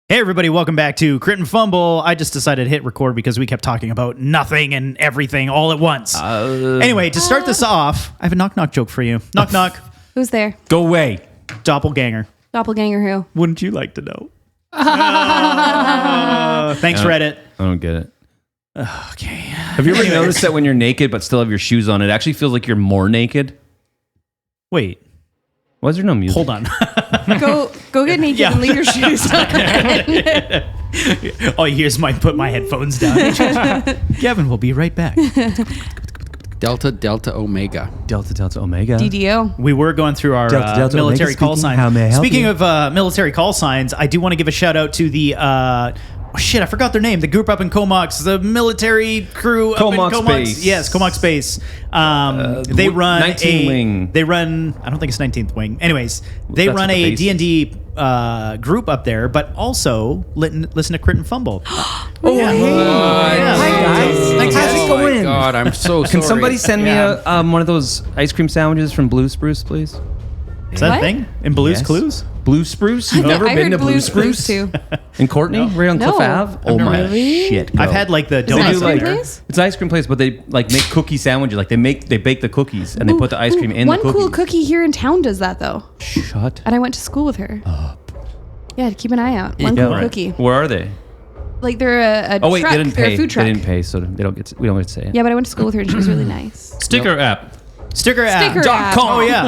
Hey everybody, welcome back to Crit and Fumble. I just decided to hit record because we kept talking about nothing and everything all at once. Anyway, to start this off, I have a knock-knock joke for you. Knock-knock. Who's there? Go away. Doppelganger. Doppelganger who? Wouldn't you like to know? Thanks, Reddit. I don't get it. Okay. Have you ever noticed that when you're naked but still have your shoes on, it actually feels like you're more naked? Wait. Why is there no music? Hold on. Go get naked and leave your shoes on. Oh, here's put my headphones down. Gavin will be right back. Delta, Delta, Omega. Delta, Delta, Omega. DDO. We were going through our Delta, Delta, military Omega call speaking. signs. How may I help Speaking you? of military call signs, I do want to give a shout out to the I forgot their name. The group up in Comox, the military crew up in Comox Comox. Base. Yes, Comox Base. They run 19th Wing. They run. I don't think it's 19th Wing. Anyways, they That's run what the a base D&D group up there, but also listen to Crit and Fumble. Oh, yeah. hey. Yeah. Hi, guys. Thanks, How's guys. it going? Oh my God, I'm so sorry. Can somebody send me Yeah. one of those ice cream sandwiches from Blue Spruce, please? Is that a What? thing in Blue's Yes. Clues? Blue Spruce? You've never I been heard to Blue Blue's Clues Spruce? too. In Courtney? No. Right on No. Cliff Ave? Oh my Really? shit. Go. I've had like the Is it donuts an ice up cream there. place? It's an ice cream place, but they like make cookie sandwiches. Like they bake the cookies and they put the ice cream in the One cookies. cool cookie here in town does that though, Shut and I went to school with her. Yeah, keep an eye out. One Yeah, cool right. cookie. Where are they? Like they're a Oh wait, truck. they didn't They're pay. a food truck. They didn't pay, so we don't get to say it. Yeah, but I went to school with her and she was really nice. Sticker app. Sticker app. Sticker app. Oh yeah.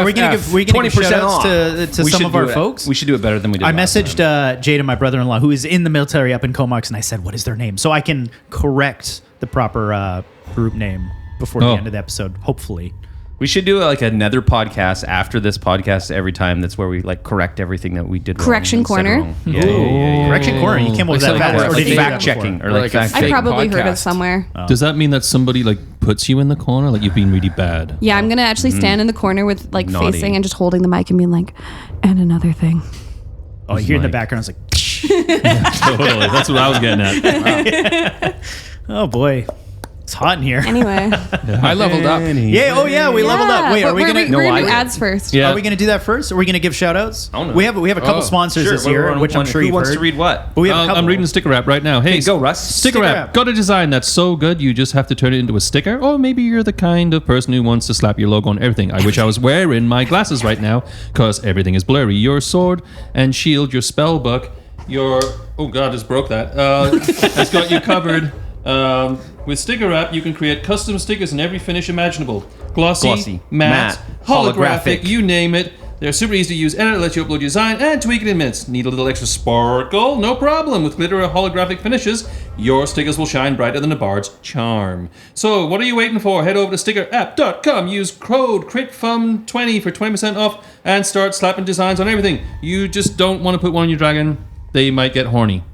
Are we gonna give 20% shout outs off. to We some should of our do it. folks? We should do it better than we did. I last messaged time. Jade, my brother-in-law, who is in the military up in Comox, and I said, "What is their name?" So I can correct the proper group name before the Oh. end of the episode, hopefully. We should do like another podcast after this podcast every time. That's where we like correct everything that we did wrong. Correction and said corner? wrong. Yeah. Correction corner. You came up with that Like fast. something Or like did you do that fact checking before? or Or like like a fact. I fake probably heard it podcast. somewhere. Does that mean that somebody like puts you in the corner, like you've been really bad? Yeah, I'm gonna actually stand in the corner with like Naughty. facing and just holding the mic and being like, and another thing. Oh, you hear in the Mike. background, it's like, Totally. That's what I was getting at. oh boy, it's hot in here. Anyway. I leveled up. Yeah. Oh yeah, we leveled up. Wait, but are we gonna? we're gonna do I- ads first. Yeah. Are we gonna do that first? Or are we gonna give shout outs? I don't know. We have a couple sponsors Sure, this year, which I'm sure who you've wants heard. to read what? But we have a couple. I'm reading the sticker app right now. Hey, Hey, go Russ. Sticker app. Got a design that's so good you just have to turn it into a sticker. Or maybe you're the kind of person who wants to slap your logo on everything. I wish I was wearing my glasses right now because everything is blurry. Your sword and shield, your spell book, your... Oh God, I just broke that. Has got you covered. With Sticker App, you can create custom stickers in every finish imaginable. Glossy, matte, holographic, you name it. They're super easy to use, and it lets you upload your design and tweak it in minutes. Need a little extra sparkle? No problem. With glitter or holographic finishes, your stickers will shine brighter than a bard's charm. So, what are you waiting for? Head over to stickerapp.com. Use code CRITFUM20 for 20% off and start slapping designs on everything. You just don't want to put one on your dragon. They might get horny.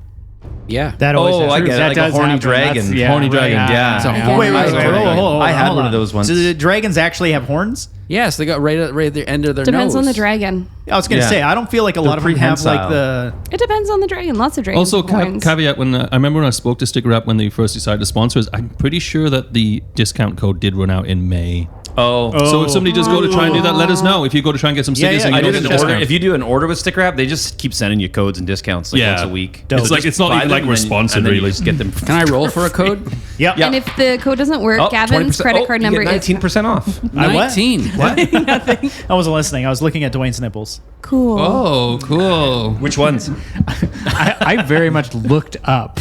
Yeah. That always Oh, I happens. get it. That Like a does horny happen. dragon. That's- yeah, Horny right. dragon, yeah. It's a I horn- Wait, guess. wait, I- hold on. I had hold one on. of those once. Do the dragons actually have horns? Yes, they got right at the end of their Depends nose. on the dragon. I was gonna Yeah. say I don't feel like a lot of them have like the. It depends on the dragon. Lots of dragons. Also, have horns. caveat, when I remember when I spoke to Sticker App when they first decided to sponsor us, I'm pretty sure that the discount code did run out in May. Oh. So if somebody does go to try and do that, let us know. If you go to try and get some stickers yeah, and I you did don't an get a order. discount. If you do an order with Sticker App, they just keep sending you codes and discounts like once a week. Dope. It's like it's not Buy even them like we're and then- sponsored and then you really. just get them. Can I roll for a code? Yep. Yeah. And if the code doesn't work, Oh, Gavin's 20%. credit card you number get is 19% off. 19. What? I wasn't listening. I was looking at Dwayne's nipples. cool. Oh, cool. Which ones? I very much looked up.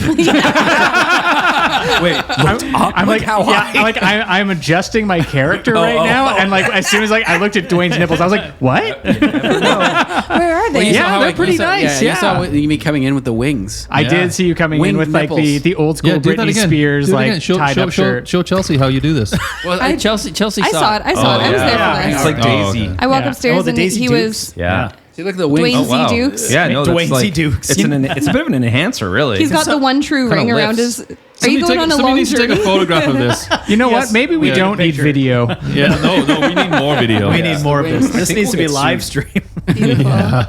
Wait, I'm like, how high? I'm adjusting my character right now, and like as soon as like I looked at Dwayne's nipples, I was like, what? Where are they? You saw how they're I- pretty you saw- nice, You yeah. saw me coming in with the wings. I did see you coming in Winged with like nipples. the old school Yeah, do that Britney again. Spears Do it like again. Show, tied show, up show, shirt. show Chelsea how you do this. Well, Chelsea I saw it. I saw it. I was there yeah. for this. it's like Daisy. okay. I walked Yeah. upstairs Oh, the and Daisy he Dukes. was Yeah. See, look at the wings. Dwayne Z. Dukes. Yeah, no, Dwayne that's Z. like, Dukes. it's a bit of an enhancer, really. He's got the one true kinda ring around lifts. his. Are you going on a somebody long needs to take a journey? photograph of this. You know Yes. what? Maybe we Yeah, don't need picture. video. Yeah, no, we need more video. We need more of this. This think needs to we'll be get live sued. stream. Beautiful.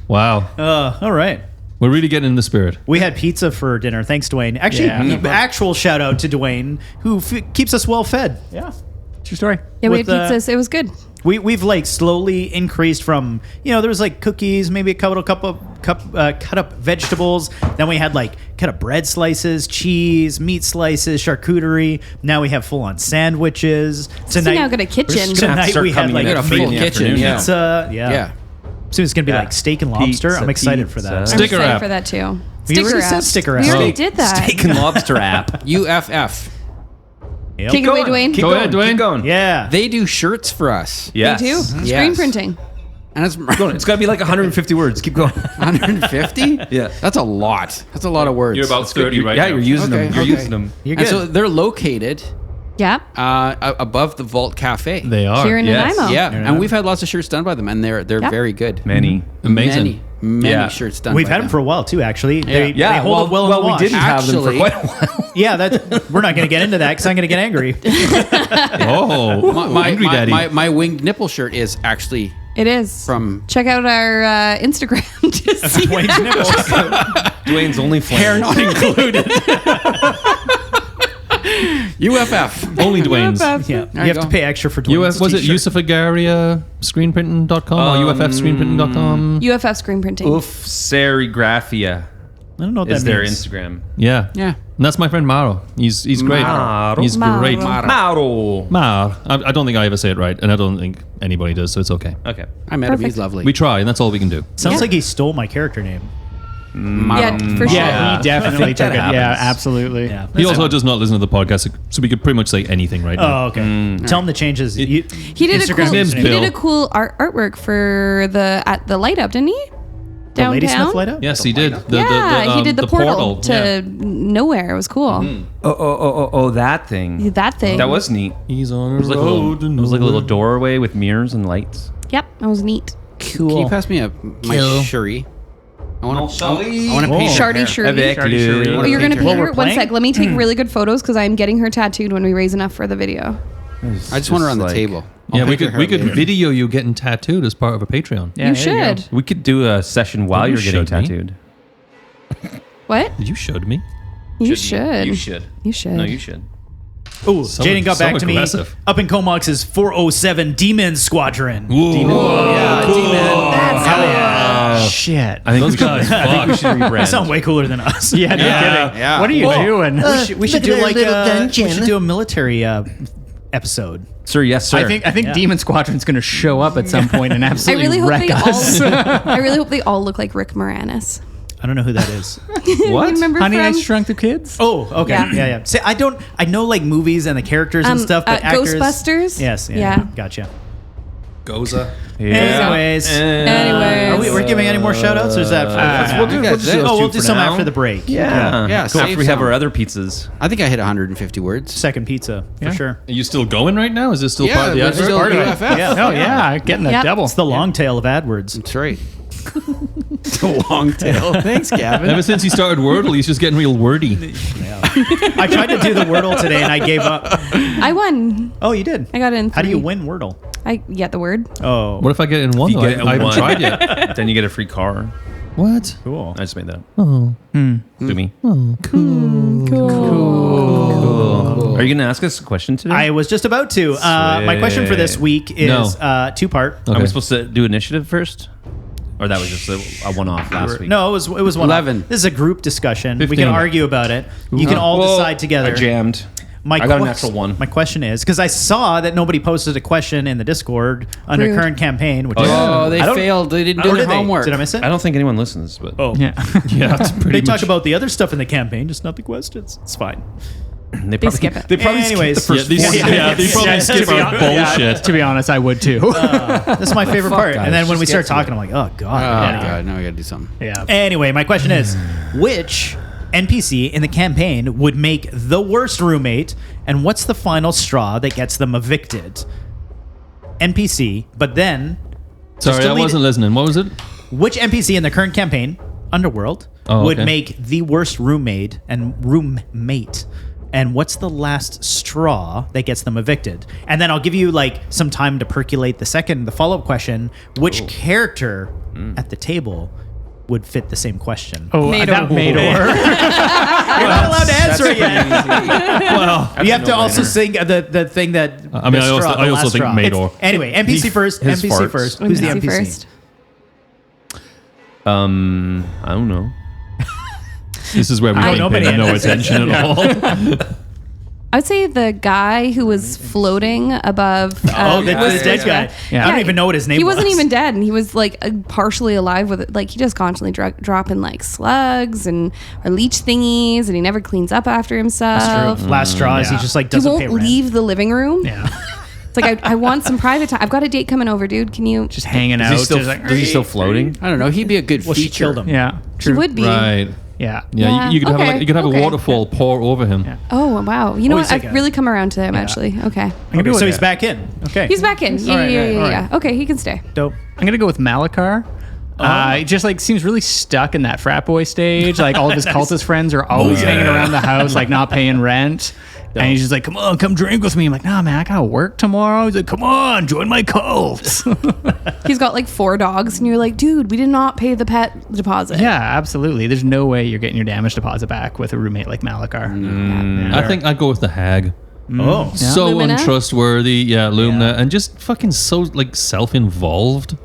Wow. All right. We're really getting in the spirit. We had pizza for dinner. Thanks, Dwayne. Actually, Yeah. actual shout out to Dwayne, who keeps us well fed. Yeah. True story. Yeah, we With, had pizzas. It was good. We've like slowly increased from, there was like cookies, maybe a couple cut up vegetables. Then we had like cut up bread slices, cheese, meat slices, charcuterie. Now we have full on sandwiches. So now got a kitchen. Tonight we had like in a full meat kitchen. Yeah. pizza. Yeah. Soon it's gonna be like steak and lobster. Pizza, I'm excited for that. pizza. I'm Sticker excited app. for that too. We already said app. sticker We app. already did that. Steak and lobster app. UFF. Yep. Take it away, Dwayne. Go ahead, Dwayne. Keep going. Yeah. They do shirts for us. Yes. They do. Screen Yes. printing. And it's It's got to be like 150 words. Keep going. 150? Yeah. That's a lot. That's a lot of words. You're about 30 right Yeah, now. you're using them. Okay, You're okay. using them. You're And good. so they're located Yeah. above the Vault Cafe. They are. Here in yes. Nanaimo. Yeah, and we've had lots of shirts done by them, and they're Yeah. very good. Many. Amazing. Many Yeah. shirts done. We've by had them for a while too. Actually, they hold up well in the we wash. didn't have them for Actually- quite a while. Yeah, we're not going to get into that because I'm going to get angry. Oh, my, Angry my, Daddy. my winged nipple shirt is actually It is. from Check out our Instagram to see. Dwayne's nipples. Dwayne's only flame. hair not included. UFF. Only Dwayne's. Yeah, There you you have to go. pay extra for Dwayne's Was it t-shirt. Yusufagaria screenprinting.com or UFFscreenprinting.com? UFF screen printing. Oof, serigraphia I don't know what is that their means. Instagram. Yeah. Yeah. And that's my friend Maro. He's great. Maro. He's Maro. great. Mauro. Mar. I don't think I ever say it right, and I don't think anybody does, so it's okay. Okay. I met him. He's Perfect. lovely. We try, and that's all we can do. Sounds Yeah. like he stole my character name. Yeah, for sure. Yeah, he definitely think took it. that Yeah, happens. absolutely. Yeah. He also does not listen to the podcast, so we could pretty much say anything right now. Oh, okay. Tell him the changes. He did Instagram's name's he Bill. did a cool artwork for the light up, didn't he? The Downtown. Ladysmith light up? Yes, he did. He did the portal to Yeah. nowhere. It was cool. Oh, that thing. That thing. That was neat. He's on a It was like a road. little, it was like a little doorway with mirrors and lights. Yep, that was neat. Cool. Can you pass me my Cherie? I want to paint her Shardy hair. Cherie. Avec le- Oh, you're gonna paint While her? we're One playing? sec. Let me take really good photos because I'm getting her tattooed when we raise enough for the video. I just want her on the like- table. I'll Yeah, we paint her could hair later. video you getting tattooed as part of a Patreon. Yeah, You there go. should. We could do a session while You you're getting showed me. tattooed. What? You showed me. You should. You should. You should. No, you should. Oh, So- Jaden got so back to me. aggressive. Up in Comox's 407 Demon Squadron. Demon. Yeah, Demon. That's hell yeah. Shit. I think Those we should, guys I think we should They rebrand. sound way cooler than us. Yeah, no kidding. Yeah. What are you doing? We should do like we should do a military episode. Sir, yes, sir. I think Demon Squadron's going to show up at some point and I absolutely really hope wreck they us. all. I really hope they all look like Rick Moranis. I don't know who that is. What? You remember Honey, I from Shrunk the Kids. Oh, okay. Yeah. Yeah. See, I know like movies and the characters and stuff, but actors. Ghostbusters? Yes. Yeah. Yeah. Gotcha. Goza. Anyways. Anyways. We're giving any more shout outs or is that we'll do that's it. those we'll two do for some now. after the break. Yeah. Yeah, After save we have some. our other pizzas. I think I hit 150 words. Second pizza for sure. Are you still going right now? Is this still Yeah, part of the we're advert? still Part of it? UFF. Yeah. Oh, yeah. Getting a Yep. double. It's the long tail of AdWords. That's right. The long tail. Thanks, Gavin. Ever since he started Wordle, he's just getting real wordy. I tried to do the Wordle today and I gave up. I won. Oh, you did? I got it in 3. How do you win Wordle? I get the word. Oh, What if I get it in one? You though? get it in I haven't one. tried yet. Then you get a free car. What? cool. I just made that up. Oh, Do me. Cool. Are you going to ask us a question today? I was just about to. My question for this week is two-part. Okay. Are we supposed to do initiative first? Or that was just a one-off last week? No, it was one. 11. This is a group discussion. We 15. can argue about it. You can all Well, decide together. I jammed. My I got an quest- actual one. My question is because I saw that nobody posted a question in the Discord under Rude. current campaign, which is Oh, they I don't- failed. They didn't Or do their did they? homework. Did I miss it? I don't think anyone listens, but Oh, Yeah. yeah, it's pretty they much. talk about the other stuff in the campaign, just not the questions. It's fine. they probably skip it. They probably Anyways. skip the first Yeah, these- 40 yeah, minutes. they probably skip to be our hon- bullshit. To be honest, I would too. That's my favorite fuck, part. guys, And then when we just start get to talking, it. I'm like, oh god. Oh, Yeah. God. Now we got to do something. Yeah. Anyway, my question is, which NPC in the campaign would make the worst roommate, and what's the final straw that gets them evicted? NPC, but then Sorry, I delete wasn't it. listening. What was it? Which NPC in the current campaign, Underworld, would okay. make the worst roommate, and what's the last straw that gets them evicted? And then I'll give you like some time to percolate the follow-up question. Which character at the table would fit the same question. Oh, Maydor. that Maydor. You're not allowed to answer it yet. Well, You have to also sing the thing that. I mean, the straw, the I last also think straw. Maydor. Anyway, NPC first. his NPC farts. first. Who's the NPC? first? I don't know. This is where we I don't don't pay know no many attention at all. I would say the guy who was floating above. Oh, the was- dead guy. Yeah. I don't even know what his name was. He wasn't even dead, and he was like partially alive with it. Like he just constantly dropping like slugs and or leech thingies, and he never cleans up after himself. That's true. Last straw is he just like He doesn't won't pay rent. leave the living room. Yeah. It's like I want some private time. I've got a date coming over, dude. Can you? Just hanging out. Is he still, just like, is he still floating? I don't know. He'd be a good Well, she feature. killed him. Yeah. He True. would be. Right. Yeah. Yeah, Yeah, you could have okay, you could have okay. a waterfall pour over him. Yeah. Oh wow! You know Always what? take I've a- really come around to him actually. Okay, Okay, so he's back in. Okay. he's back in. Yeah, All right, yeah, all right, yeah, all yeah. Okay, he can stay. dope. I'm gonna go with Malachar. He just like seems really stuck in that frat boy stage. Like all of his cultist friends are always hanging around the house, like not paying rent. And he's just like, "Come on, come drink with me." I'm like, "Nah, man, I gotta work tomorrow." He's like, "Come on, join my cult." He's got like 4 dogs, and you're like, dude, we did not pay the pet deposit. Yeah, absolutely. There's no way you're getting your damage deposit back with a roommate like Malachar. I think I'd go with the hag. Oh. So Lumina? untrustworthy. Yeah, Lumina, and just fucking so like self-involved.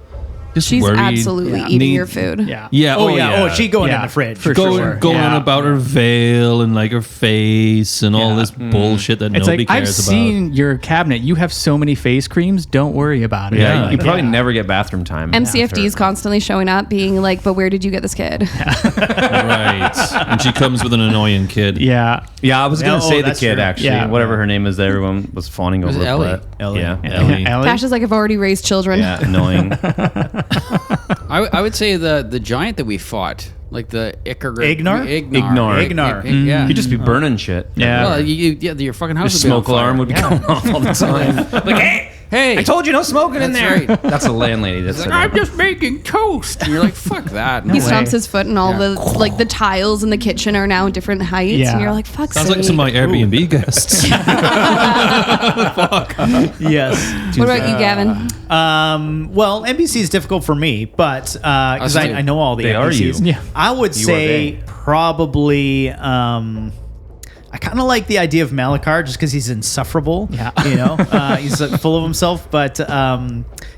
Just She's worried. absolutely eating Need- your food. Yeah. Yeah. Oh, yeah. Oh, she going in Yeah, the fridge. for going sure. going Yeah. about her veil and like her face and all Yeah. this bullshit that It's nobody like I've cares about. seen your cabinet. You have so many face creams. Don't worry about it. Yeah. You probably never get bathroom time. MCFD is constantly showing up, being like, "But where did you get this kid?" Right. And she comes with an annoying kid. Yeah. Yeah, I was Yeah, gonna oh, say the that's kid true. actually. Yeah. Whatever her name is that everyone was fawning over. Ellie. but- Ellie. Yeah. Ellie. Ellie? Cash is like, "I've already raised children." Yeah, annoying. I would say the giant that we fought, like the Ignar? Ignar. Yeah. You'd just be burning shit. Yeah. Well, your fucking Your house would be on smoke alarm fire. would be going off all the time. Like, hey, I told you no smoking in there. That's right. That's the landlady that said I'm that. just making toast. And you're like, fuck that. No He way. stomps his foot, and all Yeah. the like the tiles in the kitchen are now different heights, Yeah. and you're like, "Fuck." Sounds like some of my Airbnb guests. Yes. What about you, Gavin? Well, NPC is difficult for me, but because Us too. I know all the They are NPCs. you. Yeah. I would You are say they. probably. I kind of like the idea of Malachar just because he's insufferable. Yeah. You know, he's full of himself. But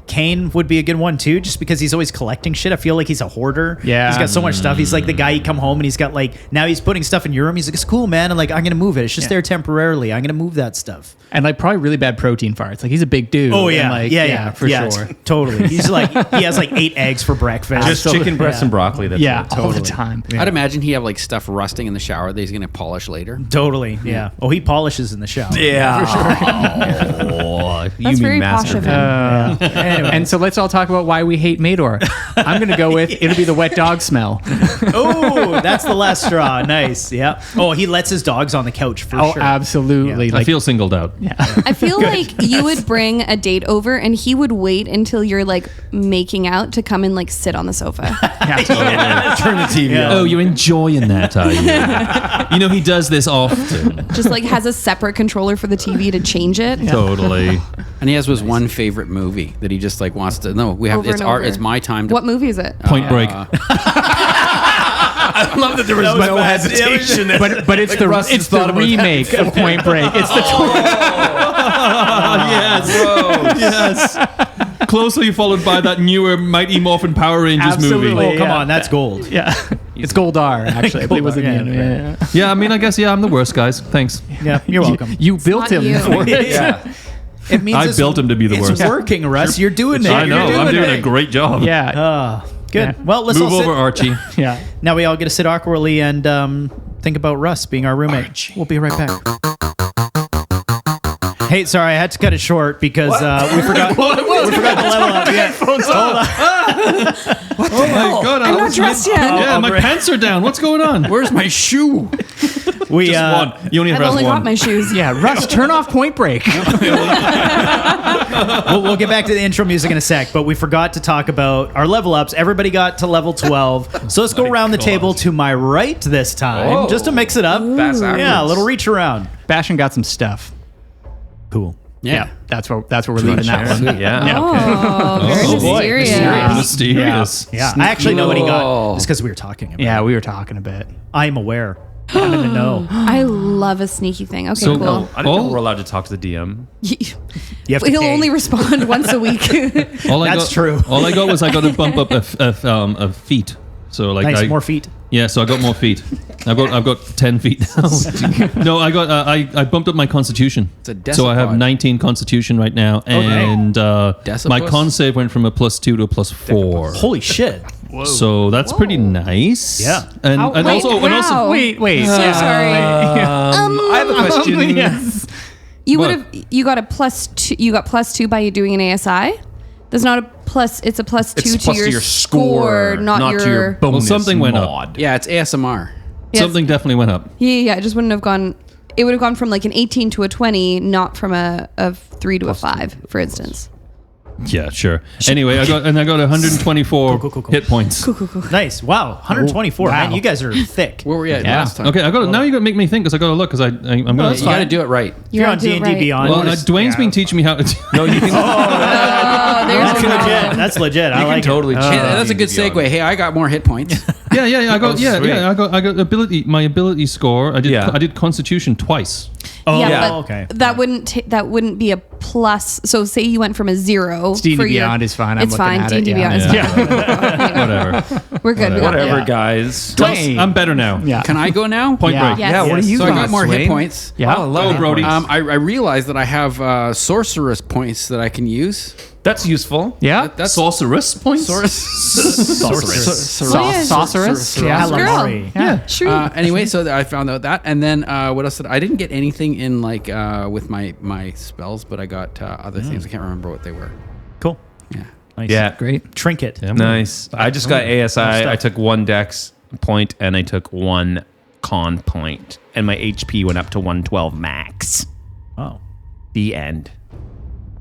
Kane would be a good one too, just because he's always collecting shit. I feel like he's a hoarder. Yeah. He's got so much stuff. He's like the guy you come home and he's got like, now he's putting stuff in your room. He's like, it's cool, man. And like, I'm going to move it. It's just there temporarily. I'm going to move that stuff. And like probably really bad protein farts. Like he's a big dude. Oh yeah, and, like, yeah, for yeah, sure. totally. He's like he has like 8 eggs for breakfast. Just chicken breasts and broccoli. That's Yeah, it. all the Totally. time. I'd imagine he have like stuff rusting in the shower that he's gonna polish later. Totally, yeah. Oh, he polishes in the shower. Yeah, for sure. Oh, you That's mean very posh of master. him. And so let's all talk about why we hate Maydor. I'm gonna go with it'll be the wet dog smell. Oh, that's the last straw. Nice. Yeah. Oh, he lets his dogs on the couch for Oh, sure. absolutely. I Like feel singled out. I feel like you would bring a date over, and he would wait until you're like making out to come and like sit on the sofa. Turn the TV on. Oh, you're enjoying that, are you? You know, he does this often. Just like has a separate controller for the TV to change it. Totally. And he has his one favorite movie that he just like wants to. No, we have. Over It's and our. over. It's my time to. What movie is it? Point Break. I love that there was no hesitation. but it's the Russ it's just thought the about remake of Point Break. It's the Yes. Closely followed by that newer Mighty Morphin Power Rangers Absolutely. movie. Oh, come Yeah. on, that's gold. yeah. It's Goldar actually. I believe it was in the Goldar, end. yeah. Yeah. Yeah, I mean, I guess, yeah, I'm the worst, guys. Thanks. Yeah, you're welcome. You built not him you. for it. Yeah. It means I it's- built him to be the worst. It's working, Russ. You're doing it. I know. You're I'm doing it. a great job. Yeah. Good. Yeah. Well, let's Move all sit. over, Archie. Yeah. Now we all get to sit awkwardly and think about Russ being our roommate. We'll be right back. Hey, sorry, I had to cut it short because we forgot. We forgot to level up. Yeah. Hold on. Oh my God. I'm not dressed yet. Yeah, my pants are down. What's going on? Where's my shoe? We Just one. You only I've have only one. got my shoes. Yeah. Russ, turn off Point Break. we'll get back to the intro music in a sec, but we forgot to talk about our level ups. Everybody got to level 12. So let's go around the table to my right this time, Oh. just to mix it up. Fast Yeah, a backwards. little reach around. Bastion got some stuff. Cool. Yeah, that's what we're leaving that one. Yeah. Oh, very mysterious. Mysterious. Yeah, I actually know what he got. It's because we were talking about it. Yeah, we were talking a bit. I'm aware. I'm in the know. I love a sneaky thing. Okay, So, cool. I didn't know we're allowed to talk to the DM. You have to He'll pay. only respond once a week. That's true. All I got was I got to bump up a feet. So like Nice, more feet. Yeah, so I got more feet. I've got 10 feet now. No, I got I bumped up my constitution. It's a so I have decipod. 19 constitution right now, and my Decipus? con save went from a +2 to a +4. Holy shit. So that's pretty nice. Yeah. And Wait, also Wait. So sorry. I have a question. Yes. You What? would have. You got a +2. You got +2 by you doing an ASI. There's not a plus. It's a +2 It's to your score, not your. bonus. Well, something went up. mod. Yeah, it's ASMR. Yes. Something definitely went up. Yeah. It just wouldn't have gone. It would have gone from like an 18 to a 20, not from a 3 to a 5, for instance. Yeah, sure. Anyway, I got 124 Cool. hit points. Nice. Wow. 124. Wow. Man, you guys are thick. Where were we at Yeah. last time? Okay, now you got to make me think because I got to look because I'm gonna. You got to do it right. If you're on do it D&D right. Beyond. Well, Dwayne's been teaching me how to. No, you can. Oh, there's That's a problem. legit. That's legit. I You can like totally it. cheat. Hey, that's a good segue. Hey, I got more hit points. Yeah. I got. sweet. I got ability. My ability score. I did Constitution twice. Oh, Yeah, but okay. that wouldn't be a plus. So say you went from a 0 D&D for your. Beyond is fine. I'm It's looking fine. at it, D&D yeah. Beyond is fine. Whatever. We're good. We got Whatever, it. guys. Hey. I'm better now. Yeah. Can I go now? Point Yeah. break. Yes. Yeah, what are you So I got got, more hit Swain? points. Yeah. Oh, I love Go, hit Brody. points. I realized that I have sorceress points that I can use. That's useful. Yeah. That's Sorceress points. Sorceress. Yeah. Calamari. Yeah. True. Anyway, so I found out that, and then what else? I didn't get anything in like with my spells, but I got other things. I can't remember what they were. Cool. Yeah. Nice. Yeah. Great. Trinket. Yeah. Nice. I just got ASI. stuff. I took 1 dex point and I took 1 con point, and my HP went up to 112 max. Oh. The end.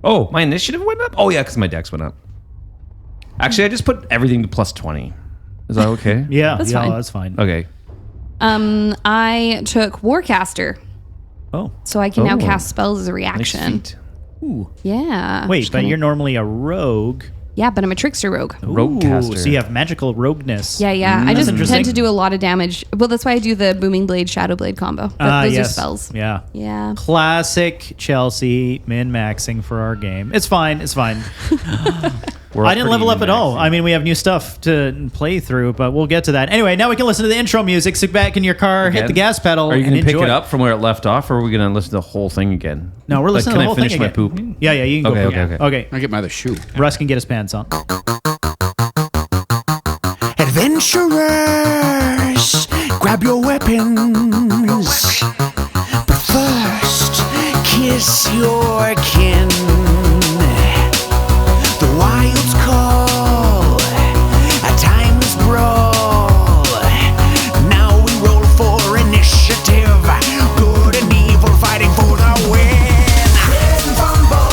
Oh, my initiative went up? Oh, yeah, because my dex went up. Actually, I just put everything to +20. Is that okay? Yeah. That's yeah, fine. That's fine. Okay. I took Warcaster, Oh. so I can now Oh. cast spells as a Nice reaction. feat. Yeah. Wait, Just but kinda- you're normally a rogue. Yeah, but I'm a trickster rogue. Roguecaster. So you have magical rogueness. Yeah. I just interesting. tend to do a lot of damage. Well, that's why I do the Booming Blade, Shadow Blade combo. Those are spells. Yeah. Yeah. Classic Chelsea min-maxing for our game. It's fine. It's fine. We're I didn't pretty level up at all. min-maxing. I mean, we have new stuff to play through, but we'll get to that. Anyway, now we can listen to the intro music. Sit back in your car, hit Again? the gas pedal, Are you and going to pick enjoy. it up from where it left off, or are we going to listen to the whole thing again? No, we're Like, listening to the whole Can I finish thing my again. poop? Yeah, you can go. Okay, poop. okay. I get my other shoe. Russ can get his pants on. Adventurers, grab your weapons. But first, kiss your kin. The wilds call, a timeless brawl. Now we roll for initiative. Good and evil fighting for the win. Crit and fumble,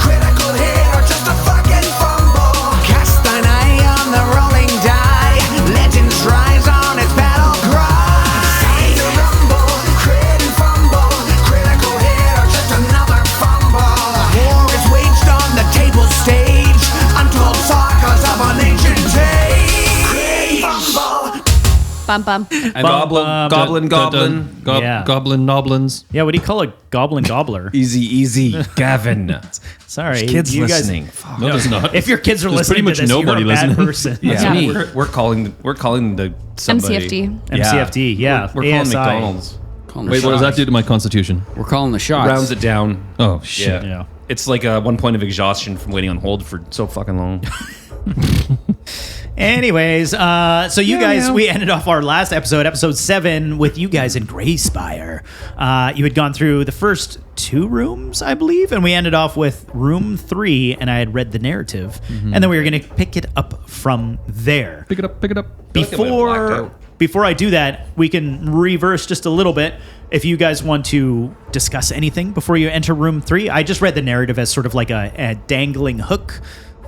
critical hit or just a fucking fumble. Cast thine eye on the rolling die. Legends rise on its battle cry. Time to rumble, crit and fumble, critical hit or just another fumble. War is waged on the table stage. Untold sagas of an ancient age. Crit and fumble. Bum bum. And Bum, goblin. Yeah. Goblin noblins. Yeah, what do you call a goblin gobbler? Easy. Gavin. Sorry, Kids you guys. listening. Fuck. No, there's not. If your kids are There's listening pretty to much this, nobody you're a bad listening. person. Yeah, me. we're calling the somebody. MCFD. MCFD, yeah. We're calling ASI. McDonald's. Calling the Wait, what does that shots. do to my constitution? We're calling the shots. Rounds it down. Oh shit. Yeah. Yeah. It's like 1 point of exhaustion from waiting on hold for so fucking long. Anyways, so you guys, we ended off our last episode 7, with you guys in Greyspire. You had gone through the first 2 rooms, I believe, and we ended off with room 3, and I had read the narrative, and then we were going to pick it up from there. Pick it up. Before I do that, we can reverse just a little bit. If you guys want to discuss anything before you enter room 3, I just read the narrative as sort of like a dangling hook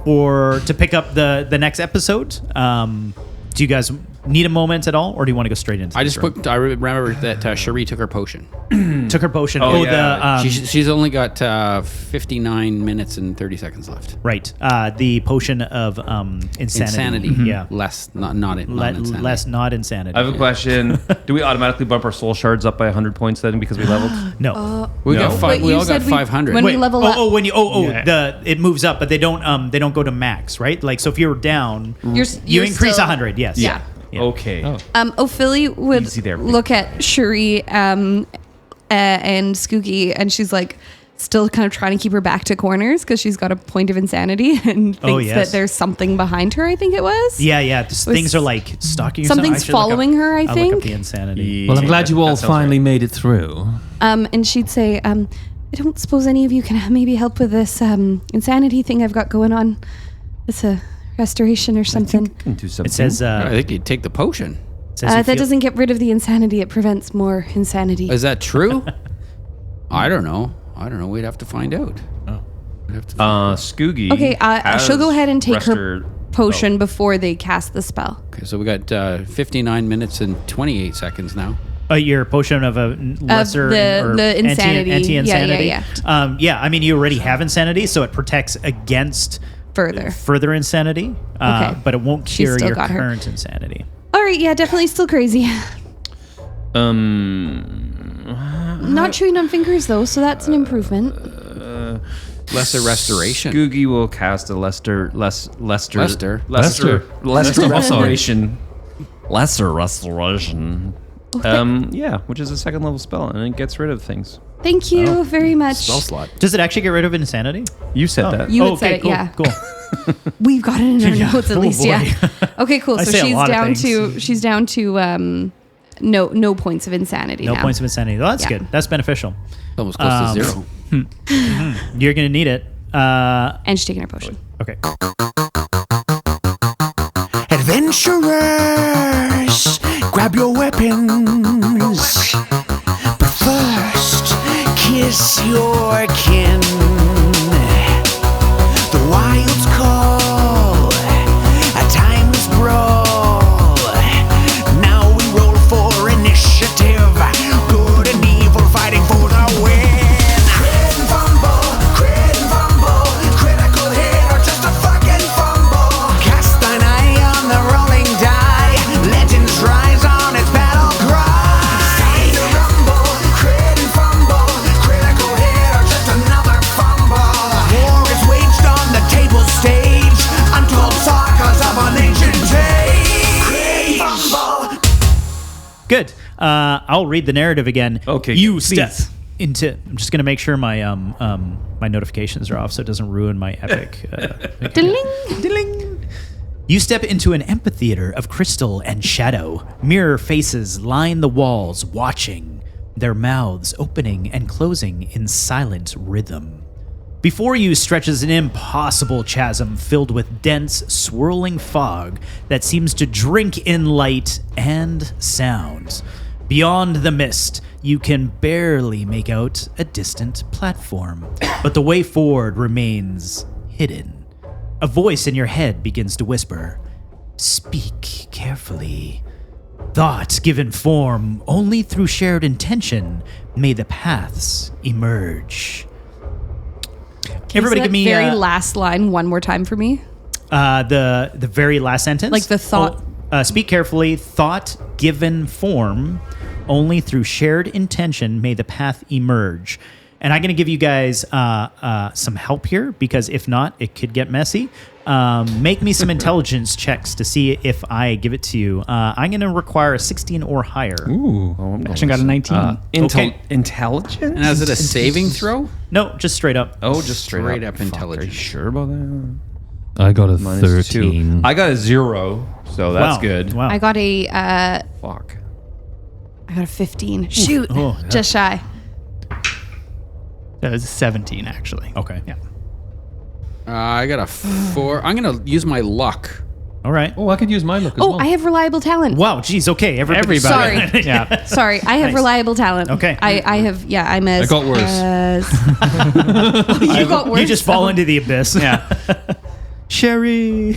or to pick up the next episode. Do you guys need a moment at all, or do you want to go straight into? I this just room? put. I remember that Cherie took her potion. Took her potion. Oh, Oh, yeah. She's only got 59 minutes and 30 seconds left. right. The potion of insanity. Yeah. Less, not insanity. Less not insanity. I have a question. Do we automatically bump our soul shards up by 100 points then because we leveled? No. We No. got five. But We you all got said 500. when we level up. when you Yeah. it moves up, but they don't go to max, right? Like so, if you're down, you you're increase still- 100. Yes. Yeah. Yeah. Okay. Oh. Ophelie would Easy there. look at Cherie and Sküggi, and she's like still kind of trying to keep her back to corners because she's got a point of insanity and thinks yes. that there's something behind her. I think it was. Yeah, yeah. Just things are like stalking you. Something's following her, I I'll look think. up the insanity. Well, I'm glad you all That sounds finally right. made it through. And she'd say, I don't suppose any of you can maybe help with this insanity thing I've got going on. It's a restoration or something. Can do something. It says, I think you'd take the potion. says you That feel- doesn't get rid of the insanity. It prevents more insanity. Is that true? I don't know. We'd have to find out. We'd have to Sküggi. Okay, she'll go ahead and take her her potion before they cast the spell. Okay, so we got 59 minutes and 28 seconds now. your potion of a lesser or the insanity. anti-insanity. Yeah. Yeah, I mean, you already have insanity, so it protects against Further insanity, Okay. but it won't She's cure still your got her. current insanity. All right, yeah, definitely still crazy. Not chewing on fingers though, so that's an improvement. Lesser restoration. Sküggi will cast a Lester Lester. restoration. Lesser restoration. Yeah, which is a second level spell, and it gets rid of things. Thank you very much. Spell slot. Does it actually get rid of insanity? You said that. You had said it, cool, yeah. Cool. We've got it in our notes at Oh, least, boy. yeah. Okay, cool. I So say a she's lot of down things. to no points of insanity No now. points of insanity. Well, that's Yeah. good. That's beneficial. Almost close to zero. You're gonna need it. And she's taking her potion. Okay. Adventurers, grab your weapons. But first, kiss your kin. The wilds call, a timeless brawl. Now we roll for initiative. Good and evil fighting for the win. Crit and fumble, critical hit or just a fucking fumble. Cast thine eye on the rolling die. Legends rise on its battle cry. Time to rumble, crit and fumble. Critical hit or just another fumble. War is waged on the table stage. Untold sagas of an ancient age. Crit and fumble. Good. I'll read the narrative again. Okay, You good. step Please. into. I'm just gonna make sure my my notifications are off so it doesn't ruin my epic. Ding. Ding. You step into an amphitheater of crystal and shadow. Mirror faces line the walls, watching, their mouths opening and closing in silent rhythm. Before you stretches an impossible chasm filled with dense, swirling fog that seems to drink in light and sound. Beyond the mist, you can barely make out a distant platform, but the way forward remains hidden. A voice in your head begins to whisper, "Speak carefully. Thought given form only through shared intention may the paths emerge." Everybody Say give that me very last line one more time for me. the very last sentence. Like the thought- Speak carefully. Thought given form only through shared intention may the path emerge. And I'm going to give you guys some help here because if not, it could get messy. Make me some intelligence checks to see if I give it to you. I'm going to require a 16 or higher. Ooh. Action got a 19. Okay. Intelligence? And is it a saving throw? No, just straight up. Oh, just straight up Fuck, Are you intelligence. sure about that? I got a Minus 2. 13. I got a 0, so that's Wow. good. Wow. I got a Fuck. 15. Shoot, Oh, yeah. just shy. That was a 17, actually. Okay. Yeah. I got a 4. I'm going to use my luck. All right. Oh, I could use my look as Oh, well. I have reliable talent. Wow. Geez. Okay. Everybody. Everybody. Sorry. Yeah. Sorry, I have Nice. reliable talent. Okay. I have, yeah, I'm as... I got worse. You got worse? You just fall into the abyss. Yeah. Cherie.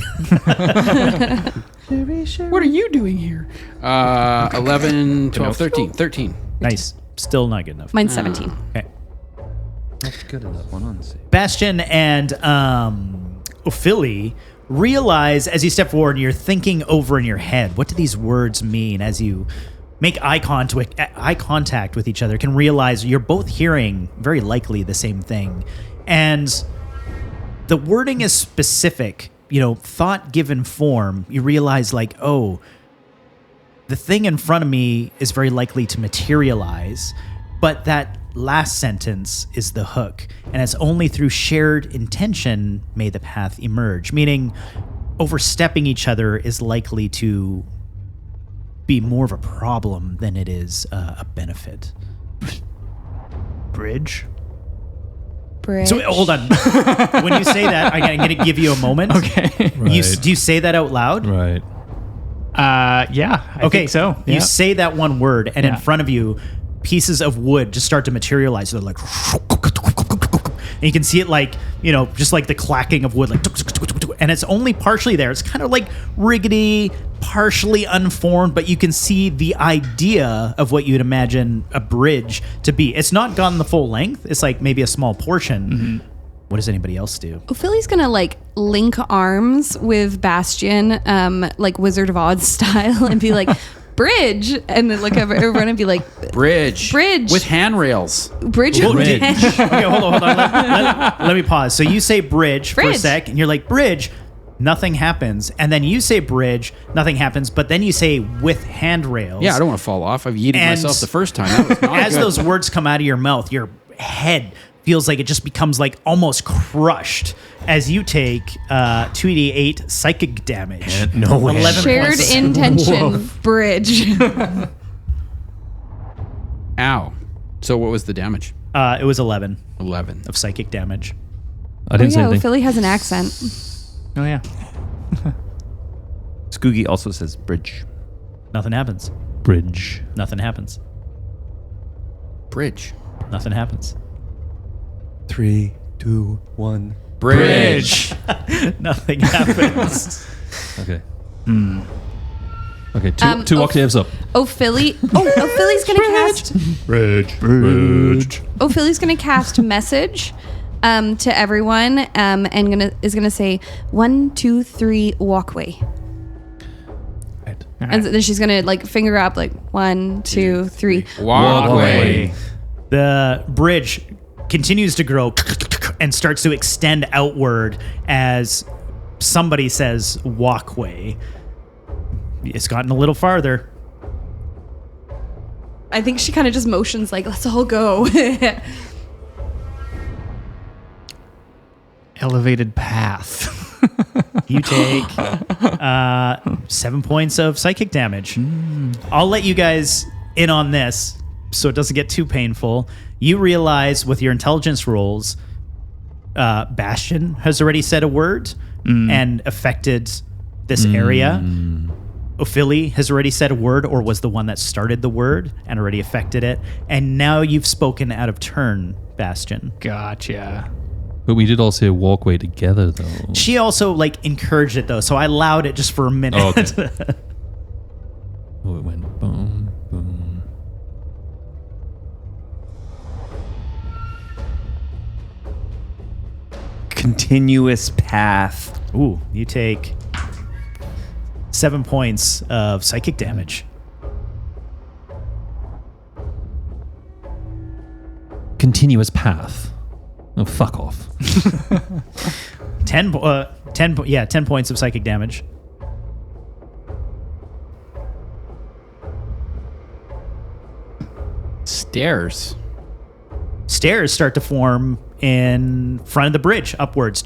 What are you doing here? 11, 12, 13. 13. Nice. Still not good enough. Mine's 17. Okay. That's good enough. One on save. Bastion and Ophelie realize as you step forward and you're thinking over in your head, what do these words mean as you make eye contact with each other, can realize you're both hearing very likely the same thing. And the wording is specific, thought given form. You realize like, oh, the thing in front of me is very likely to materialize, but that last sentence is the hook, and it's only through shared intention may the path emerge, meaning overstepping each other is likely to be more of a problem than it is a benefit. Bridge. So hold on. When you say that, I'm going to give you a moment. Okay. Do you say that out loud? Right. Yeah. I think so. You Yeah. say that one word, and in Yeah. front of you, pieces of wood just start to materialize. They're like, and you can see it like, just like the clacking of wood, like, and it's only partially there. It's kind of like rickety, partially unformed, but you can see the idea of what you'd imagine a bridge to be. It's not gone the full length. It's like maybe a small portion. Mm-hmm. What does anybody else do? Ophilie's gonna like link arms with Bastion, like Wizard of Oz style, and be like, bridge, and then look over everyone and be like, Bridge. Bridge. With handrails. bridge. Okay, hold on. Let me pause. So you say bridge for a Bridge. sec, and you're like, bridge, nothing happens. And then you say bridge, nothing happens. But then you say with handrails. Yeah, I don't want to fall off. I've yeeted And myself the first time. That was not As good. those words come out of your mouth, your head feels like it just becomes like almost crushed as you take 2d8 psychic damage. No way. 11 Shared points. intention. Bridge. Ow. So what was the damage? It was 11 11. of psychic damage. I didn't say yeah, anything. Ophelie has an accent. Oh yeah. Sküggi also says bridge. Nothing happens. Bridge. Nothing happens. Bridge. Nothing happens. 3, 2, 1. Bridge. Nothing happens. Okay. Okay, two octaves up. Ophilie's gonna cast. Bridge. Ophilie's gonna cast message to everyone, and is gonna say 1, 2, 3 walkway. Right. And then she's gonna like finger up like 1, 2, 3. Walkway. The bridge continues to grow and starts to extend outward as somebody says walkway. It's gotten a little farther. I think she kind of just motions like, let's all go. Elevated path. You take 7 points of psychic damage. I'll let you guys in on this so it doesn't get too painful. You realize with your intelligence rolls, Bastion has already said a word and affected this area. Ophelie has already said a word or was the one that started the word and already affected it. And now you've spoken out of turn, Bastion. Gotcha. But we did all say walkway together, though. She also encouraged it though, so I allowed it just for a minute. Oh, okay. Oh, it went boom, boom. Continuous path. Ooh, you take 7 points of psychic damage. Continuous path. Oh, fuck off. 10 points of psychic damage. Stairs. Stairs start to form in front of the bridge upwards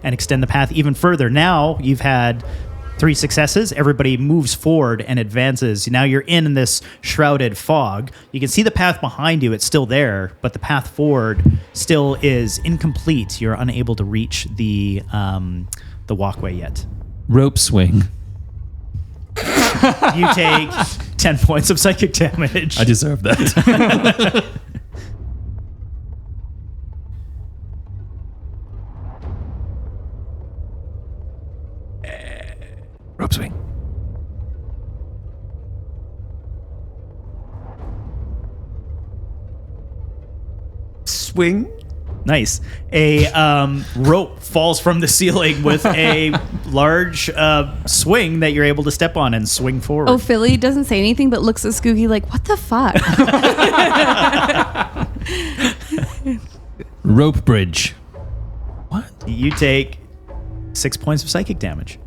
and extend the path even further. Now you've had 3 successes. Everybody moves forward and advances. Now you're in this shrouded fog. You can see the path behind you. It's still there, but the path forward still is incomplete. You're unable to reach the walkway yet. Rope swing. You take 10 points of psychic damage. I deserve that. Rope swing. swing. Nice. A rope falls from the ceiling with a large swing that you're able to step on and swing forward. Ophelie doesn't say anything but looks at Sküggi like, what the fuck? Rope bridge. What? You take 6 points of psychic damage.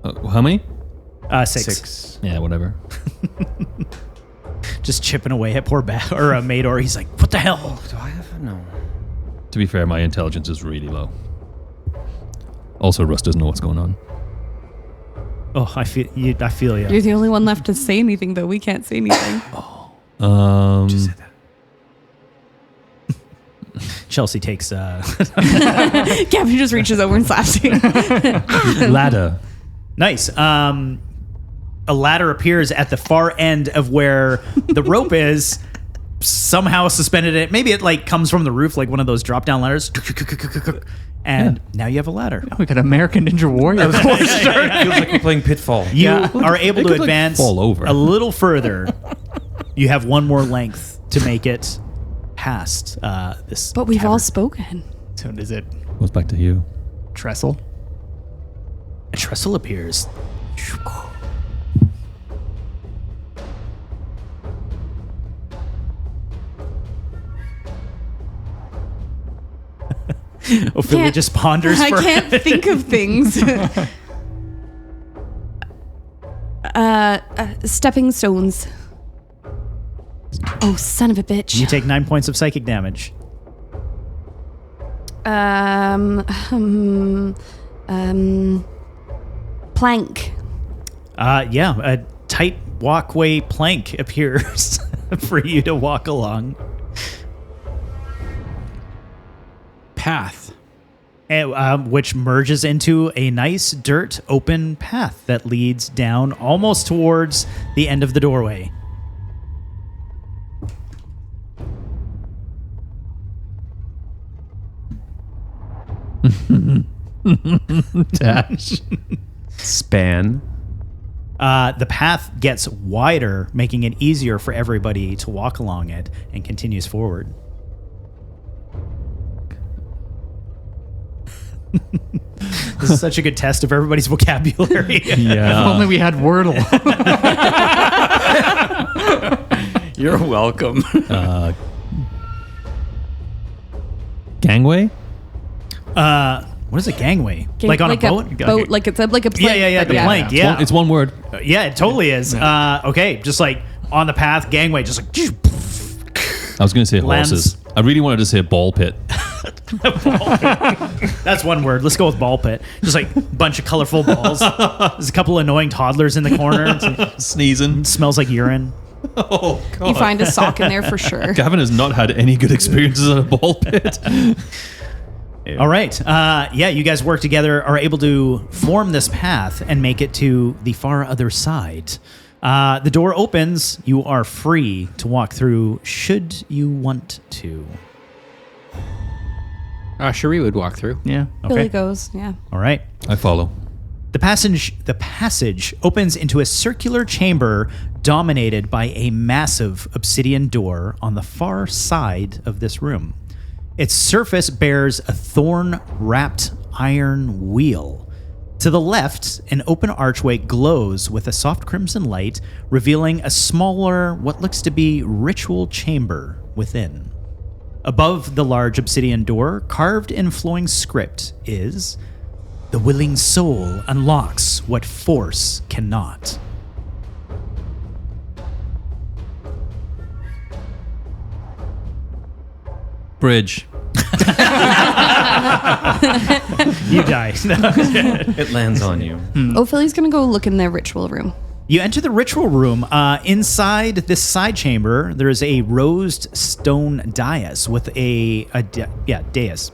How many? 6. Yeah, whatever. Just chipping away at poor Maydor. He's like, what the hell? Do I have no? To be fair, my intelligence is really low. Also, Russ doesn't know what's going on. Oh, I feel you. You're the only one left to say anything, though. We can't say anything. Just said that. Chelsea takes Gavin just reaches over and slaps you. Ladder. Nice. A ladder appears at the far end of where the rope is, somehow suspended it. Maybe it like comes from the roof, like one of those drop down ladders. And now you have a ladder. We got American Ninja Warrior. Feels like we're playing Pitfall. You are able to advance fall over. a little further. You have one more length to make it past this. But we've cavern. all spoken. So is it Goes back to you. trestle? A trestle appears. Ophelia Can't- just ponders I for can't think of things. Stepping stones. Oh, son of a bitch. You take 9 points of psychic damage. Plank. A tight walkway plank appears for you to walk along. Path. Which merges into a nice dirt open path that leads down almost towards the end of the doorway. Dash. Span. The path gets wider, making it easier for everybody to walk along it, and continues forward. This is such a good test of everybody's vocabulary. If Yeah. only we had Wordle. You're welcome. Gangway? What is a gangway? Like on a boat? Boat, like it's like a plank. Yeah, but the plank. Yeah, It's one word. yeah, it totally is. Okay, just like on the path, gangway, just like I was going to say Lands. horses. I really wanted to say ball pit. that's one word. Let's go with ball pit. Just like a bunch of colorful balls. There's a couple annoying toddlers in the corner. It Sneezing. smells like urine. Oh, God. You find a sock in there for sure. Gavin has not had any good experiences at a ball pit. All right. You guys work together, are able to form this path and make it to the far other side. The door opens. You are free to walk through should you want to. Cherie would walk through. Yeah. Billy goes, yeah. All right. I follow. The passage opens into a circular chamber dominated by a massive obsidian door on the far side of this room. Its surface bears a thorn-wrapped iron wheel. To the left, an open archway glows with a soft crimson light, revealing a smaller, what looks to be ritual chamber within. Above the large obsidian door, carved in flowing script, is: "The willing soul unlocks what force cannot." Bridge. You die. It lands on you. Ophelie's gonna go look in their ritual room. You enter the ritual room. Inside this side chamber, there is a rosed stone dais with dais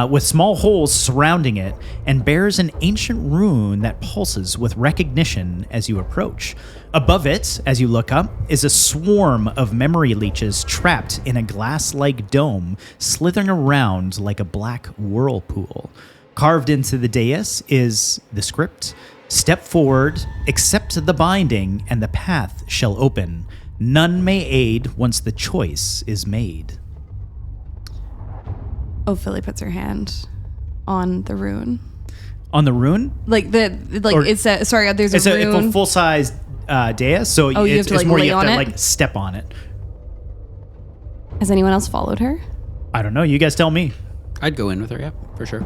with small holes surrounding it, and bears an ancient rune that pulses with recognition as you approach. Above it, as you look up, is a swarm of memory leeches trapped in a glass-like dome, slithering around like a black whirlpool. Carved into the dais is the script: Step forward, accept the binding, and the path shall open. None may aid once the choice is made. Ophelie puts her hand on the rune. On the rune? Or, it's a sorry. There's It's a a rune. full size dais, so Oh, you have to, it's like, more lay you have on to it? like step on it. Has anyone else followed her? I don't know. You guys tell me. I'd go in with her, yeah, for sure.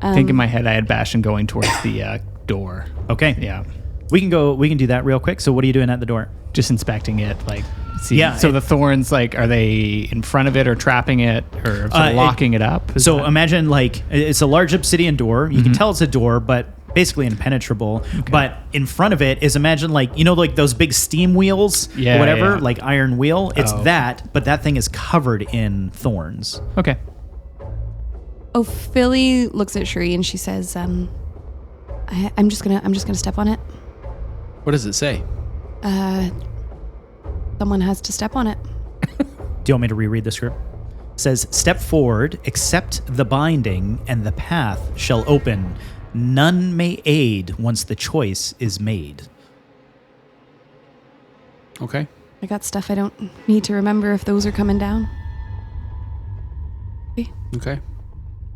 I think in my head I had Bastion going towards the door. Okay. Yeah. We can go. We can do that real quick. So what are you doing at the door? Just inspecting it, like, see. Yeah, So it- the thorns, like, are they in front of it or trapping it or sort of it- locking it up? Is So that- imagine like it's a large obsidian door. You can tell it's a door, but basically impenetrable. But in front of it is imagine like like those big steam wheels Yeah, or whatever, yeah. like iron wheel. It's Oh. that, but that thing is covered in thorns. okay. Ophelie looks at Cherie and she says, I'm just gonna step on it. What does it say? Someone has to step on it. Do you want me to reread the script? It says, step forward, accept the binding, and the path shall open. None may aid once the choice is made. Okay. I got stuff I don't need to remember if those are coming down. Okay.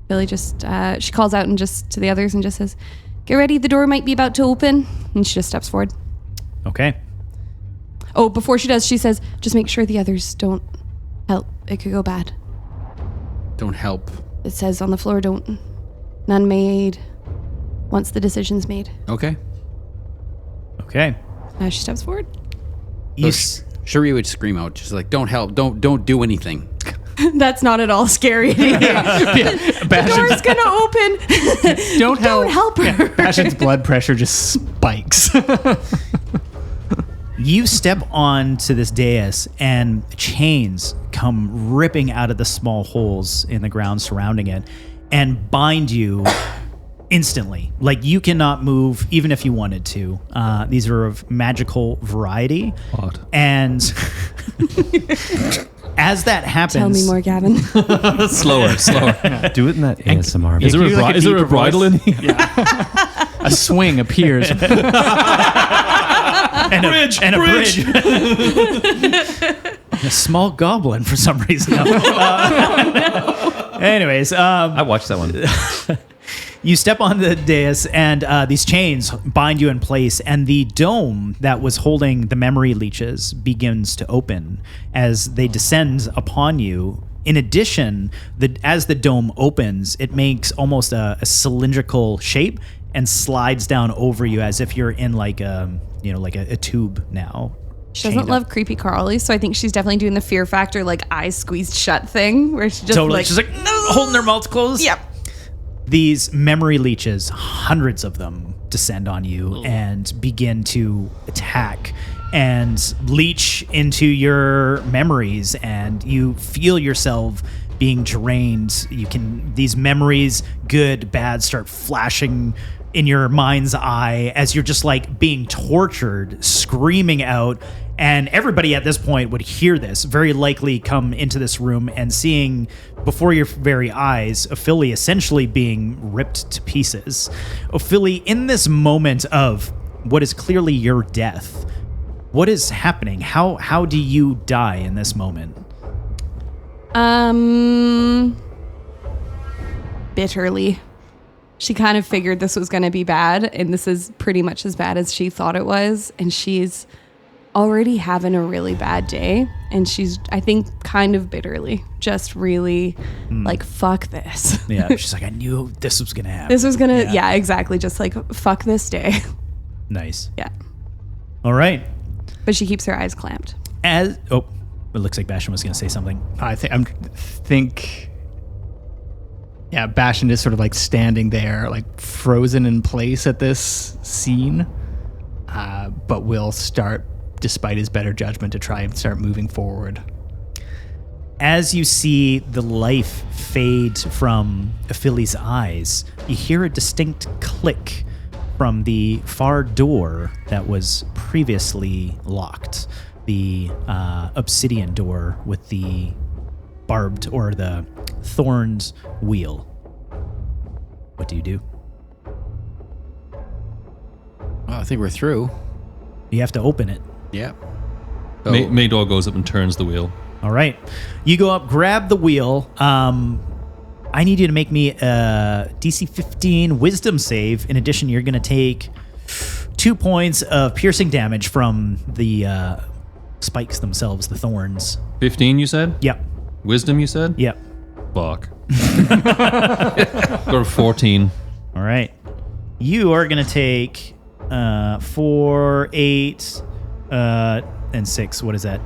Billy just she calls out and just to the others and just says, "Get ready, the door might be about to open." And she just steps forward. Okay. Oh, before she does, she says, "Just make sure the others don't help. It could go bad." Don't help. It says on the floor, none may aid once the decision's made. Okay. Okay. She steps forward. You Cherie would scream out, just like, don't help, don't do anything. That's not at all scary. The door's gonna open. Don't help. Don't help her. Bastion's blood pressure just spikes. You step onto this dais and chains come ripping out of the small holes in the ground surrounding it and bind you instantly. Like you cannot move even if you wanted to. These are of magical variety. Odd. And as that happens... Tell me more, Gavin. Slower. Do it in that ASMR. Is there, you like a is there a deeper bridle in voice? here? A swing appears. and a bridge. And a small goblin for some reason. Anyways, I watched that one. you step on the dais and these chains bind you in place, and the dome that was holding the memory leeches begins to open as they descend upon you. In addition, as the dome opens, it makes almost a cylindrical shape and slides down over you as if you're in like a tube now. She doesn't chained love up. creepy Carly, so I think she's definitely doing the Fear Factor, like eyes squeezed shut thing, where she just Totally. She's like holding her mouth closed. Yep. These memory leeches, hundreds of them, descend on you and begin to attack and leech into your memories, and you feel yourself being drained. These memories, good, bad, start flashing in your mind's eye as you're just like being tortured, screaming out. And everybody at this point would hear this, very likely come into this room and seeing before your very eyes Ophelie essentially being ripped to pieces. Ophelie, in this moment of what is clearly your death, what is happening? How do you die in this moment? Bitterly. She kind of figured this was going to be bad, and this is pretty much as bad as she thought it was, and she's already having a really bad day, and she's, I think, kind of bitterly just really like, fuck this. Yeah, she's like, I knew this was gonna happen. This was gonna, yeah, exactly, just like, fuck this day. Nice. Yeah. All right. But she keeps her eyes clamped. It looks like Bastion was gonna say something. I think yeah, Bastion is sort of like standing there, like frozen in place at this scene, but will start, despite his better judgment, to try and start moving forward. As you see the life fade from Ophelie's eyes, you hear a distinct click from the far door that was previously locked. The obsidian door with the barbed or the thorned wheel. What do you do? Well, I think we're through. You have to open it. Yeah. Maydor goes up and turns the wheel. All right. You go up, grab the wheel. I need you to make me a DC 15 wisdom save. In addition, you're going to take 2 points of piercing damage from the spikes themselves, the thorns. 15, you said? Yep. Wisdom, you said? Yep. Fuck. Go to 14. All right. You are going to take 4, 8, and 6. What is that?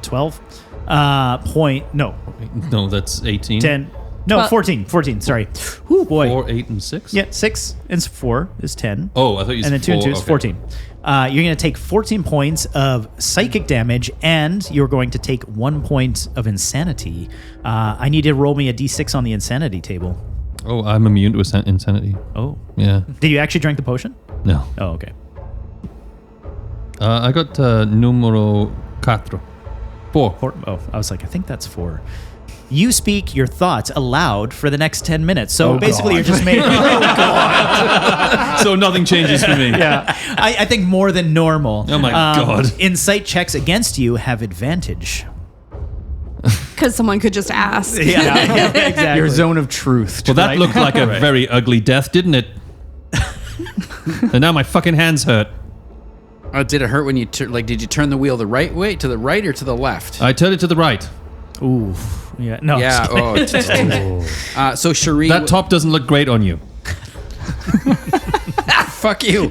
12? No, that's 18. 10. No, Well- 14. 14, sorry. Oh, boy. 4, 8, and 6? Yeah, 6 and 4 is 10. Oh, I thought you said And then 2 and 2 is okay. 14. You're going to take 14 points of psychic damage, and you're going to take 1 point of insanity. I need to roll me a d6 on the insanity table. Oh, I'm immune to insanity. Oh. Yeah. Did you actually drink the potion? No. Oh, okay. I got numero 4. 4. Oh, I was like, I think that's 4. You speak your thoughts aloud for the next 10 minutes. So basically, you're just making. So nothing changes for me. Yeah, I think more than normal. Oh my God. Insight checks against you have advantage. Because someone could just ask. Yeah, exactly. Your zone of truth. Well, that right? looked like a very ugly death, didn't it? And now my fucking hands hurt. Did it hurt when you did you turn the wheel the right way, to the right, or to the left? I turned it to the right. Ooh. Yeah. No. Yeah. So Cherie, That top doesn't look great on you. fuck you.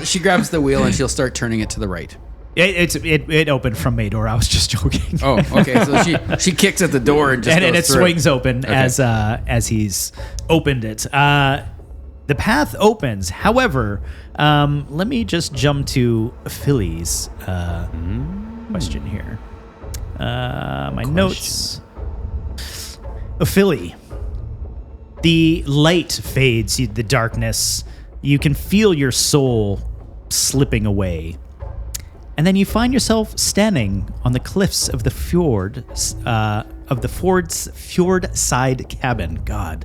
She grabs the wheel and she'll start turning it to the right. It opened from Maydor. I was just joking. Oh, okay. So she kicks at the door and just and goes it through. swings open as he's opened it. The path opens. However, let me just jump to Ophelie's question here. My notes. Ophelie. The light fades, the darkness. You can feel your soul slipping away. And then you find yourself standing on the cliffs of the fjord, fjord side cabin. God.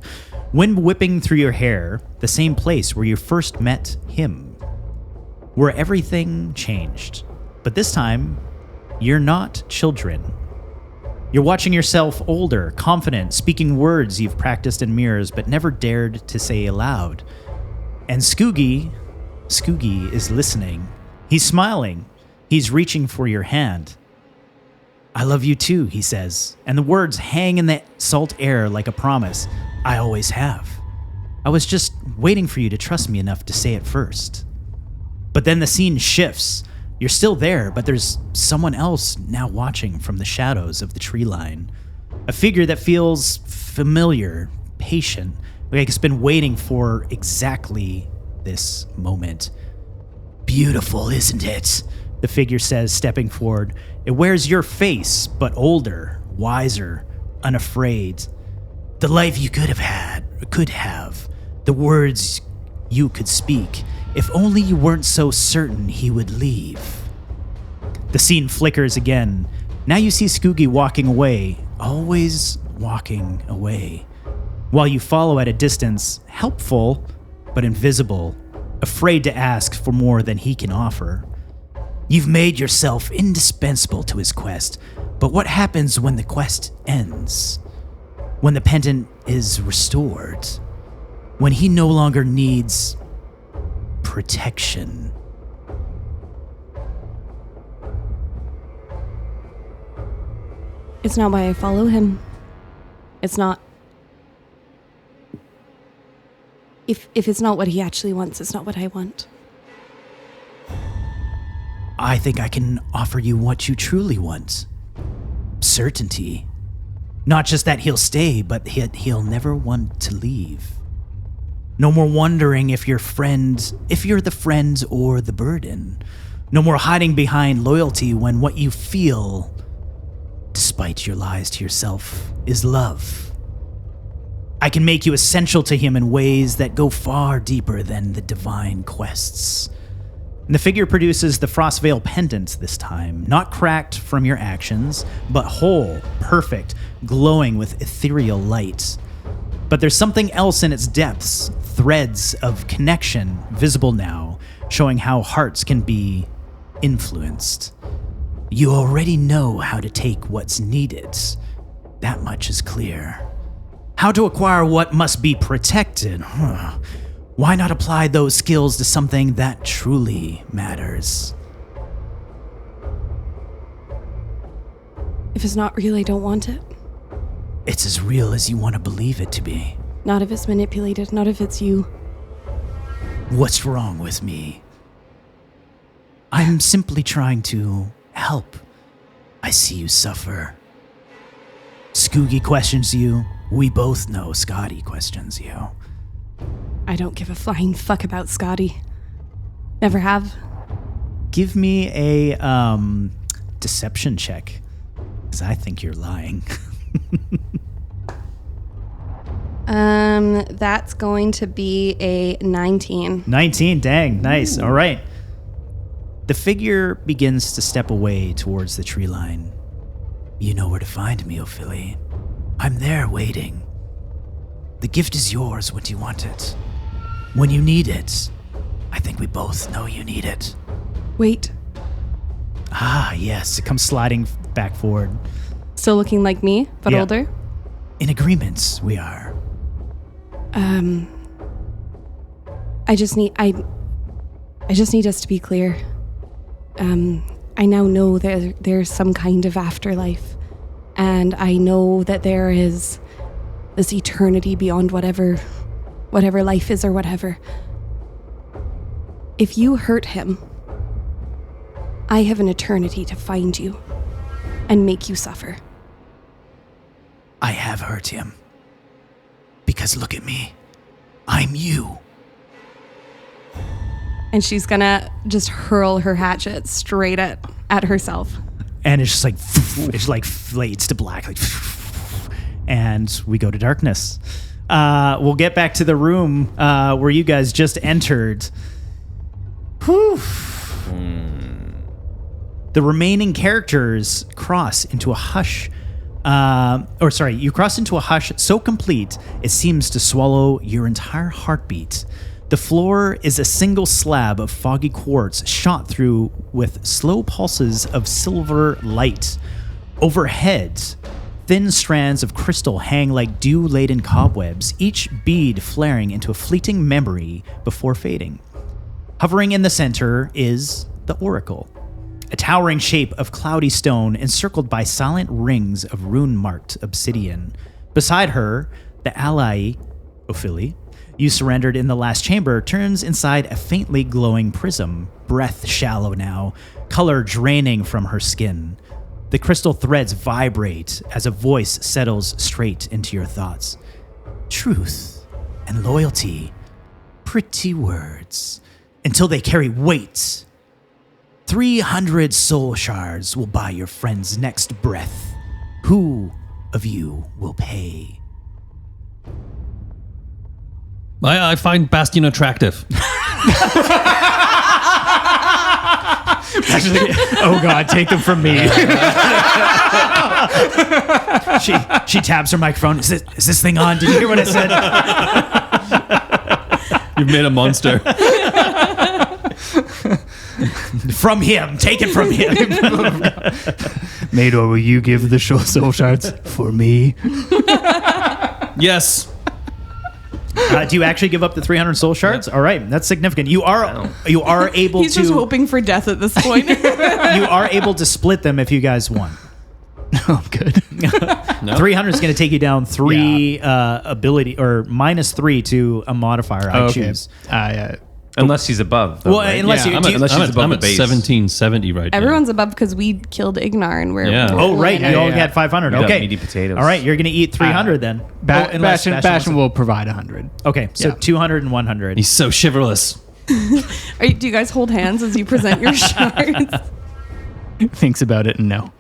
Wind whipping through your hair, the same place where you first met him. Where everything changed. But this time, you're not children. You're watching yourself older, confident, speaking words you've practiced in mirrors but never dared to say aloud. And Sküggi is listening. He's smiling. He's reaching for your hand. I love you too, he says, and the words hang in the salt air like a promise. I always have. I was just waiting for you to trust me enough to say it first. But then the scene shifts. You're still there, but there's someone else now watching from the shadows of the tree line. A figure that feels familiar, patient, like it's been waiting for exactly this moment. Beautiful, isn't it? The figure says, stepping forward. It wears your face, but older, wiser, unafraid. The life you could have, the words you could speak, if only you weren't so certain he would leave. The scene flickers again. Now you see Sküggi walking away, always walking away, while you follow at a distance, helpful but invisible, afraid to ask for more than he can offer. You've made yourself indispensable to his quest, but what happens when the quest ends? When the pendant is restored? When he no longer needs protection? It's not why I follow him. It's not. If it's not what he actually wants, it's not what I want. I think I can offer you what you truly want. Certainty. Not just that he'll stay, but he'll never want to leave. No more wondering if you're the friend or the burden. No more hiding behind loyalty when what you feel, despite your lies to yourself, is love. I can make you essential to him in ways that go far deeper than the divine quests. And the figure produces the Frostveil pendant this time, not cracked from your actions, but whole, perfect, glowing with ethereal light. But there's something else in its depths, threads of connection visible now, showing how hearts can be influenced. You already know how to take what's needed. That much is clear. How to acquire what must be protected. Why not apply those skills to something that truly matters? If it's not real, I don't want it. It's as real as you want to believe it to be. Not if it's manipulated, not if it's you. What's wrong with me? I'm simply trying to help. I see you suffer. Sküggi questions you. We both know Scotty questions you. I don't give a flying fuck about Scotty. Never have. Give me a deception check, because I think you're lying. That's going to be a 19. 19, dang, nice. All right. The figure begins to step away towards the tree line. You know where to find me, Ophelie. I'm there waiting. The gift is yours when you want it. When you need it. I think we both know you need it. Wait, Ah, yes, it comes sliding back forward. still looking like me, but Yeah. older? In agreements, we are. I just need us to be clear. I now know there's some kind of afterlife, and I know that there is this eternity beyond whatever life is or whatever. If you hurt him, I have an eternity to find you and make you suffer. I have hurt him. Because look at me. I'm you. And she's gonna just hurl her hatchet straight at herself. And it's just like, it's like fades to black. Like, and we go to darkness. We'll get back to the room where you guys just entered. Whew. The remaining characters cross into a hush. You cross into a hush so complete it seems to swallow your entire heartbeat. The floor is a single slab of foggy quartz shot through with slow pulses of silver light. Overhead, thin strands of crystal hang like dew-laden cobwebs, each bead flaring into a fleeting memory before fading. Hovering in the center is the Oracle, a towering shape of cloudy stone encircled by silent rings of rune-marked obsidian. Beside her, the ally, Ophelie, you surrendered in the last chamber, turns inside a faintly glowing prism, breath shallow now, color draining from her skin. The crystal threads vibrate as a voice settles straight into your thoughts. Truth and loyalty, pretty words, until they carry weight. 300 soul shards will buy your friend's next breath. Who of you will pay? I find Bastion attractive. Actually, oh God, take them from me. She taps her microphone. Is this thing on? Did you hear what I said? You've made a monster. From him. Take it from him. Maydor, will you give the soul shards for me? Yes. Do you actually give up the 300 soul shards? All right, that's significant. You are able He's to. just hoping for death at this point. You are able to split them if you guys want. Oh, good. 300 is going to take you down 3 ability or -3 to a modifier I choose. Unless he's above. Though, Well, right? unless you- unless she's above I'm the at base. 1770 right now. Everyone's above because we killed Ignar and we're. Yeah. Oh, right. Yeah, You all yeah. had 500. You got Okay. meaty potatoes. All right. You're going to eat 300 then. Unless Bastion will provide 100. Okay. So Yeah. 200 and 100. He's so chivalrous. Do you guys hold hands as you present your shards? Thinks about it and no.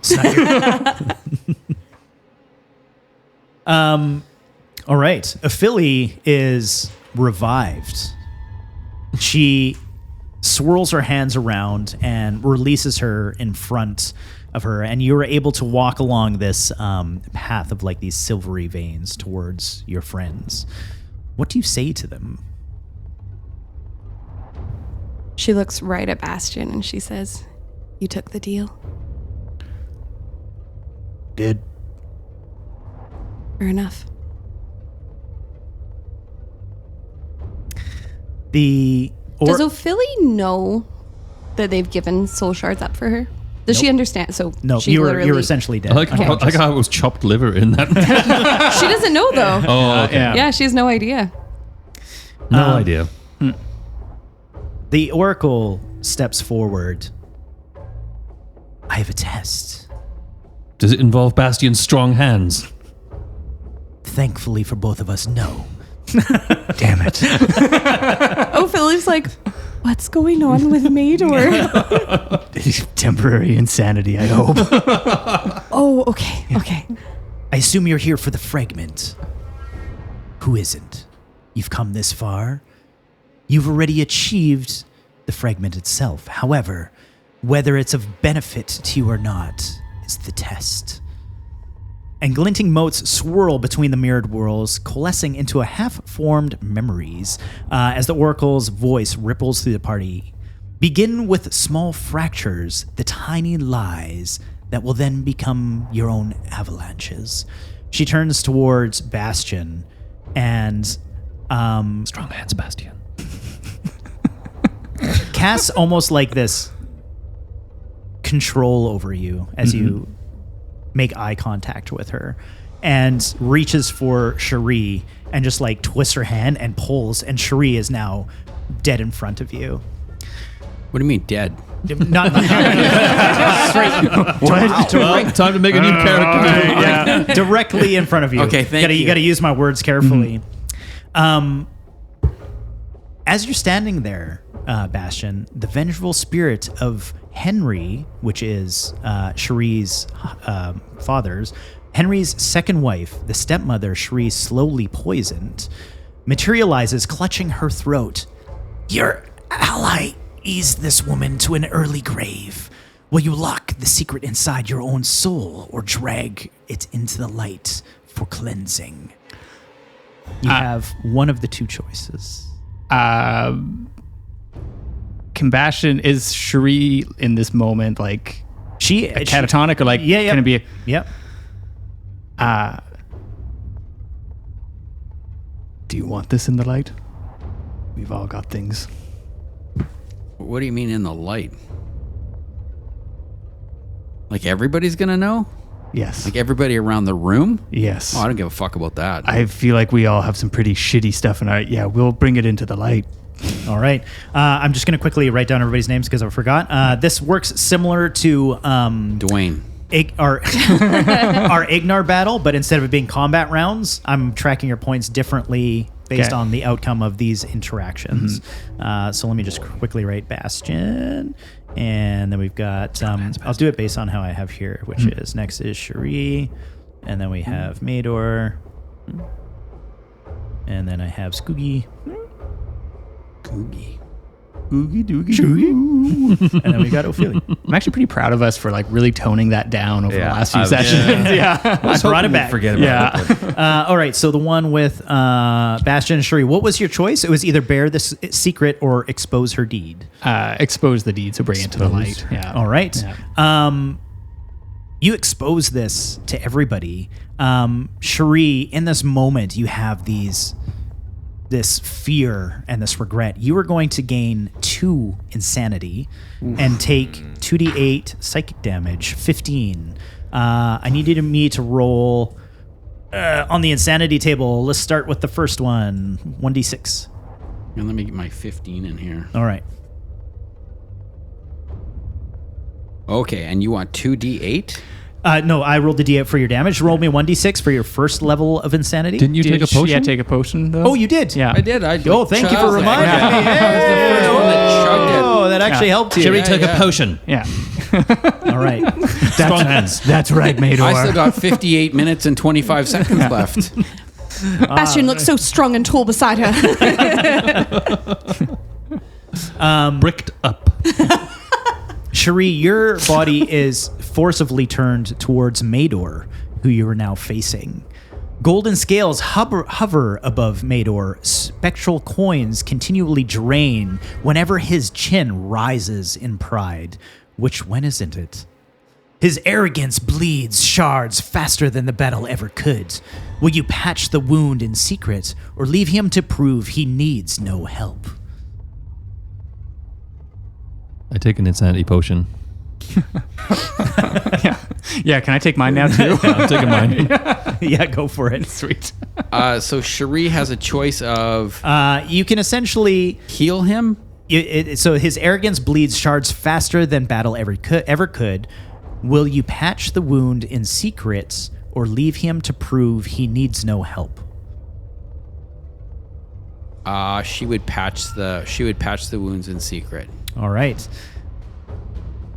All right. Ophelie is revived. She swirls her hands around and releases her in front of her, and you're able to walk along this path of like these silvery veins towards your friends. What do you say to them? She looks right at Bastion and she says, "You took the deal." Did. Fair enough. Does Ophelie know that they've given soul shards up for her? Does she understand? So No, she you're essentially dead. I like how it was chopped liver in that. She doesn't know though. Oh, okay. Yeah, she has no idea. No idea. The Oracle steps forward. I have a test. Does it involve Bastion's strong hands? Thankfully for both of us, no. Damn it. Ophilie's like, "What's going on with Maydor?" Temporary insanity, I hope. Oh, okay. Okay. I assume you're here for the fragment. Who isn't? You've come this far. You've already achieved the fragment itself. However, whether it's of benefit to you or not is the test. And glinting motes swirl between the mirrored worlds, coalescing into a half-formed memories as the Oracle's voice ripples through the party. Begin with small fractures, the tiny lies that will then become your own avalanches. She turns towards Bastion and Strong hands, Bastion. casts almost like this control over you as you make eye contact with her, and reaches for Cherie and just like twists her hand and pulls, and Cherie is now dead in front of you. What do you mean dead? Not Well, time to make a new character. directly in front of you. Okay, thank You you. got to use my words carefully. As you're standing there, Bastion, the vengeful spirit of Henry, which is Cherie's father's, Henry's second wife, the stepmother Cherie slowly poisoned, materializes, clutching her throat. Your ally eased this woman to an early grave. Will you lock the secret inside your own soul or drag it into the light for cleansing? You have one of the two choices. Combustion, is Cherie in this moment like She catatonic or like yeah. gonna be Yep. do you want this in the light? We've all got things. What do you mean in the light? Like everybody's gonna know? Yes. Like everybody around the room? Yes. Oh, I don't give a fuck about that. I feel like we all have some pretty shitty stuff in our. Yeah, we'll bring it into the light. All right. I'm just going to quickly write down everybody's names because I forgot. This works similar to Dwayne. our Ignar battle, but instead of it being combat rounds, I'm tracking your points differently based Okay. on the outcome of these interactions. So let me just quickly write Bastion. And then we've got, I'll do it based on how I have here, which is next is Cherie. And then we have Maydor. And then I have Sküggi. Sküggi. Oogie doogie. And then we got Ophelie. I'm actually pretty proud of us for like really toning that down over the last few sessions. Yeah. I brought it back. Forget about it. All right, so the one with Bastion and Cherie, what was your choice? It was either bear this secret or expose her deed. Expose the deed, so bring it to the light. Yeah. All right. Yeah. You expose this to everybody. Cherie, in this moment, you have this fear and this regret. You are going to gain 2 insanity and take 2d8 psychic damage, 15. I needed me to roll on the insanity table. Let's start with the first one, 1d6. And let me get my 15 in here. All right. Okay, and you want 2d8? No, I rolled the d8 for your damage. Roll me 1d6 for your first level of insanity. Didn't you take a potion? Yeah, take a potion though. Oh, you did? Yeah. I did. Oh, thank you for reminding me. I was the first one that chugged it. Oh, that actually helped you. Cherie took a potion. Yeah. All right. Strong hands. That's right, Maydor. I still got 58 minutes and 25 seconds left. Bastion looks so strong and tall beside her. Bricked up. Cherie, your body is forcibly turned towards Maydor, who you are now facing. Golden scales hover above Maydor. Spectral coins continually drain whenever his chin rises in pride. Which when isn't it? His arrogance bleeds shards faster than the battle ever could. Will you patch the wound in secret, or leave him to prove he needs no help? I take an insanity potion. Yeah, can I take mine now too? Yeah, I'm taking mine. Yeah, go for it. Sweet. So Cherie has a choice of You can essentially... heal him. So his arrogance bleeds shards faster than battle ever could. Will you patch the wound in secret, or leave him to prove he needs no help? She would patch the wounds in secret. All right.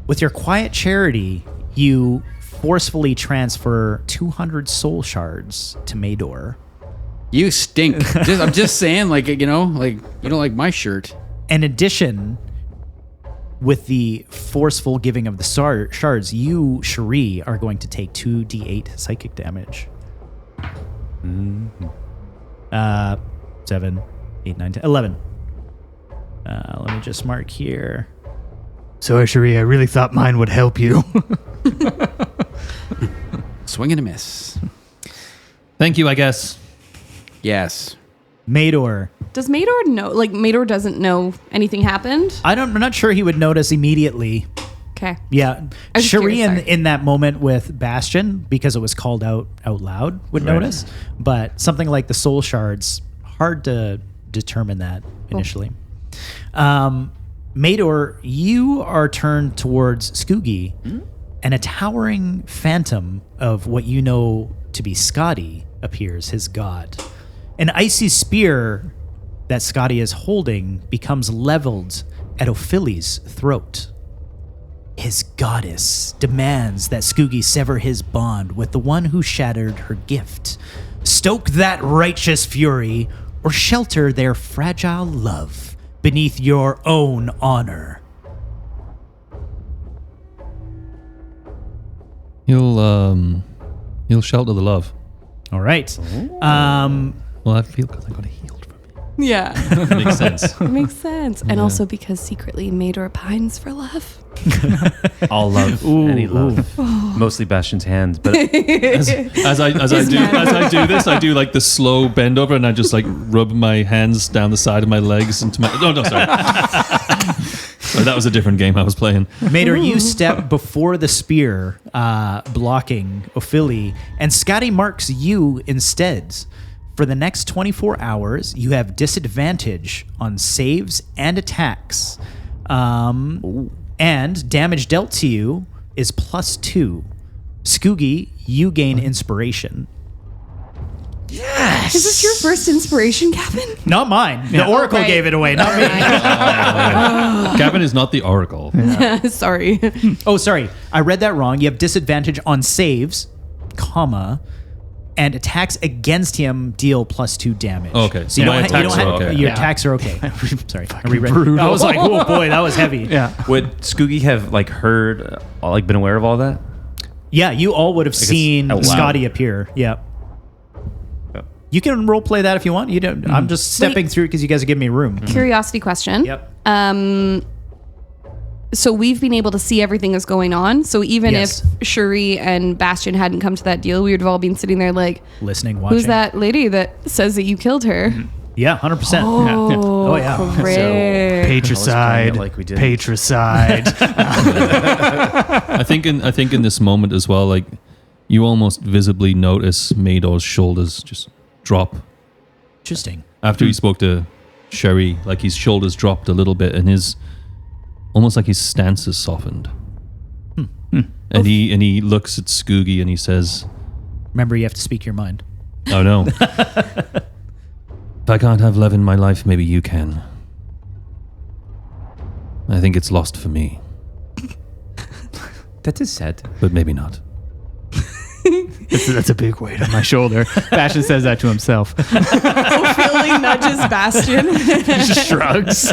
With your quiet charity, you forcefully transfer 200 soul shards to Maydor. You stink. I'm just saying, like you don't like my shirt. In addition, with the forceful giving of the shards, you, Cherie, are going to take 2d8 psychic damage. 7, 8, 9, 10, 11. Let me just mark here. Sorry, Cherie, I really thought mine would help you. Swing and a miss. Thank you, I guess. Yes. Maydor. Does Maydor know? Like, Maydor doesn't know anything happened? I'm not sure he would notice immediately. Okay. Yeah. I was Cherie curious, sorry. in that moment with Bastion, because it was called out loud, would notice. But something like the soul shards, hard to determine that initially. Maydor, you are turned towards Sküggi, and a towering phantom of what you know to be Sküggi appears, his god. An icy spear that Sküggi is holding becomes leveled at Ophelie's throat. His goddess demands that Sküggi sever his bond with the one who shattered her gift. Stoke that righteous fury, or shelter their fragile love beneath your own honor. He'll shelter the love. All right. Well, I feel because I got healed from it. Yeah. Makes sense. It makes sense. And also because secretly Maydor pines for love. All love, any love. Mostly Bastion's hands, but As I do this, I do like the slow bend over, and I just like rub my hands down the side of my legs into my. No, sorry. Sorry, that was a different game I was playing. Maydor, you step before the spear, blocking Ophelie, and Sküggi marks you instead. For the next 24 hours, you have disadvantage on saves and attacks. And damage dealt to you is +2. Sküggi, you gain inspiration. Is this your first inspiration, Gavin? Not mine. The Oracle right. gave it away, not me. Gavin is not the Oracle. Sorry. Oh, sorry. I read that wrong. You have disadvantage on saves, and attacks against him deal +2 damage. Okay. So you My don't, you attacks don't are have okay. your Yeah. attacks are okay. Sorry. I reread. I was like, oh boy, that was heavy. Yeah. would Sküggi have like heard, like been aware of all that? Yeah, you all would have seen out loud. Sküggi appear. Yeah. Yep. You can role play that if you want. You don't. I'm just stepping through because you guys are giving me room. Curiosity question. Yep. So we've been able to see everything that's going on. So even Yes. if Cherie and Bastion hadn't come to that deal, we would have all been sitting there like, Listening, watching. who's that lady that says that you killed her? Yeah, 100%. Oh, yeah. great. Patricide. like we did. Patricide. I think in this moment as well, like you almost visibly notice Maydor's shoulders just drop Interesting. after he spoke to Cherie. Like his shoulders dropped a little bit, and his almost like his stance is softened. And he looks at Sküggi and he says, Remember, you have to speak your mind. "Oh no, if I can't have love in my life, maybe you can. I think it's lost for me, That is sad. but maybe not." That's a big weight on my shoulder. Bastion says that to himself. Ophelie nudges Bastion. Just shrugs.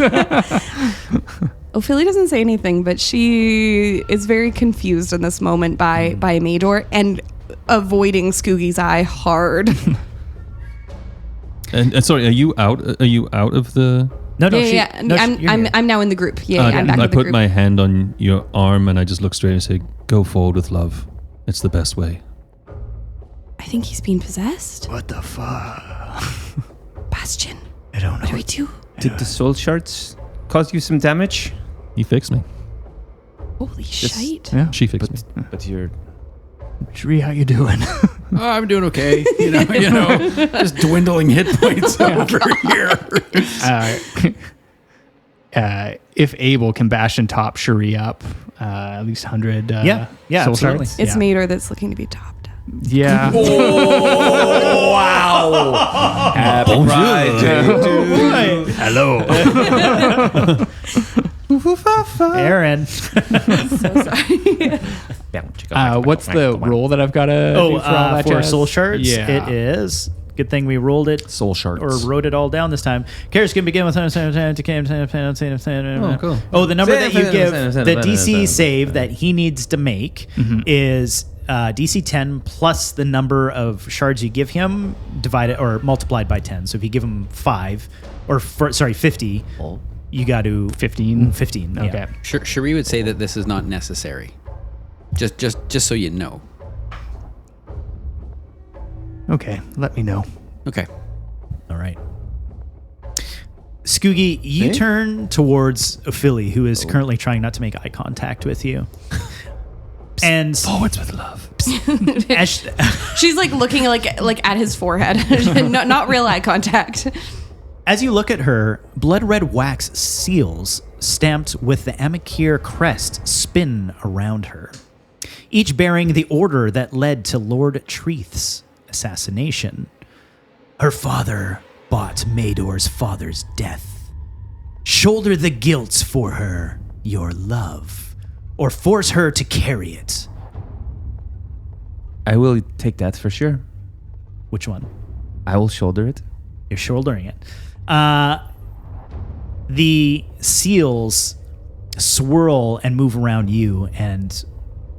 Ophelie doesn't say anything, but she is very confused in this moment by Maydor. And avoiding Sküggi's eye hard. And sorry, are you out? Are you out of the? No, no, yeah. you're here. I'm now in the group. Yeah, I'm back I in the put group. my hand on your arm and I just look straight and say, "Go forward with love. It's the best way." I think he's being possessed. What the fuck? Bastion. I don't know. What do we do? Did the soul shards cause you some damage? He fixed me. Holy shite. Yeah. She fixed me. But you're... Cherie, how you doing? Oh, I'm doing okay. You know, just dwindling hit points over here. If able, can Bastion top Cherie up at least 100 Yeah, soul absolutely. shards? It's yeah. Maydor that's looking to be topped. Yeah. Happy Friday. Hello. Aaron. So sorry. What's the roll that I've got to do for all that For jazz? soul shards, Yeah. it is. Good thing we rolled it Soul shards. or wrote it all down this time. Characters can begin with cool. the number that you give, the DC save that he needs to make is DC 10 plus the number of shards you give him divided or multiplied by 10. So if you give him 50, you got to 15. 15. Okay. Yeah. Cherie would say that this is not necessary. Just so you know. Okay. Let me know. Okay. All right. Sküggi, you turn towards Ophelie, who is currently trying not to make eye contact with you. And Forwards with love. as, She's like looking like at his forehead. not real eye contact. as you look at her, blood red wax seals stamped with the Amakir crest spin around her, each bearing the order that led to Lord Treath's assassination. Her father bought Maydor's father's death. Shoulder the guilt for her, your love, or force her to carry it. I will take that for sure. Which one? I will shoulder it. You're shouldering it. The seals swirl and move around you and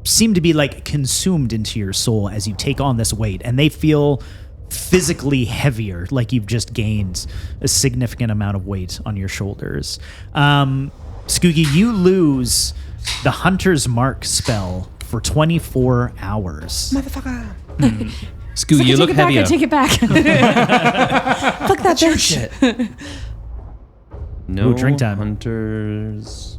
seem to be like consumed into your soul as you take on this weight, and they feel physically heavier, like you've just gained a significant amount of weight on your shoulders. Sküggi, you lose the Hunter's Mark spell for 24 hours. Sküggi, you look heavier. Take it back. Fuck that bitch. No Ooh, drink time. Hunter's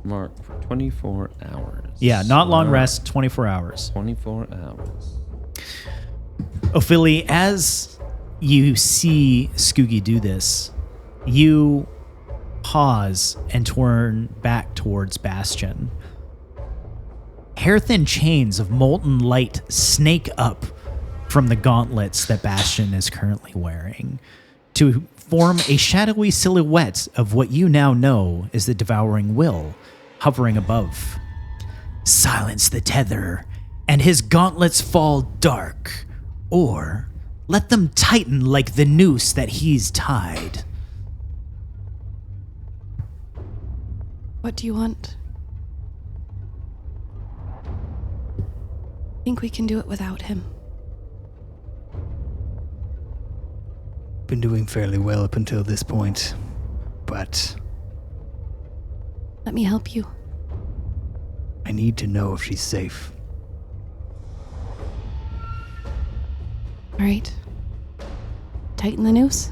Mark for 24 hours. Yeah, not long rest, 24 hours. 24 hours. Ophelie, as you see Sküggi do this, you pause and turn back towards Bastion. Hair-thin chains of molten light snake up from the gauntlets that Bastion is currently wearing to form a shadowy silhouette of what you now know is the Devouring Will hovering above. Silence the tether, and his gauntlets fall dark, or let them tighten like the noose that he's tied. What do you want? I think we can do it without him. Been doing fairly well up until this point, but Let me help you. I need to know if she's safe. All right. Tighten the noose.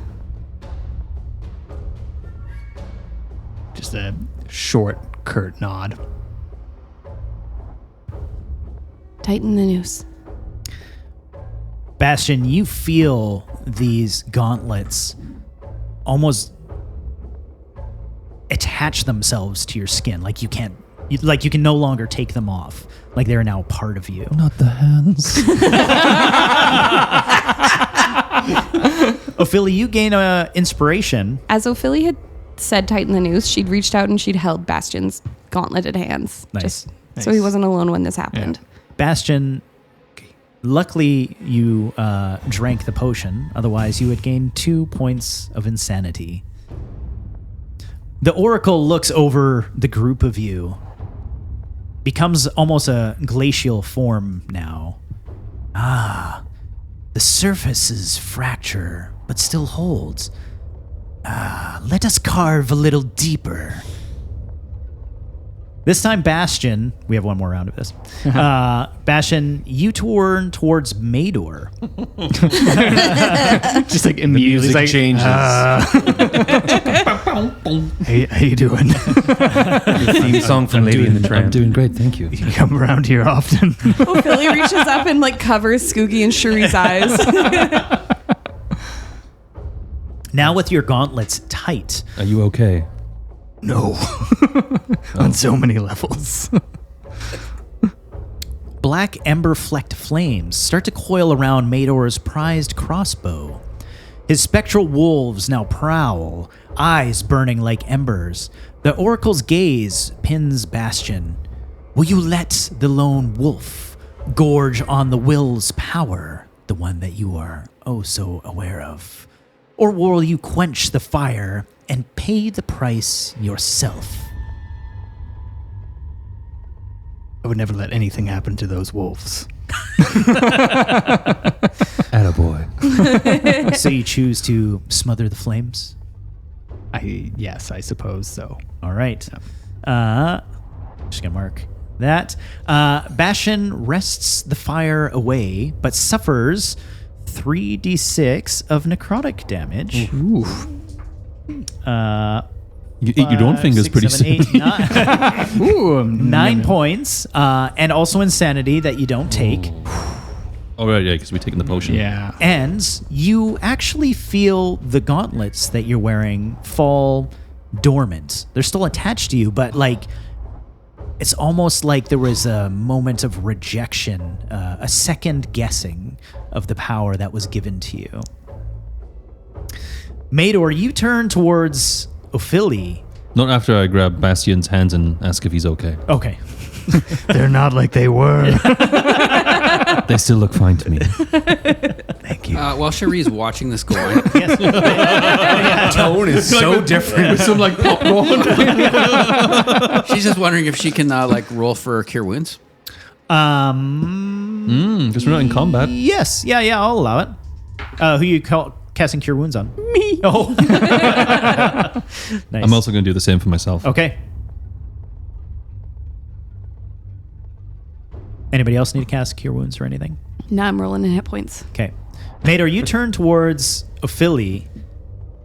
Just a short, curt nod. Tighten the noose. Bastion, you feel these gauntlets almost attach themselves to your skin, like you can no longer take them off, like they're now a part of you. Not the hands. Ophelie, you gain inspiration. As Ophelie had said, tighten the noose, she'd reached out and she'd held Bastion's gauntleted hands. Nice. Just so he wasn't alone when this happened. Bastion, luckily you drank the potion, otherwise you would gain 2 points of insanity. The Oracle looks over the group of you, becomes almost a glacial form now, The surfaces fracture, but still holds. Let us carve a little deeper. This time, Bastion, we have one more round of this. Bastion, you turn towards Maydor. Just like immediately, Music like, changes. Hey, how you doing? The theme song from Lady in the Tramp. I'm doing great, thank you. You come around here often. Ophelie reaches up and like covers Sküggi and Cherie's eyes. Now with your gauntlets tight, Are you okay? No. On so many levels. black ember-flecked flames start to coil around Maydor's prized crossbow. His spectral wolves now prowl, eyes burning like embers. The oracle's gaze pins Bastion. Will you let the lone wolf gorge on the will's power, the one that you are oh so aware of? Or will you quench the fire and pay the price yourself? I would never let anything happen to those wolves. Attaboy. So you choose to smother the flames? Yes, I suppose so. All right. Just gonna mark that. Bastion wrests the fire away, but suffers 3d6 of necrotic damage. Ooh. You eat your own fingers pretty soon. 9. Ooh. 9 points, and also insanity that you don't take. Oh, right, yeah, because we're taking the potion. Yeah. And you actually feel the gauntlets that you're wearing fall dormant. They're still attached to you, but like it's almost like there was a moment of rejection, a second guessing of the power that was given to you. Maydor, you turn towards Ophelie. Not after I grab Bastion's hands and ask if he's okay. Okay. They're not like they were. They still look fine to me. Thank you. While Cherie's watching this go on, Tone is so different. With some like popcorn. she's just wondering if she can like roll for Cure Wounds. Because we're not in combat. Yes. Yeah, I'll allow it. Who you casting Cure Wounds on? Me. Oh. Nice. I'm also going to do the same for myself. Okay. Anybody else need to cast Cure Wounds or anything? Now I'm rolling in hit points. Okay. Maydor, you turn towards Ophelie,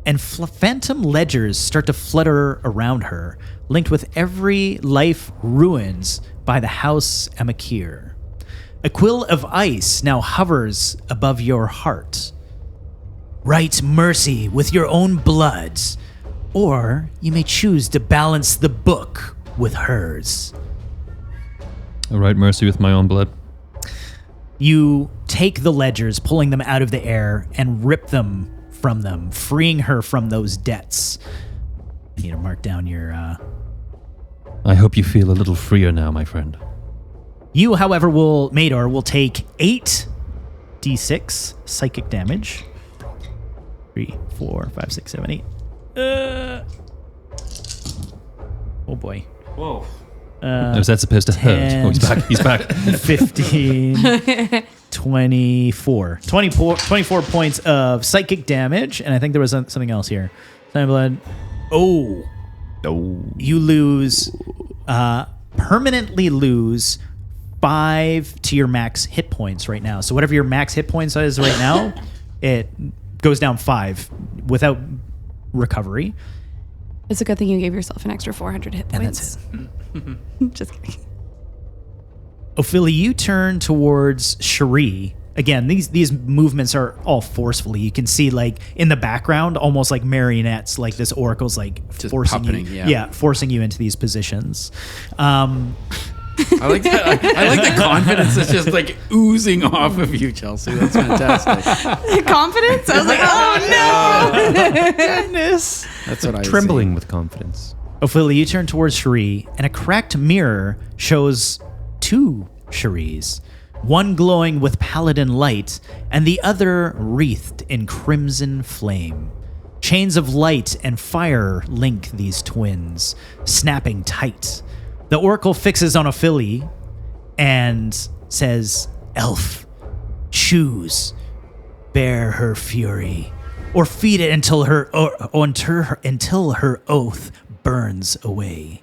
and phantom ledgers start to flutter around her, linked with every life ruins by the house Amakir. A quill of ice now hovers above your heart. Write mercy with your own blood, or you may choose to balance the book with hers. I write mercy with my own blood. You take the ledgers, pulling them out of the air, and rip them from them, freeing her from those debts. I need to mark down your... I hope you feel a little freer now, my friend. You, however, Maydor will take 8d6 psychic damage. 3, 4, 5, 6, 7, 8. Oh boy. Whoa. Was that supposed to hurt? 10. Oh, he's back. He's back. 15, 24 points of psychic damage, and I think there was something else here. Time blood. Oh, No. you lose, permanently lose 5 to your max hit points right now. So whatever your max hit points is right now, it goes down 5 without recovery. It's a good thing you gave yourself an extra 400 hit And points. that's it. Just kidding. Ophelie, you turn towards Cherie. Again, these movements are all forcefully. You can see, like, in the background, almost like marionettes, like this oracle's like Just forcing puppeting, you, yeah. forcing you into these positions. I like that. I like the confidence that's just like oozing off of you, Chelsea. That's fantastic. Confidence? I was like, oh no! Goodness. That's what I was Trembling with confidence. Ophelie, you turn towards Cherie, and a cracked mirror shows 2 Cheries, one glowing with paladin light, and the other wreathed in crimson flame. Chains of light and fire link these twins, snapping tight. The oracle fixes on Ophelie and says, "Elf, Choose. Bear her fury, or feed it until until her oath burns away.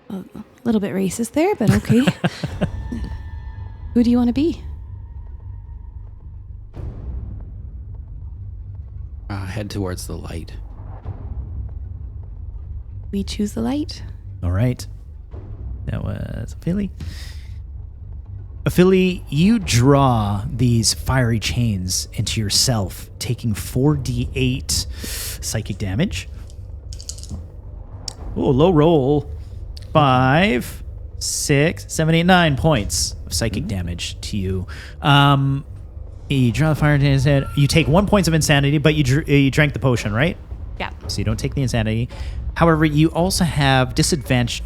A little bit racist there, but okay. Who do you want to be? Head towards the light. We choose the light. All right. That was Ophelie. Ophelie, you draw these fiery chains into yourself, taking 4d8 psychic damage. Oh, low roll. 5, 6, 7, 8, 9 points of psychic damage to you. You draw the fire into his head. You take 1 point of insanity, but you drank the potion, right? Yeah. So you don't take the insanity. However, you also have disadvantage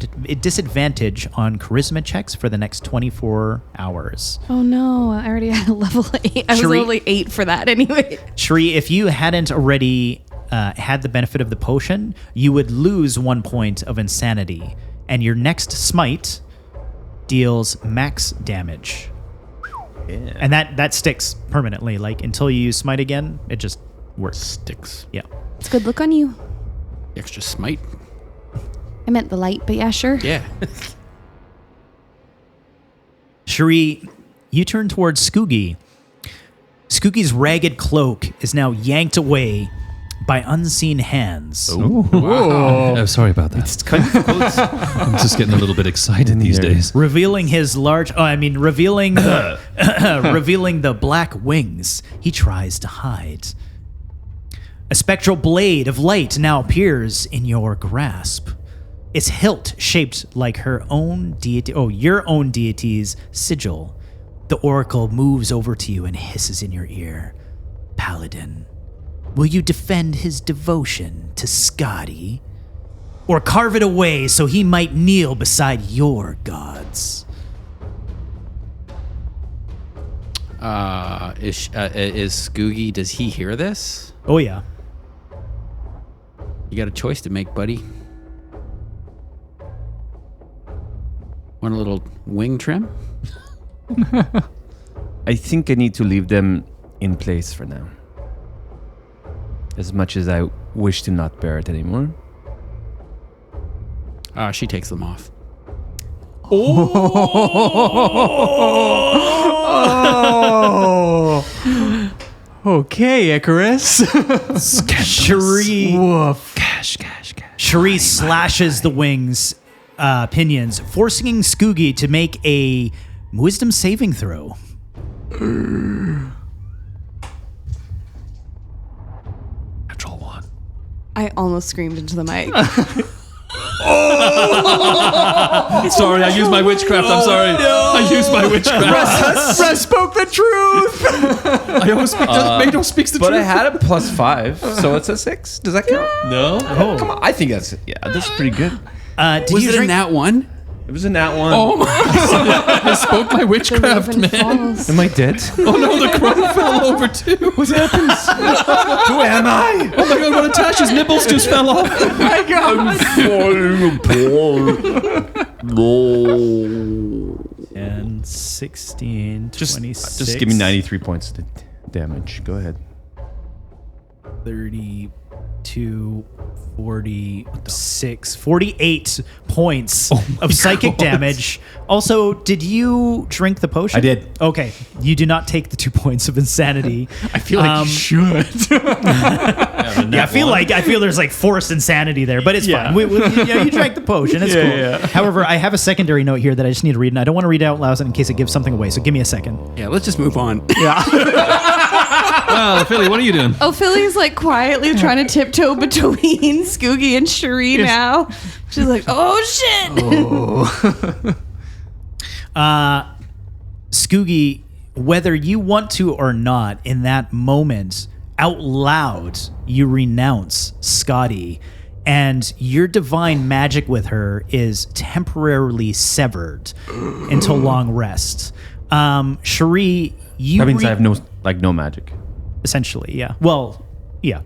on charisma checks for the next 24 hours. Oh no, I already had a level 8. I was Cherie- only 8 for that anyway. Cherie, if you hadn't already had the benefit of the potion, you would lose 1 point of insanity, and your next smite deals max damage. Yeah. And that sticks permanently. Like, until you use smite again, it just works. Sticks. Yeah. It's good look on you. Extra smite. I meant the light, but yeah, sure. Yeah. Cherie, you turn towards Sküggi. Sküggi's ragged cloak is now yanked away by unseen hands. Oh, sorry about that. I'm just getting a little bit excited these days. Revealing his revealing the black wings he tries to hide. A spectral blade of light now appears in your grasp. Its hilt shaped like your own deity's sigil. The oracle moves over to you and hisses in your ear. Paladin, will you defend his devotion to Sküggi? Or carve it away so he might kneel beside your gods? Is Sküggi, does he hear this? Oh, yeah. You got a choice to make, buddy. Want a little wing trim? I think I need to leave them in place for now. As much as I wish to not bear it anymore. She takes them off. Okay, Icarus. Cherie. Woof. Cherie slashes the wings, pinions, forcing Sküggi to make a wisdom saving throw. Natural one. I almost screamed into the mic. Sorry, I used my witchcraft. I'm sorry. I used my witchcraft. Russ spoke the truth. I almost Maydor speaks the But I truth. had a +5, so it's a 6. Does that count? No. Come on, I think that's that's pretty good. Did Was you it a drink? nat one? It was a nat 1. Oh my! I spoke my The witchcraft, raven man. falls. Am I dead? Oh no, the crow fell over too. What happens? Who am I? Oh my god, one of Tasha's nipples just fell off. And 16, Just 26. just give me 93 points of damage. Go ahead. 32, 46, 48 points of psychic damage. Also, did you drink the potion? I did. Okay. You do not take the 2 points of insanity. I feel like you should. Yeah, I feel there's like forced insanity there, but it's Yeah. fine. You drank the potion. It's cool. yeah. However, I have a secondary note here that I just need to read, and I don't want to read it out loud in case it gives something away. So give me a second. Yeah, let's just move on. Well, Philly, what are you doing? Ophilie's like quietly trying to tiptoe between Sküggi and Cherie now. She's like, oh shit. Sküggi, whether you want to or not, in that moment, out loud, you renounce Sküggi, and your divine magic with her is temporarily severed until long rest. Cherie, you That means I have no magic. essentially, yeah. Well, yeah.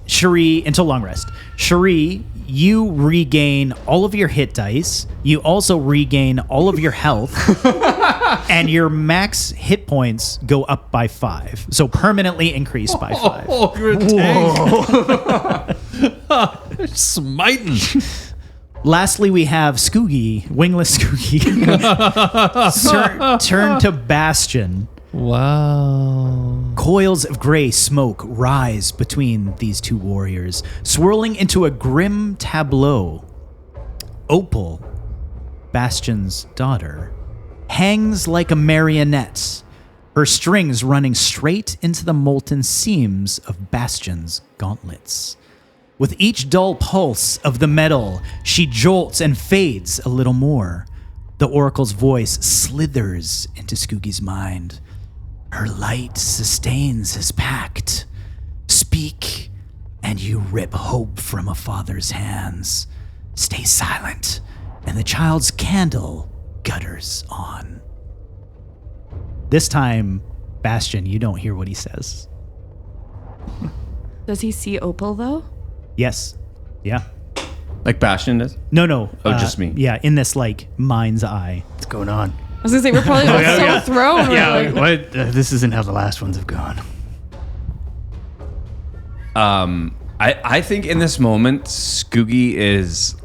Cherie, until long rest. Cherie, you regain all of your hit dice. You also regain all of your health. and your max hit points go up by 5. So permanently increased by 5. Oh, you're a tank. Smiting. Lastly, we have Sküggi, wingless Sküggi. Turn to Bastion. Wow. Coils of gray smoke rise between these two warriors, swirling into a grim tableau. Opal, Bastion's daughter, hangs like a marionette, her strings running straight into the molten seams of Bastion's gauntlets. With each dull pulse of the metal, she jolts and fades a little more. The oracle's voice slithers into Sküggi's mind. Her light sustains his pact. Speak, and you rip hope from a father's hands. Stay silent, and the child's candle gutters on. This time, Bastion, you don't hear what he says. Does he see Opal though? Yes. Yeah. Like Bastion does? No. Oh, just me. Yeah, in this, mind's eye. What's going on? I was gonna say we're probably so thrown. We're Yeah, like, what? This isn't how the last ones have gone. I think in this moment, Sküggi is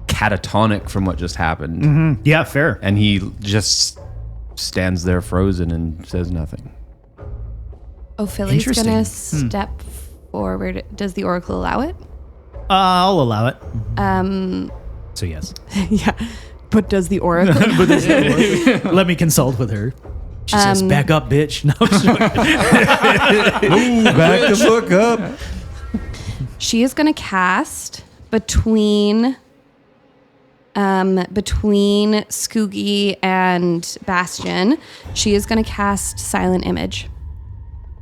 catatonic from what just happened. Yeah, fair. And he just stands there frozen and says nothing. Ophilie's Interesting. gonna step forward. Does the oracle allow it? I'll allow it. So yes. Yeah. But does the oracle? Let me consult with her. She says, back up, bitch. No, I'm sorry. Back the fuck up. She is going to cast between Sküggi and Bastion. She is going to cast Silent Image.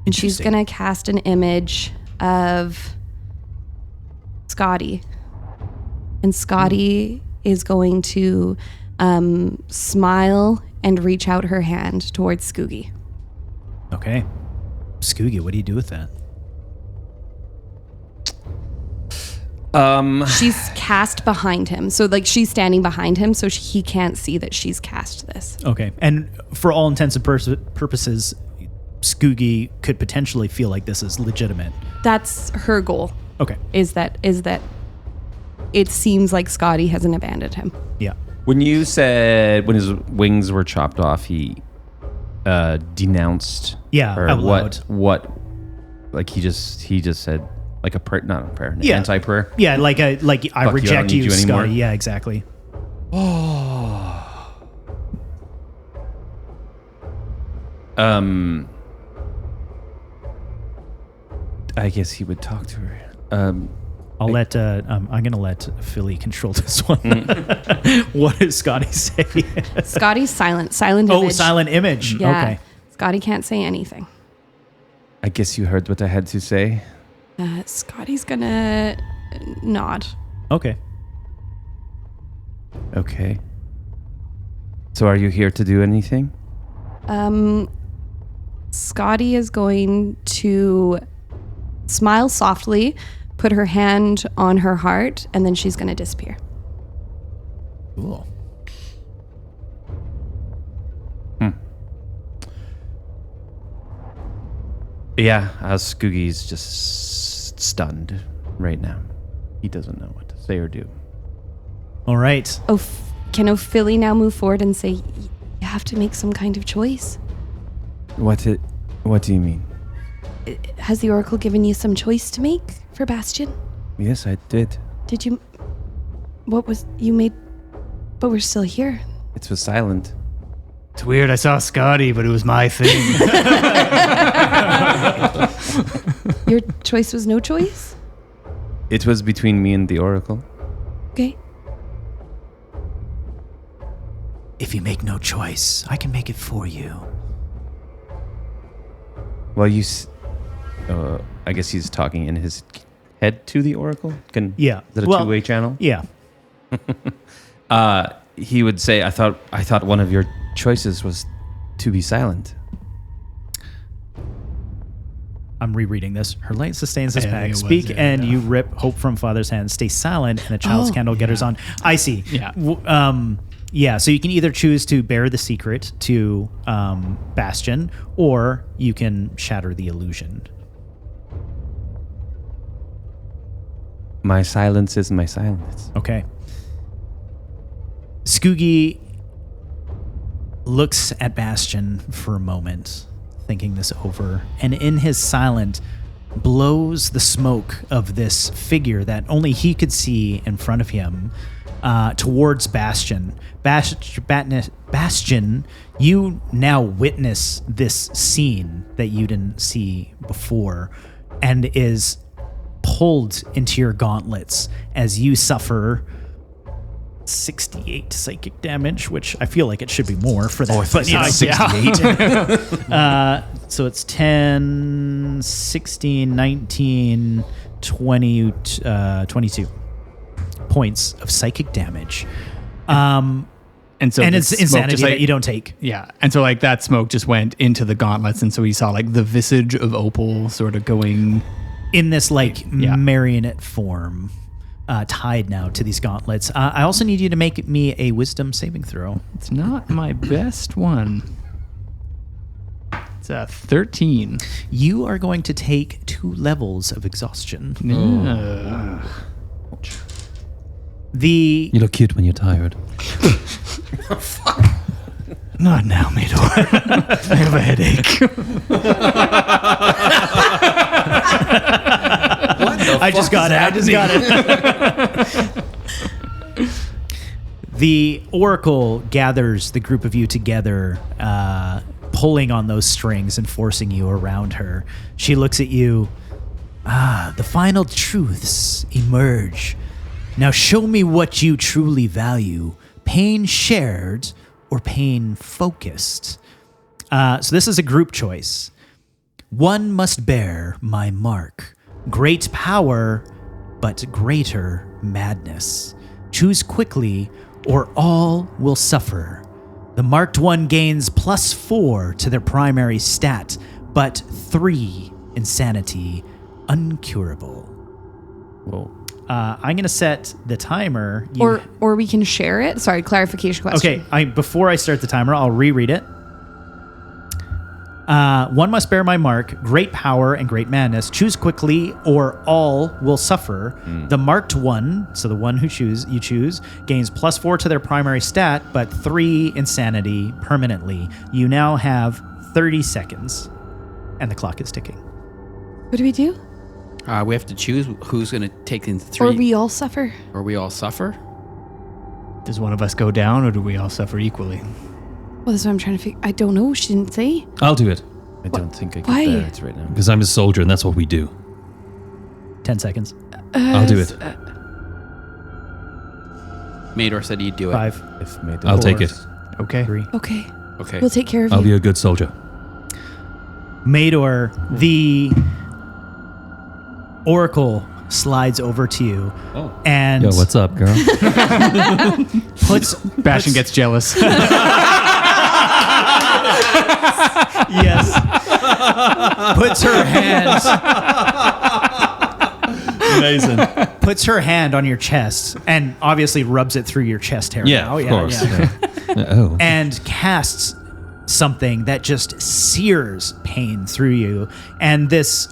And she's going to cast an image of Scotty. And Scotty is going to smile and reach out her hand towards Sküggi. Okay. Sküggi, what do you do with that? She's cast behind him. So, she's standing behind him, so he can't see that she's cast this. Okay. And for all intents and purposes, Sküggi could potentially feel like this is legitimate. That's her goal. Okay. Is that it seems like Scotty hasn't abandoned him. Yeah. When you said when his wings were chopped off, he denounced. Yeah, or out loud. what? Like he just said like a prayer, not a prayer, an Yeah. anti-prayer. Yeah, I you, I reject don't need you, you anymore. Scotty. Yeah, exactly. I guess he would talk to her. I'm gonna let Philly control this one. What does Scotty say? Scotty's silent. Silent image. Oh, silent image. Yeah. Okay. Scotty can't say anything. I guess you heard what I had to say. Scotty's gonna nod. Okay. Okay. So are you here to do anything? Scotty is going to smile softly, put her hand on her heart, and then she's going to disappear. Cool. Yeah, Sküggi's just stunned right now. He doesn't know what to say or do. All right. Can Ophelie now move forward and say, you have to make some kind of choice? What do you mean? Has the Oracle given you some choice to make for Bastion? Yes, I did. Did you... What was... You made... But we're still here. It was silent. It's weird. I saw Scotty, but it was my thing. Your choice was no choice? It was between me and the Oracle. Okay. If you make no choice, I can make it for you. Well, I guess he's talking in his head to the Oracle? Yeah. Is that a two-way channel? Yeah. He would say, I thought one of your choices was to be silent. I'm rereading this. Her light sustains this I think pact. it was, Speak yeah, and yeah. you rip hope from father's hand. Stay silent and the child's candle getters on. I see. Yeah. Yeah, so you can either choose to bear the secret to Bastion, or you can shatter the illusion. My silence is my silence. Okay. Sküggi looks at Bastion for a moment, thinking this over, and in his silence blows the smoke of this figure that only he could see in front of him towards Bastion. Bastion, you now witness this scene that you didn't see before, and is pulled into your gauntlets as you suffer 68 psychic damage, which I feel like it should be more for that. But, 68. So it's 10, 16, 19, 20, 22 points of psychic damage. And so And the it's smoke insanity just, that you don't take. Yeah. And so like that smoke just went into the gauntlets, and so we saw like the visage of Opal sort of going In this like Yeah. marionette form, tied now to these gauntlets. I also need you to make me a wisdom saving throw. It's not my best one. It's a 13. You are going to take 2 levels of exhaustion. Yeah. The You look cute when you're tired. Not now, Maydor. I have a headache. I just got it. The Oracle gathers the group of you together, pulling on those strings and forcing you around her. She looks at you. The final truths emerge. Now show me what you truly value. Pain shared or pain focused. So this is a group choice. One must bear my mark. Great power, but greater madness. Choose quickly, or all will suffer. The marked one gains +4 to their primary stat, but 3 insanity, uncurable. Whoa. I'm going to set the timer. You- Or we can share it. Sorry, clarification question. Okay, before I start the timer, I'll reread it. One must bear my mark, great power and great madness. Choose quickly, or all will suffer. The marked one, so the one you choose, gains +4 to their primary stat, but 3 insanity permanently. You now have 30 seconds, and the clock is ticking. What do we do? We have to choose who's going to take into 3. Or we all suffer? Or we all suffer. Does one of us go down, or do we all suffer equally? Well, that's what I'm trying to figure. I don't know. She didn't say. I'll do it I don't think I can Why? bear it right now. because I'm a soldier and that's what we do. 10 seconds. I'll do it. Maydor said he'd do it. 5, If Maydor I'll take it. was- Okay. 3. Okay. Okay. We'll take care of I'll you. be a good soldier. Maydor, the Oracle slides over to you and Yo, what's up, girl? puts Bastion gets jealous. yes, puts her hand Amazing. puts her hand on your chest and obviously rubs it through your chest hair. Yeah, now. of course. Oh. And casts something that just sears pain through you, and this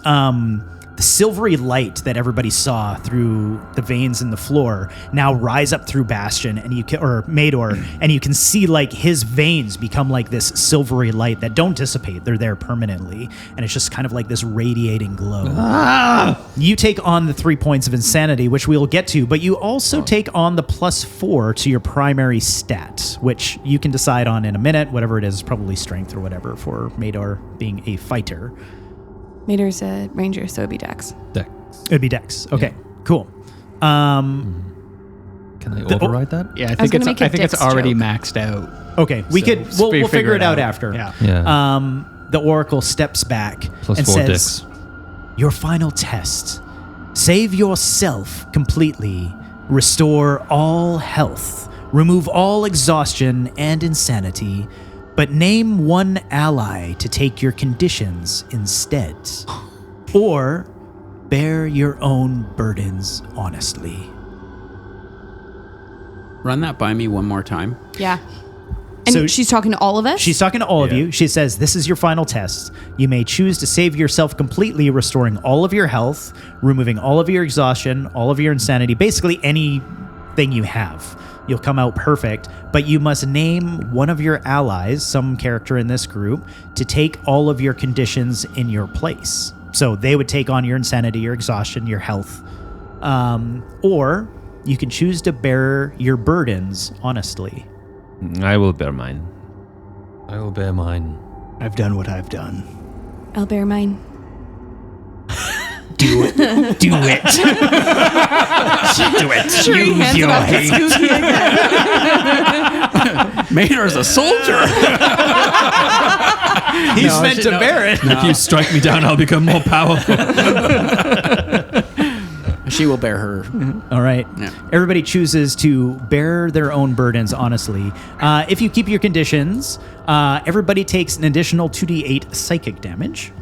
the silvery light that everybody saw through the veins in the floor now rise up through Bastion and or Maydor, and you can see like his veins become like this silvery light that don't dissipate. They're there permanently, and it's just kind of like this radiating glow. You take on the 3 points of insanity, which we'll get to, but you also take on the +4 to your primary stat, which you can decide on in a minute. Whatever it is, probably strength or whatever for Maydor being a fighter. Maydor's a ranger, so it'd be Dex. Dex. It'd be Dex. Okay, cool. Can I override that? Yeah, I was think gonna make a it's Dex already joke. maxed out. Okay, we'll figure it out after. Yeah. Yeah. The Oracle steps back Plus and 4 says, dicks. "Your final test. Save yourself completely. Restore all health. Remove all exhaustion and insanity. But name one ally to take your conditions instead. Or bear your own burdens honestly." Run that by me one more time. Yeah. And So- she's talking to all of us? She's talking to all of you. She says, this is your final test. You may choose to save yourself completely, restoring all of your health, removing all of your exhaustion, all of your insanity, basically anything you have. You'll come out perfect, but you must name one of your allies, some character in this group, to take all of your conditions in your place. So they would take on your insanity, your exhaustion, your health. Or you can choose to bear your burdens honestly. I will bear mine. I will bear mine. I've done what I've done. I'll bear mine. Do it. Do it. Do it. Cherie hands it off to Sküggi again. Maydor's a soldier. He's meant to bear it. If you strike me down, I'll become more powerful. She will bear her. All right. Yeah. Everybody chooses to bear their own burdens honestly. If you keep your conditions, everybody takes an additional 2d8 psychic damage.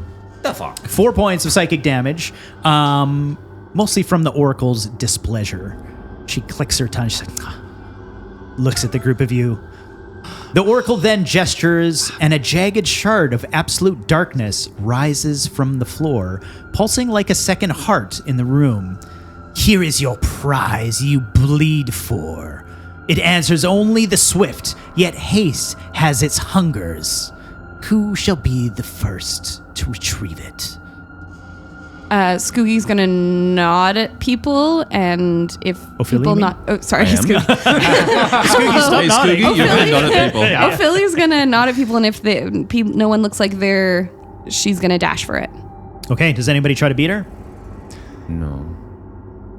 The fuck? 4 points of psychic damage, mostly from the Oracle's displeasure. She clicks her tongue. She's like, looks at the group of you. The Oracle then gestures, and a jagged shard of absolute darkness rises from the floor, pulsing like a second heart in the room. Here is your prize you bleed for. It answers only the swift, yet haste has its hungers. Who shall be the first to retrieve it? Sküggi's gonna nod at people, and if Ophelie, people you not, oh sorry, Sküggi. Sküggi, stop Hey, nodding. Sküggi, you're going to nod at people. Ophelia's gonna nod at people, and if no one looks like they're, she's gonna dash for it. Okay, does anybody try to beat her? No.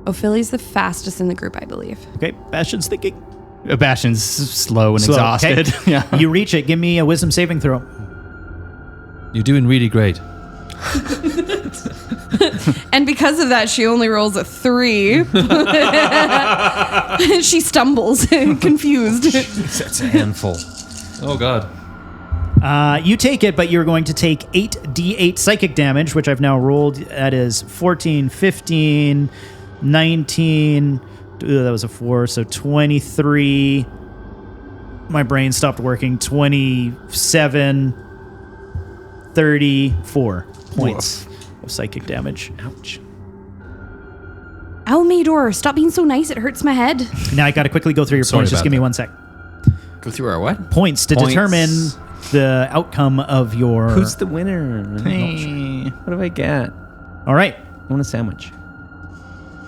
Ophelia's the fastest in the group, I believe. Okay, Bastion's thinking. Bastion's slow and Slow, exhausted. okay. Yeah. You reach it. Give me a wisdom saving throw. You're doing really great. And because of that, she only rolls a 3. She stumbles, confused. That's a handful. Oh, God. You take it, but you're going to take 8d8 psychic damage, which I've now rolled. That is 14, 15, 19. That was a 4, so 23. My brain stopped working. 27, 34 points of psychic damage. Ouch. Ow, Maydor, stop being so nice. It hurts my head. Now I got to quickly go through your Sorry points. Just about give me that. 1 sec. Go through our what? Points to Points. determine the outcome of your. Who's the winner? What do I get? All right. I want a sandwich.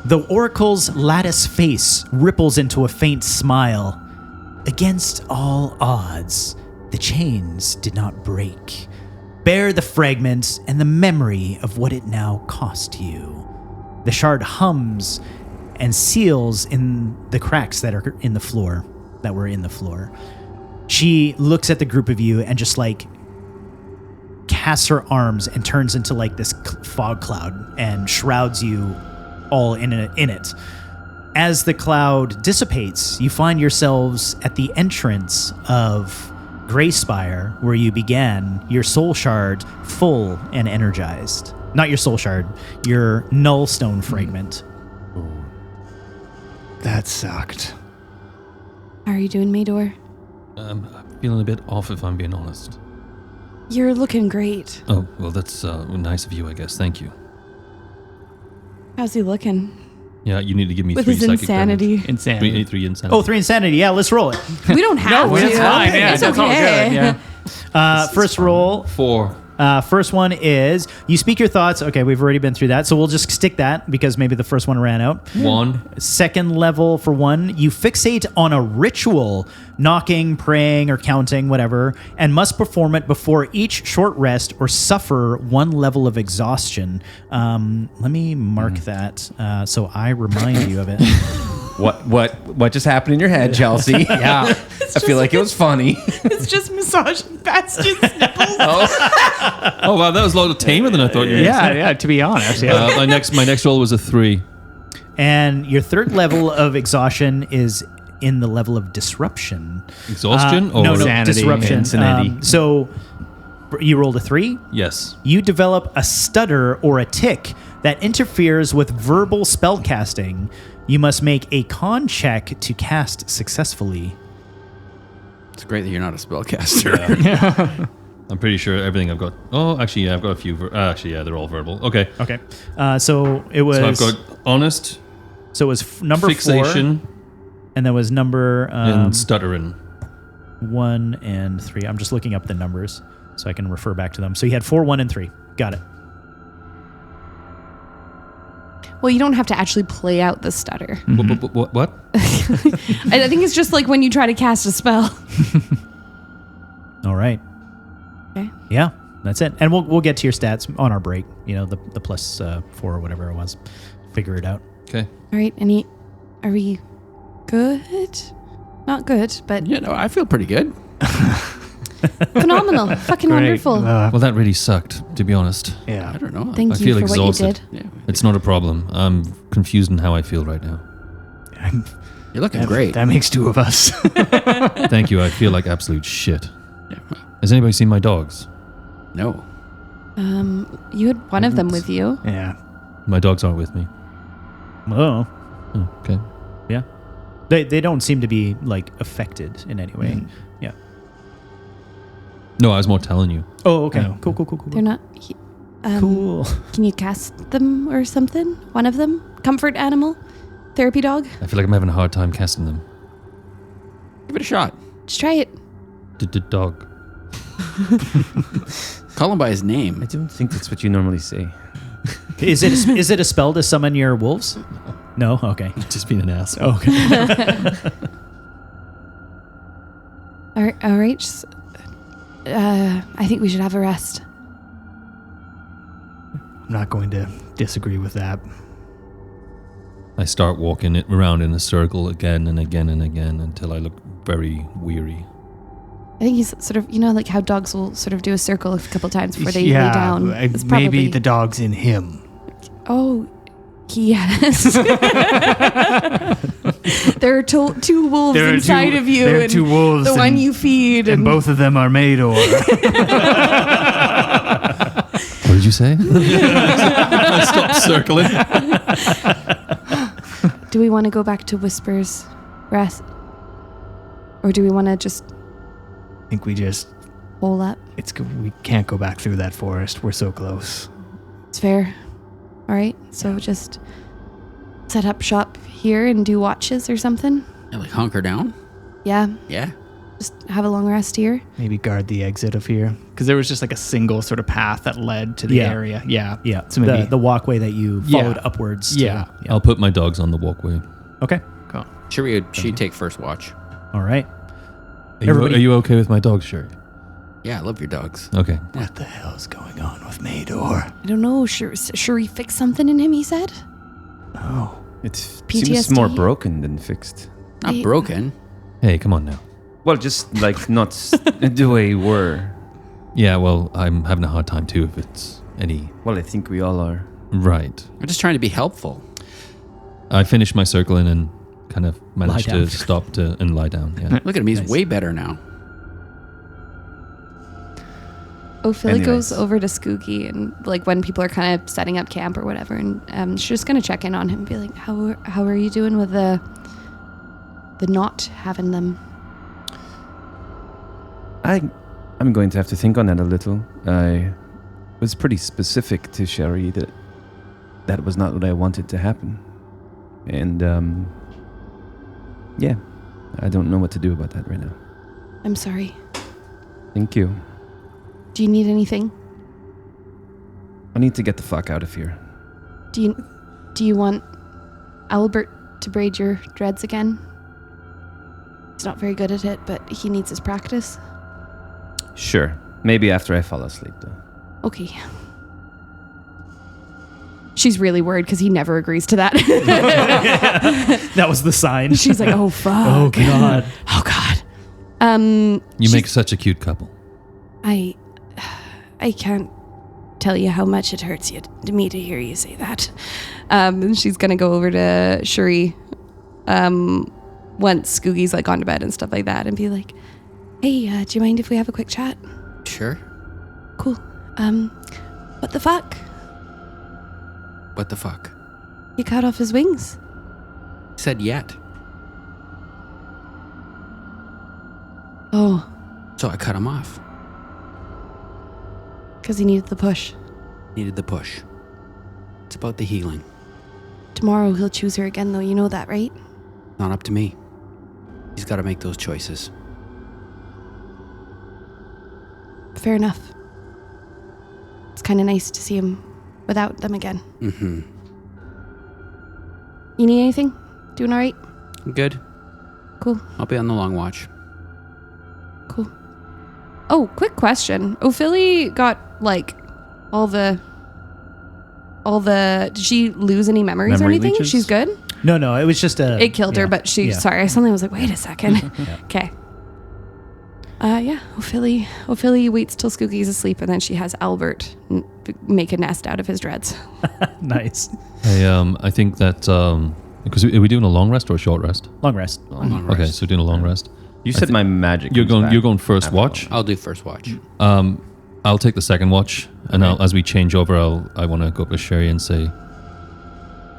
The Oracle's lattice face ripples into a faint smile. Against all odds, the chains did not break. Bear the fragments and the memory of what it now cost you. The shard hums and seals in the cracks that are in the floor, that were in the floor. She looks at the group of you and just like casts her arms and turns into like this fog cloud and shrouds you all in it. As the cloud dissipates, you find yourselves at the entrance of Greyspire, where you began, your soul shard full and energized. Not your soul shard, your null stone fragment. That sucked. How are you doing, Maydor? I'm feeling a bit off, if I'm being honest. You're looking great. Oh, well, that's nice of you, I guess. Thank you. How's he looking? Yeah, you need to give me With 3 his psychic insanity. damage. Insanity. 3 insanity. Oh, 3 insanity. Yeah, let's roll it. We don't have to. That's fine. Yeah, It's that's all okay. good. Yeah. First roll. 4. First one is you speak your thoughts. Okay, we've already been through that, so we'll just stick that because maybe the first one ran out. 1. Second level for 1, you fixate on a ritual, knocking, praying, or counting, whatever, and must perform it before each short rest or suffer 1 level of exhaustion. Let me mark that so I remind you of it. What just happened in your head, Chelsea? Yeah. I feel like it was funny. It's just massaging Bastion's nipples. Oh, wow, that was a lot tamer than I thought you were. Yeah, to be honest. Yeah. My next roll was a 3. And your third level of exhaustion is in the level of disruption. Exhaustion? No, Insanity. disruption. Insanity. So you rolled a 3. Yes. You develop a stutter or a tick that interferes with verbal spellcasting. You must make a con check to cast successfully. It's great that you're not a spellcaster. I'm pretty sure everything I've got. Oh, actually, yeah, I've got a few. Actually, yeah, they're all verbal. Okay. Okay. So it was. So I've got honest, So it was number fixation, 4, and that was number and stuttering. 1 and 3. I'm just looking up the numbers so I can refer back to them. So you had 4, 1, and 3. Got it. Well, you don't have to actually play out the stutter. What? I think it's just like when you try to cast a spell. All right. Okay. Yeah, that's it. And we'll get to your stats on our break. You know, the plus 4 or whatever it was. Figure it out. Okay. All right. Are we good? Not good, but Yeah, no, I feel pretty good. phenomenal. Fucking wonderful. Well, that really sucked, to be honest. Yeah. I don't know. Thank I you feel for exhausted. what you did. Yeah, It's not a problem. I'm confused in how I feel right now. you're looking great. That makes 2 of us. Thank you. I feel like absolute shit. Yeah. Has anybody seen my dogs? No. You had one of them with you. Yeah. My dogs aren't with me. Oh, Oh, okay. yeah. They don't seem to be like affected in any way. Yeah. No, I was more telling you. Oh, okay. Oh. Cool. They're not. Cool. Can you cast them or something? One of them? Comfort animal? Therapy dog? I feel like I'm having a hard time casting them. Give it a shot. Just try it. Dog. Call him by his name. I don't think that's what you normally say. Is it a spell to summon your wolves? No. Okay. Just being an asshole. Okay. All right. Just, I think we should have a rest. I'm not going to disagree with that. I start walking it around in a circle again and again and again until I look very weary. I think he's sort of, like how dogs will sort of do a circle a couple times before they lay Yeah, down. It's probably, maybe the dog's in him. Oh, yes. There are two wolves There are inside two- of you. there are and 2 wolves The one and- you feed. And both of them are Maydor. What did you say? I stopped circling. Do we want to go back to Whisper's rest? Or do we want to just I think we just, hole up? we can't go back through that forest. We're so close. It's fair. All right. So just set up shop here and do watches or something. Yeah, like hunker down. Yeah. Yeah. Just have a long rest here. Maybe guard the exit of here. Because there was just like a single sort of path that led to the Yeah. area. Yeah. Yeah. So maybe. the walkway that you Yeah. followed upwards. to. Yeah. I'll put my dogs on the walkway. Okay. Cool. Cherie, she'd take first watch. All right. Are you okay with my dogs, Cherie? Yeah, I love your dogs. Okay. What the hell's going on with Maydor? I don't know. Cherie fixed something in him, he said. Oh. It seems PTSD? more broken than fixed. Not I- broken. Hey, come on now. Well, just like not the way we were. Yeah, well, I'm having a hard time too if it's any... Well, I think we all are. Right. I'm just trying to be helpful. I finished my circling and kind of managed Lie down. to stop and lie down. Yeah. Look at him. He's Nice. way better now. Ophelie goes Anyways. over to Sküggi and like when people are kind of setting up camp or whatever, and she's just gonna check in on him and be like, "How are you doing with the not having them?" I'm going to have to think on that a little. I was pretty specific to Cherie that was not what I wanted to happen. And yeah, I don't know what to do about that right now. I'm sorry. Thank you. Do you need anything? I need to get the fuck out of here. Do you want Albert to braid your dreads again? He's not very good at it, but he needs his practice. Sure. Maybe after I fall asleep, though. Okay. She's really worried because he never agrees to that. That was the sign. She's like, "Oh fuck! Oh God. Oh God!" You make such a cute couple. I can't tell you how much it hurts me to hear you say that. And she's gonna go over to Cherie once Sküggi's like gone to bed and stuff like that, and be like, "Hey, do you mind if we have a quick chat?" Sure. Cool. What the fuck? What the fuck? You cut off his wings. He said yet. Oh, So I cut him off. because he needed the push. Needed the push. It's about the healing. Tomorrow he'll choose her again, though. You know that, right? Not up to me. He's got to make those choices. Fair enough. It's kind of nice to see him without them again. Mm-hmm. You need anything? Doing all right? Good. Cool. I'll be on the long watch. Cool. Oh, quick question. Ophelie got, like, all the... Did she lose any memories or Memory anything? leeches? She's good? No, it was just a. It killed her, but she... yeah. Sorry, I suddenly was like, wait a second. Okay. Yeah, Ophelie waits till Sküggi's asleep, and then she has Albert make a nest out of his dreads. Nice. I think that because are we doing a long rest or a short rest? Long rest. Long Okay, rest. so doing a long rest. You said my magic. You're comes back going first after watch. I'll do first watch. I'll take the second watch, and as we change over, I want to go up to Cherie and say,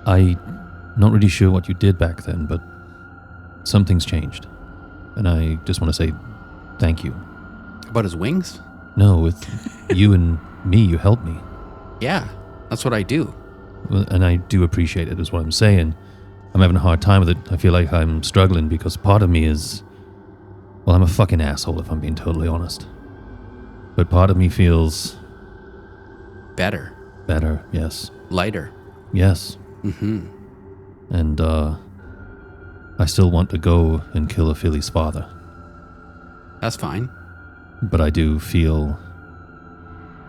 I'm not really sure what you did back then, but something's changed, and I just want to say thank you. About his wings? No, with you and me, you helped me, Yeah, that's what I do. Well, and I do appreciate it. Is what I'm saying. I'm having a hard time with it. I feel like I'm struggling because part of me is, well, I'm a fucking asshole if I'm being totally honest. But part of me feels Better. better. Yes. Lighter. Yes. Mm-hmm. And I still want to go and kill Ophelie's father. That's fine. But I do feel,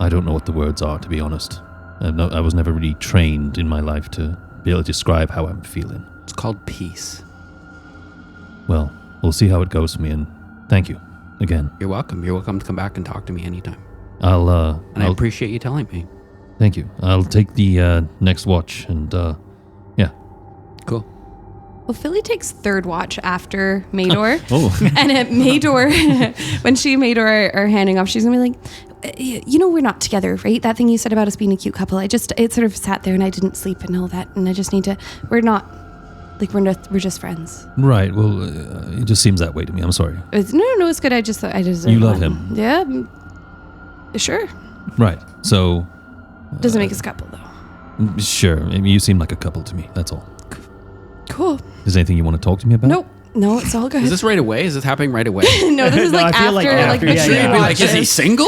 I don't know what the words are, to be honest. I was never really trained in my life to be able to describe how I'm feeling. It's called peace. Well, we'll see how it goes for me, and thank you again. You're welcome. You're welcome to come back and talk to me anytime. I I appreciate you telling me. thank you. I'll take the next watch, and yeah. Cool. Ophelie takes third watch after Maydor. Oh. And at Maydor, when she and Maydor are handing off, she's going to be like, you know, we're not together, right? That thing you said about us being a cute couple. It sort of sat there and I didn't sleep and all that. And I just need to, we're just friends. Right. Well, it just seems that way to me. I'm sorry. No, it's good. I just You love him. Yeah. Sure. Right. So, Doesn't make us a couple though. sure. I mean, you seem like a couple to me. That's all. Cool. Is there anything you want to talk to me about? Nope. No, it's all good. Is this right away? Is this happening right away? No, this is No, like I feel like after after, the yeah, three yeah. Be like, is he watches. single?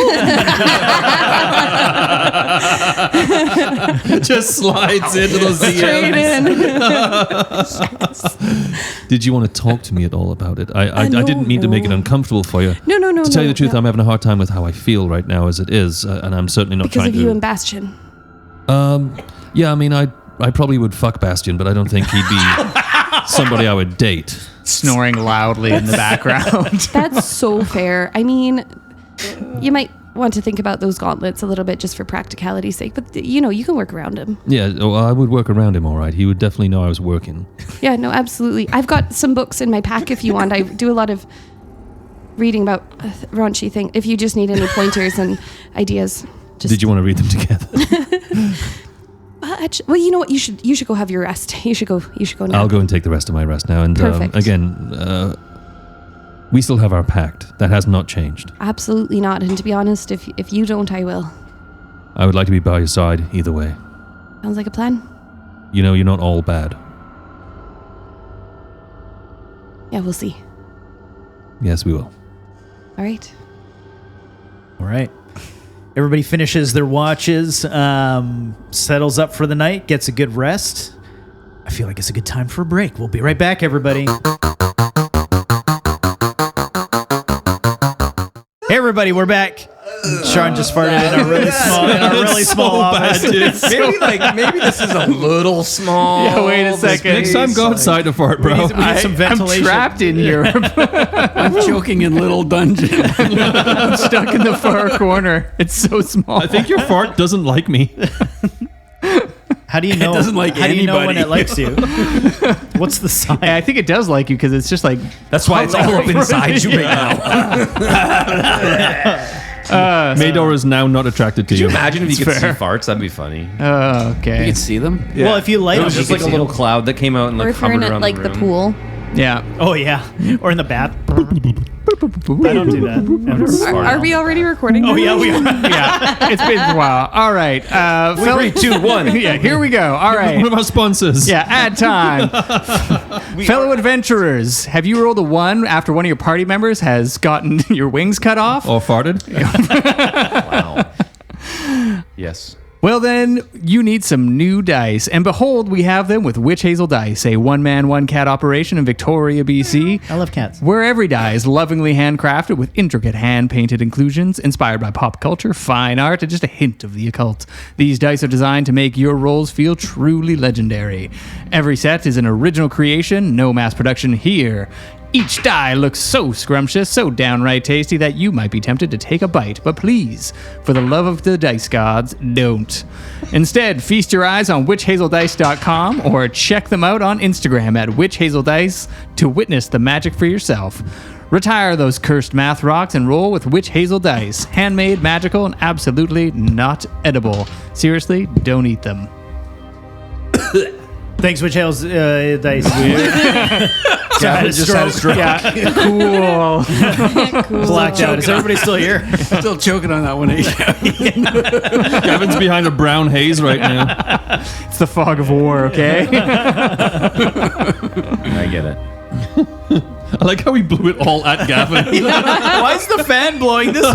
Just slides into those Straight in. Did you want to talk to me at all about it? I No, didn't mean to make it no. uncomfortable for you. No. To tell you the truth, no. I'm having a hard time with how I feel right now as it is, and I'm certainly not Because trying of to. you and Bastion. Yeah, I mean, I probably would fuck Bastion, but I don't think he'd be somebody I would date. Snoring loudly in the background. That's so fair. I mean, you might want to think about those gauntlets a little bit just for practicality's sake, but you know, you can work around him. Yeah, well, I would work around him all right. He would definitely know I was working. Yeah, no, absolutely. I've got some books in my pack if you want. I do a lot of reading about raunchy things. If you just need any pointers and ideas. Did you want to read them together? Well, you know what? You should go have your rest. You should go now. I'll go and take the rest of my rest now. And Perfect. again, we still have our pact. That has not changed. Absolutely not. And to be honest, if you don't, I will. I would like to be by your side either way. Sounds like a plan. You know, you're not all bad. Yeah, we'll see. Yes, we will. All right. All right. Everybody finishes their watches, settles up for the night, gets a good rest. I feel like it's a good time for a break. We'll be right back, everybody. Hey, everybody, we're back. Sean just farted in our really small office. Maybe this is a little small. Yeah, wait a second. Next time, go outside to fart, bro. We need some ventilation. I'm trapped in Europe. I'm choking in little dungeon. I'm stuck in the far corner. It's so small. I think your fart doesn't like me. How do you know? doesn't like how do you know when anybody. it likes you? What's the sign? I think it does like you because it's just like That's why it's all up inside you right now. Maydor is now not attracted to Could you. you imagine if you could fair. see farts? That'd be funny. You Okay. can see them. Well, if you light It them, was you just can like a see little them. cloud that came out and Or like if you're hovered in around like the room. pool. Yeah. Oh yeah, or in the bath. I don't do that. Are we already recording? Oh now? yeah, we are. Yeah. It's been a while. All right. 3, 2, 1. Yeah, here we go. All right. One of our sponsors. Yeah, ad time. Fellow adventurers, have you rolled a 1 after one of your party members has gotten your wings cut off? Or farted. Wow. Yes. Well, then, you need some new dice. And behold, we have them with Witch Hazel Dice, a one-man, one-cat operation in Victoria, BC. I love cats. Where every die is lovingly handcrafted with intricate hand-painted inclusions inspired by pop culture, fine art, and just a hint of the occult. These dice are designed to make your rolls feel truly legendary. Every set is an original creation, no mass production here. Each die looks so scrumptious, so downright tasty that you might be tempted to take a bite, but please, for the love of the dice gods, don't. Instead, feast your eyes on witchhazeldice.com or check them out on Instagram at witchhazeldice to witness the magic for yourself. Retire those cursed math rocks and roll with Witch Hazel Dice. Handmade, magical, and absolutely not edible. Seriously, don't eat them. Thanks, Witch Hazel's dice. Gavin just had a stroke. Yeah, cool. Blacked out. Is everybody still here? Still choking on that one. Gavin's behind a brown haze right now. It's the fog of war, okay? I get it. I like how we blew it all at Gavin. Why is the fan blowing this way?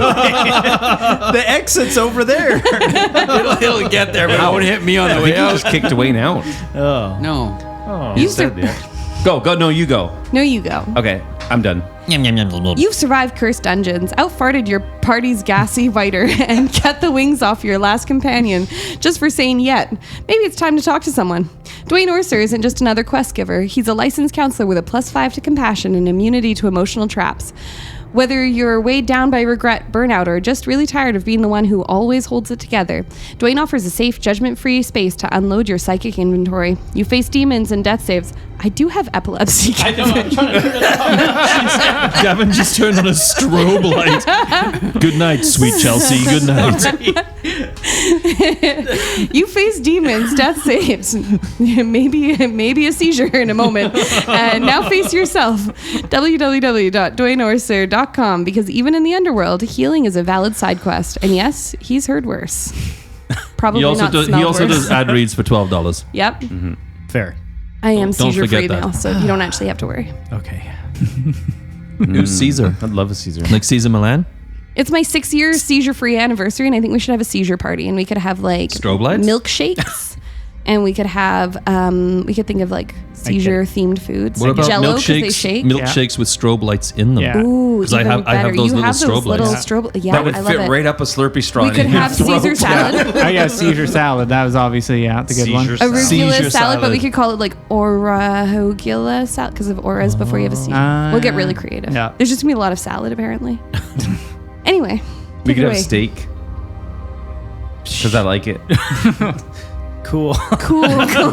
The exit's over there. It'll get there, but it won't hit me on the I way think you out. just kicked Dwayne out. Oh. No. You sur- Go. No, you go. No, you go. Okay, I'm done. You've survived cursed dungeons, outfarted your party's gassy fighter, and cut the wings off your last companion just for saying yet. Maybe it's time to talk to someone. Dwayne Orser isn't just another quest giver. He's a licensed counselor with a +5 to compassion and immunity to emotional traps. Whether you're weighed down by regret, burnout, or just really tired of being the one who always holds it together, Dwayne offers a safe, judgment-free space to unload your psychic inventory. You face demons and death saves. I do have epilepsy. I know, I'm trying to figure that out. Gavin just turned on a strobe light. Good night, sweet Chelsea. Good night. You face demons, death saves, maybe a seizure in a moment. And now face yourself. www.dwayneorser.com, because even in the Underworld, healing is a valid side quest. And yes, he's heard worse. Probably He also not does, smelled he also worse. does ad reads for $12. Yep. Fair. I am Don't seizure free forget that. now, so you don't actually have to worry. Okay. Who's Caesar? I'd love a Caesar. Like Caesar Milan? It's my 6-year seizure-free anniversary, and I think we should have a seizure party, and we could have like Strobe lights? milkshakes, and we could have we could think of like seizure-themed foods, What like about Jello because they milkshakes? shake. Milkshakes with strobe lights in them. Yeah. Ooh, 'Cause I even have better. those You little have strobe those little lights. strobe. Yeah, That would I love fit it. right up a Slurpee straw. We in could your have throat. Caesar salad, Oh, yeah, Caesar salad. That was obviously, the good one. Caesar arugula Seizure salad, but we salad. could call it like arugula salad because of auras before you have a seizure. We'll get really creative. Yeah. There's just gonna be a lot of salad apparently. Anyway, We take could it have away. steak. Because I like it. Cool. Cool.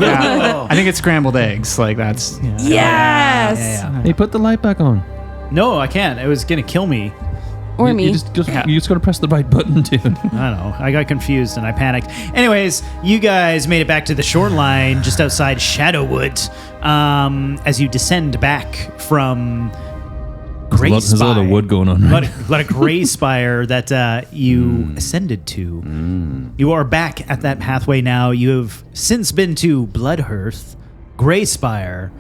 Yeah. I think it's scrambled eggs. Like, that's... Yeah. Yes. Yeah. Hey, put the light back on. No, I can't. It was gonna kill me. Or You me. just gotta press the right button, dude. I don't know. I got confused and I panicked. Anyways, you guys made it back to the shoreline just outside Shadowwood. As you descend back from Grey There's a lot of wood going on. A lot of gray spire that you ascended to. You are back at that pathway now. You have since been to Bloodhearth, Grey Spire.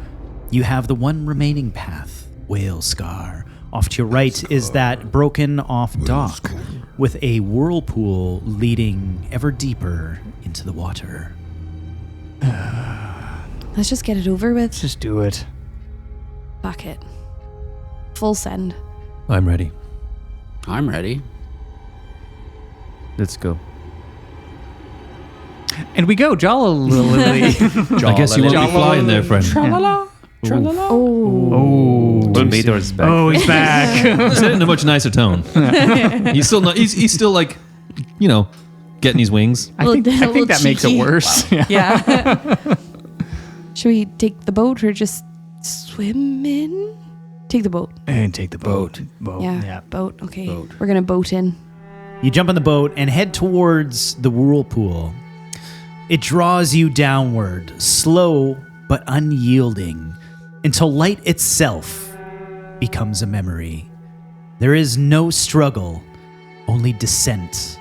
You have the one remaining path, Wailscar. Off to your right is that broken off dock with a whirlpool leading ever deeper into the water. Let's just get it over with. Just do it. Fuck it. Full send. I'm ready. I'm ready. Let's go. And we go jollily. I guess you won't be flying there, friend. Oh. But Maydor's back. Oh, he's back. He said it in a much nicer tone. He's still not. He's still like, getting his wings. I think Little that makes it cheeky. worse. Yeah. Yeah. Should we take the boat or just swim in? Take the boat. And take the boat. Yeah. Boat. Okay. We're gonna boat in. You jump on the boat and head towards the whirlpool. It draws you downward, slow but unyielding, until light itself becomes a memory. There is no struggle, only descent,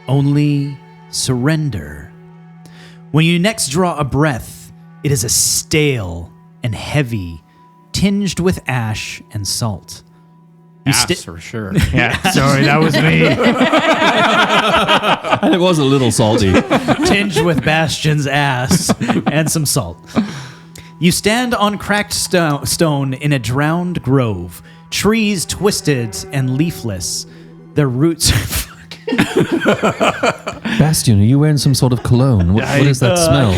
only surrender. When you next draw a breath, it is a stale and heavy, tinged with ash and salt. You Ass for sure. Yeah, sorry, that was me. And it was a little salty. tinged with Bastion's ass and some salt. You stand on cracked stone in a drowned grove, trees twisted and leafless. Their roots... Bastion, are you wearing some sort of cologne? What is that smell?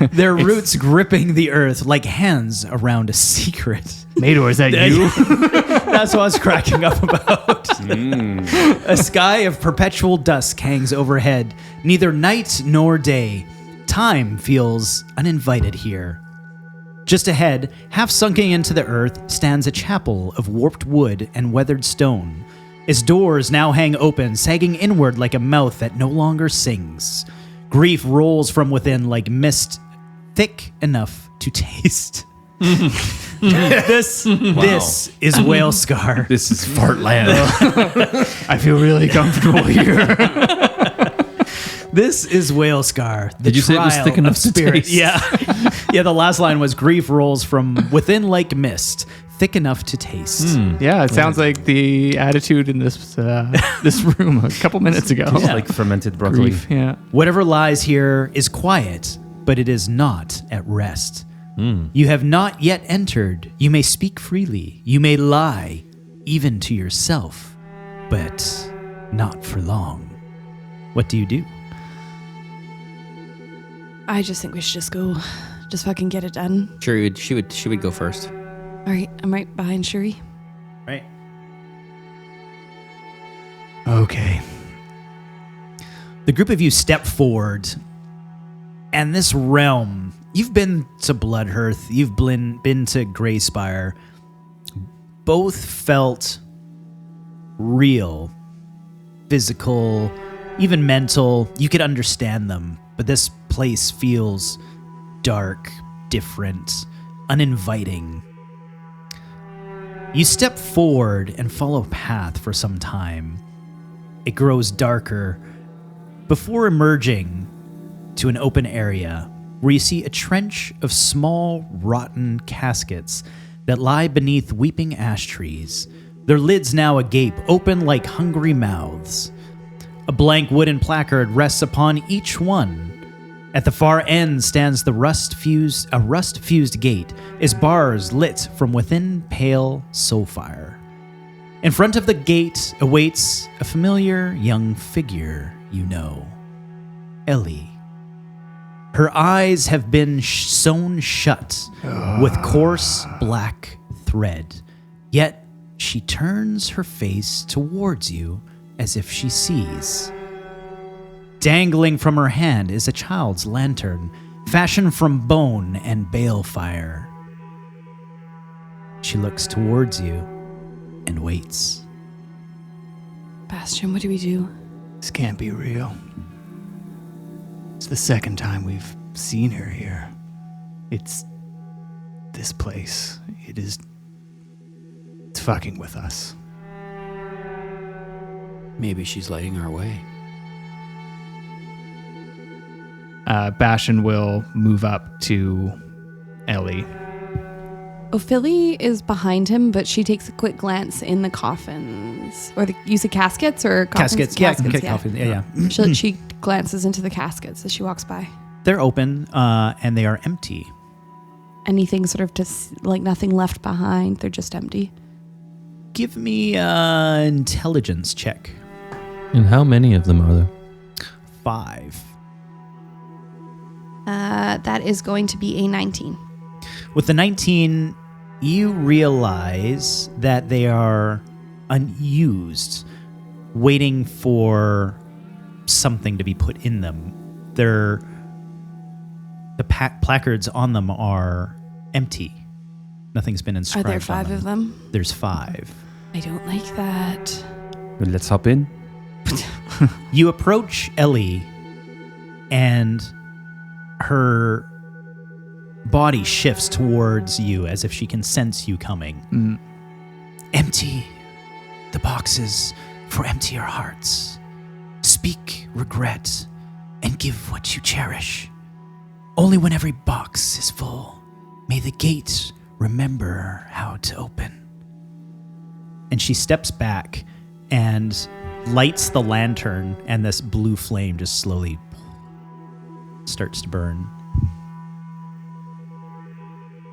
Their roots gripping the earth like hands around a secret. Maydor, is that you? That's what I was cracking up about. A sky of perpetual dusk hangs overhead, neither night nor day. Time feels uninvited here. Just ahead, half sunken into the earth, stands a chapel of warped wood and weathered stone. Its doors now hang open, sagging inward like a mouth that no longer sings. Grief rolls from within like mist, thick enough to taste. This is Wailscar. This is Fartland. I feel really comfortable here. This is Wailscar. Did you say it was thick enough to spirit? taste? Yeah. Yeah, the last line was grief rolls from within like mist, thick enough to taste. Yeah, it sounds like the attitude in this this room a couple minutes ago. It's like fermented broccoli. Grief, yeah. Whatever lies here is quiet, but it is not at rest. You have not yet entered. You may speak freely. You may lie, even to yourself, but not for long. What do you do? I just think we should just go. Just fucking get it done. Cherie she would go first. All right, I'm right behind Cherie. Right. Okay. The group of you step forward, and this realm, you've been to Bloodhearth, you've been to Greyspire, both felt real, physical, even mental. You could understand them, but this place feels dark, different, uninviting. You step forward and follow a path for some time. It grows darker before emerging to an open area where you see a trench of small, rotten caskets that lie beneath weeping ash trees, their lids now agape, open like hungry mouths. A blank wooden placard rests upon each one. At the far end stands the rust-fused gate, its bars lit from within pale soul fire. In front of the gate awaits a familiar young figure you know, Ellie. Her eyes have been sewn shut with coarse black thread, yet she turns her face towards you as if she sees. Dangling from her hand is a child's lantern, fashioned from bone and balefire. She looks towards you and waits. Bastion, what do we do? This can't be real. It's the second time we've seen her here. It's this place. It's fucking with us. Maybe she's lighting our way. Bastion will move up to Ellie. Ophelie is behind him, but she takes a quick glance in the coffins. Or you said caskets or coffins? Caskets, coffins. Yeah. She glances into the caskets as she walks by. They're open and they are empty. Anything sort of just like nothing left behind. They're just empty. Give me an intelligence check. And how many of them are there? 5. That is going to be a 19. With the 19, you realize that they are unused, waiting for something to be put in them. The placards on them are empty. Nothing's been Are inscribed there 5 on of them? There's 5. I don't like that. Let's hop in. You approach Ellie, and her body shifts towards you as if she can sense you coming. Empty the boxes for emptier hearts. Speak regret and give what you cherish. Only when every box is full, may the gate remember how to open. And she steps back and lights the lantern, and this blue flame just slowly starts to burn.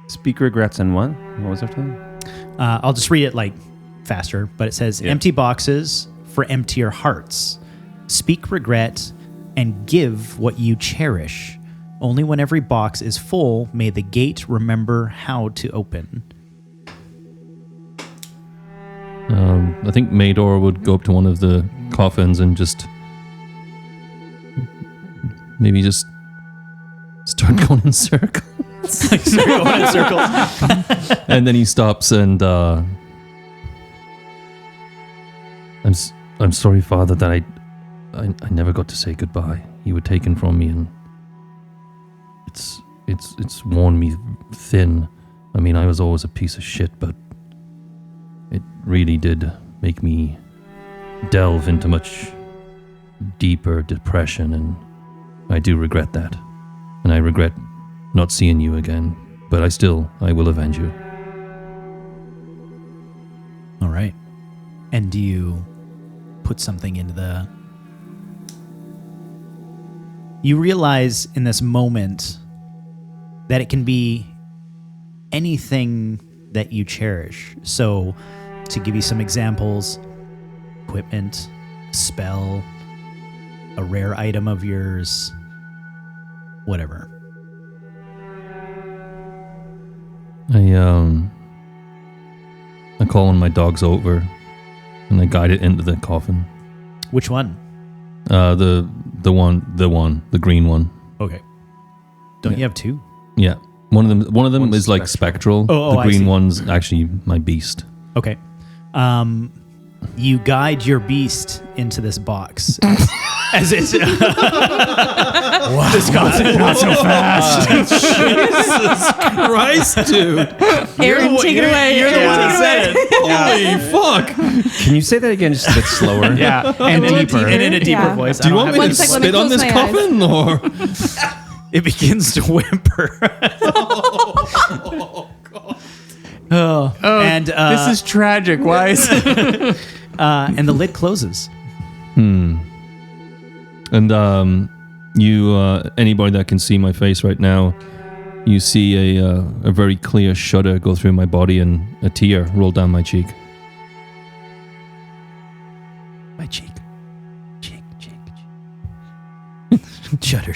Speak regrets and what? What was after that? I'll just read it like faster, but it says, empty boxes for emptier hearts. Speak regret and give what you cherish. Only when every box is full, may the gate remember how to open. I think Maydor would go up to one of the coffins and just maybe just start going in circles. Going in circles. And then he stops and I'm sorry, Father, that I never got to say goodbye. You were taken from me, and it's worn me thin. I mean, I was always a piece of shit, but it really did make me delve into much deeper depression, and I do regret that. And I regret not seeing you again, but I will avenge you. All right. And do you put something into the... You realize in this moment that it can be anything that you cherish. So, to give you some examples, equipment, spell, a rare item of yours, whatever. I call one of my dogs over, and I guide it into the coffin. Which one? The green one. Okay. Don't you have two? Yeah, one of them One's is like spectral. Oh, the I green see. one's actually my beast. Okay. You guide your beast into this box. As it's... Wow. This got not so fast. Christ, dude! Aaron, take it away. You're the one that said it. Holy fuck! Can you say that again just a bit slower? Yeah, and deeper. And in a deeper Yeah. voice. Do you want me One to sec, let me spit on close this my eyes. coffin, or? It begins to whimper. And This is tragic. Why is it? and the lid closes. And you, anybody that can see my face right now, you see a very clear shudder go through my body and a tear roll down my cheek. My cheek. Cheek. Shudder.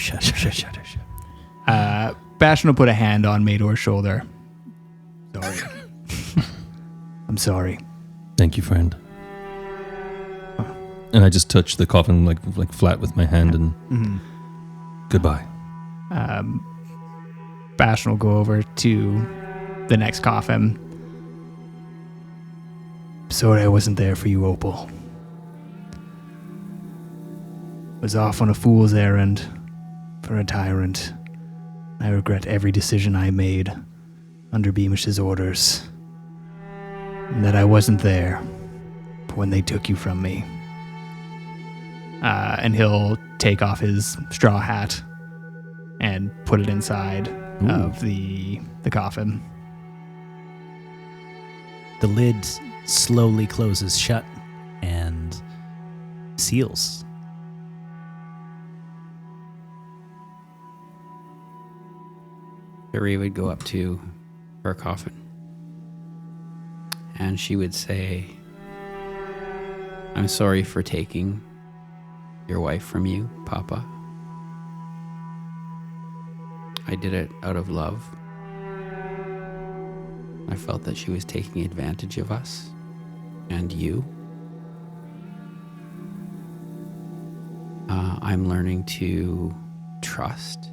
Bastion will put a hand on Maydor's shoulder. Sorry. I'm sorry. Thank you, friend. And I just touch the coffin like flat with my hand and goodbye. Bastion will go over to the next coffin. Sorry I wasn't there for you, Opal. Was off on a fool's errand for a tyrant. I regret every decision I made under Beamish's orders. And that I wasn't there when they took you from me. And he'll take off his straw hat and put it inside of the coffin. The lid slowly closes shut and seals. Cherie would go up to her coffin and she would say, I'm sorry for taking your wife from you, Papa. I did it out of love. I felt that she was taking advantage of us and you. I'm learning to trust.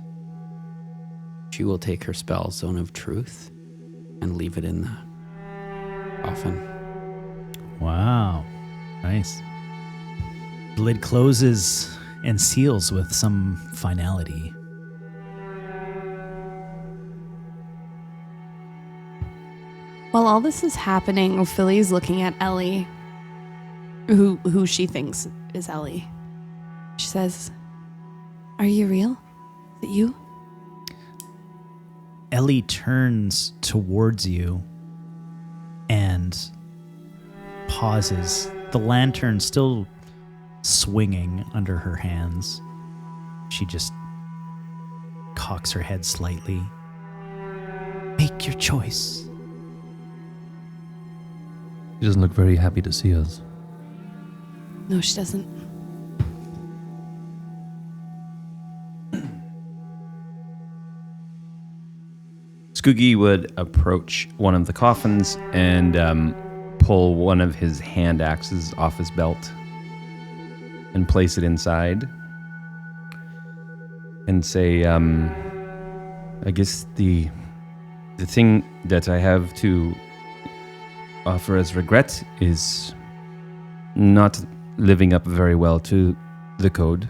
She will take her spell, Zone of Truth, and leave it in the coffin. Wow. Nice. The lid closes and seals with some finality. While all this is happening, Ophilie's looking at Ellie, who she thinks is Ellie. She says, "Are you real? Is it you?" Ellie turns towards you and pauses, the lantern still swinging under her hands. She just cocks her head slightly. Make your choice. She doesn't look very happy to see us. No, she doesn't. Sküggi would approach one of the coffins and pull one of his hand axes off his belt and place it inside and say, I guess the thing that I have to offer as regret is not living up very well to the code.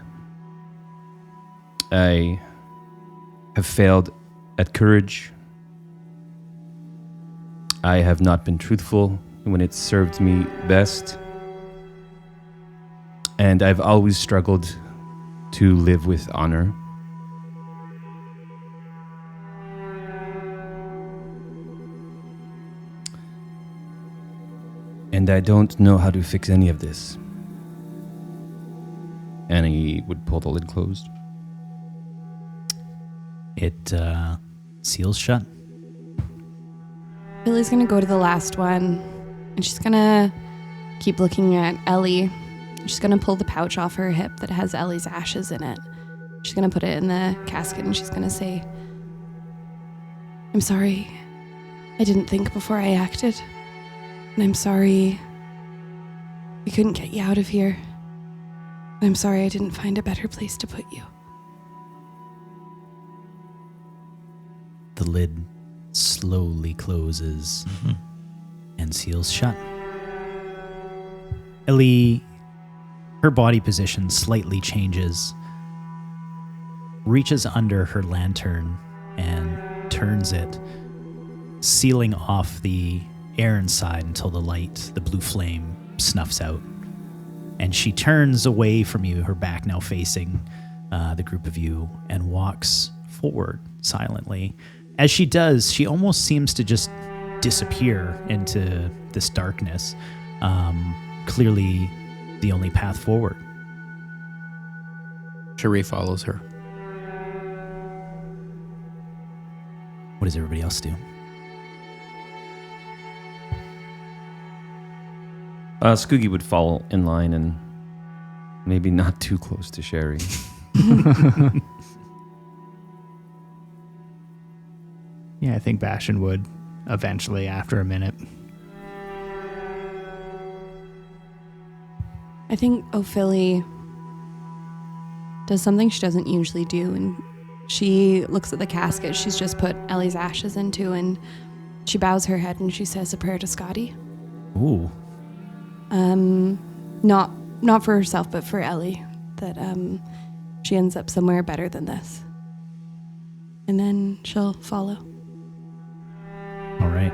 I have failed at courage. I have not been truthful when it served me best. And I've always struggled to live with honor. And I don't know how to fix any of this. And he would pull the lid closed. It seals shut. Billy's gonna go to the last one, and she's gonna keep looking at Ellie. She's gonna pull the pouch off her hip that has Ellie's ashes in it. She's gonna put it in the casket, and she's gonna say, "I'm sorry. I didn't think before I acted. And I'm sorry we couldn't get you out of here. And I'm sorry I didn't find a better place to put you." The lid slowly closes and seals shut. Ellie, her body position slightly changes, reaches under her lantern and turns it, sealing off the air inside until the light, the blue flame, snuffs out. And she turns away from you, her back now facing the group of you, and walks forward silently. As she does, she almost seems to just disappear into this darkness. Clearly the only path forward. Cherie follows her. What does everybody else do? Sküggi would fall in line and maybe not too close to Cherie. Yeah, I think Bastion would eventually after a minute. I think Ophelie does something she doesn't usually do, and she looks at the casket she's just put Ellie's ashes into, and she bows her head and she says a prayer to Sküggi. Ooh. Not for herself, but for Ellie, that she ends up somewhere better than this. And then she'll follow. All right.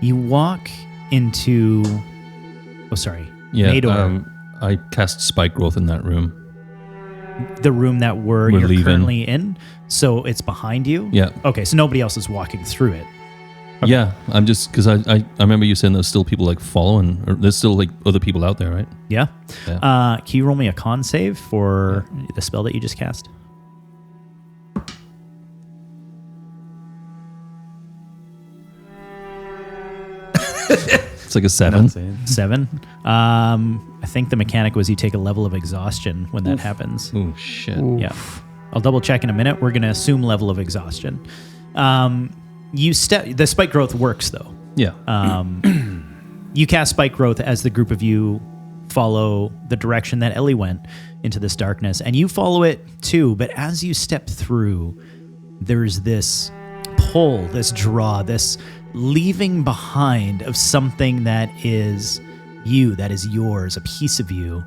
You walk into... Oh, sorry. Yeah, Maydor, I cast spike growth in that room. the room that you're leaving. currently in. So it's behind you? Yeah. Okay, so nobody else is walking through it. Okay. Yeah, I'm just because I remember you saying there's still people like following, or there's still like other people out there, right? Yeah. Yeah. Can you roll me a con save for the spell that you just cast? It's like a 7. 7. I think the mechanic was you take a level of exhaustion when that happens. Oh shit! Yeah. I'll double check in a minute. We're going to assume level of exhaustion. The spike growth works though. Yeah. You cast spike growth as the group of you follow the direction that Ellie went into this darkness, and you follow it too. But as you step through, there's this pull, this draw, this leaving behind of something that is You, that is yours, a piece of you.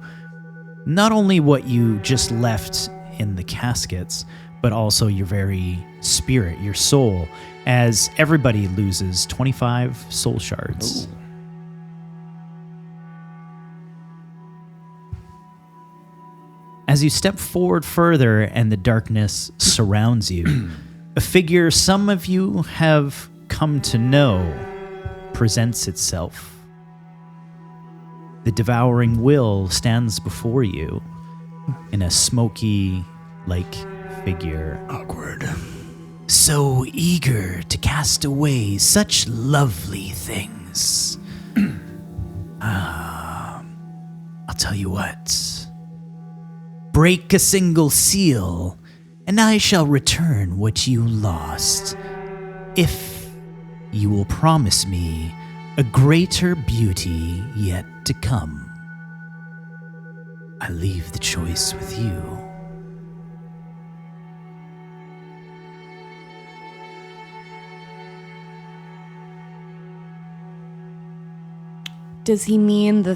Not only what you just left in the caskets, but also your very spirit, your soul, as everybody loses 25 soul shards. Ooh. As you step forward further and the darkness surrounds you, a figure some of you have come to know presents itself. The devouring will stands before you in a smoky-like figure. Awkward. So eager to cast away such lovely things. I'll tell you what. Break a single seal, and I shall return what you lost, if you will promise me a greater beauty yet to come. I leave the choice with you. Does he mean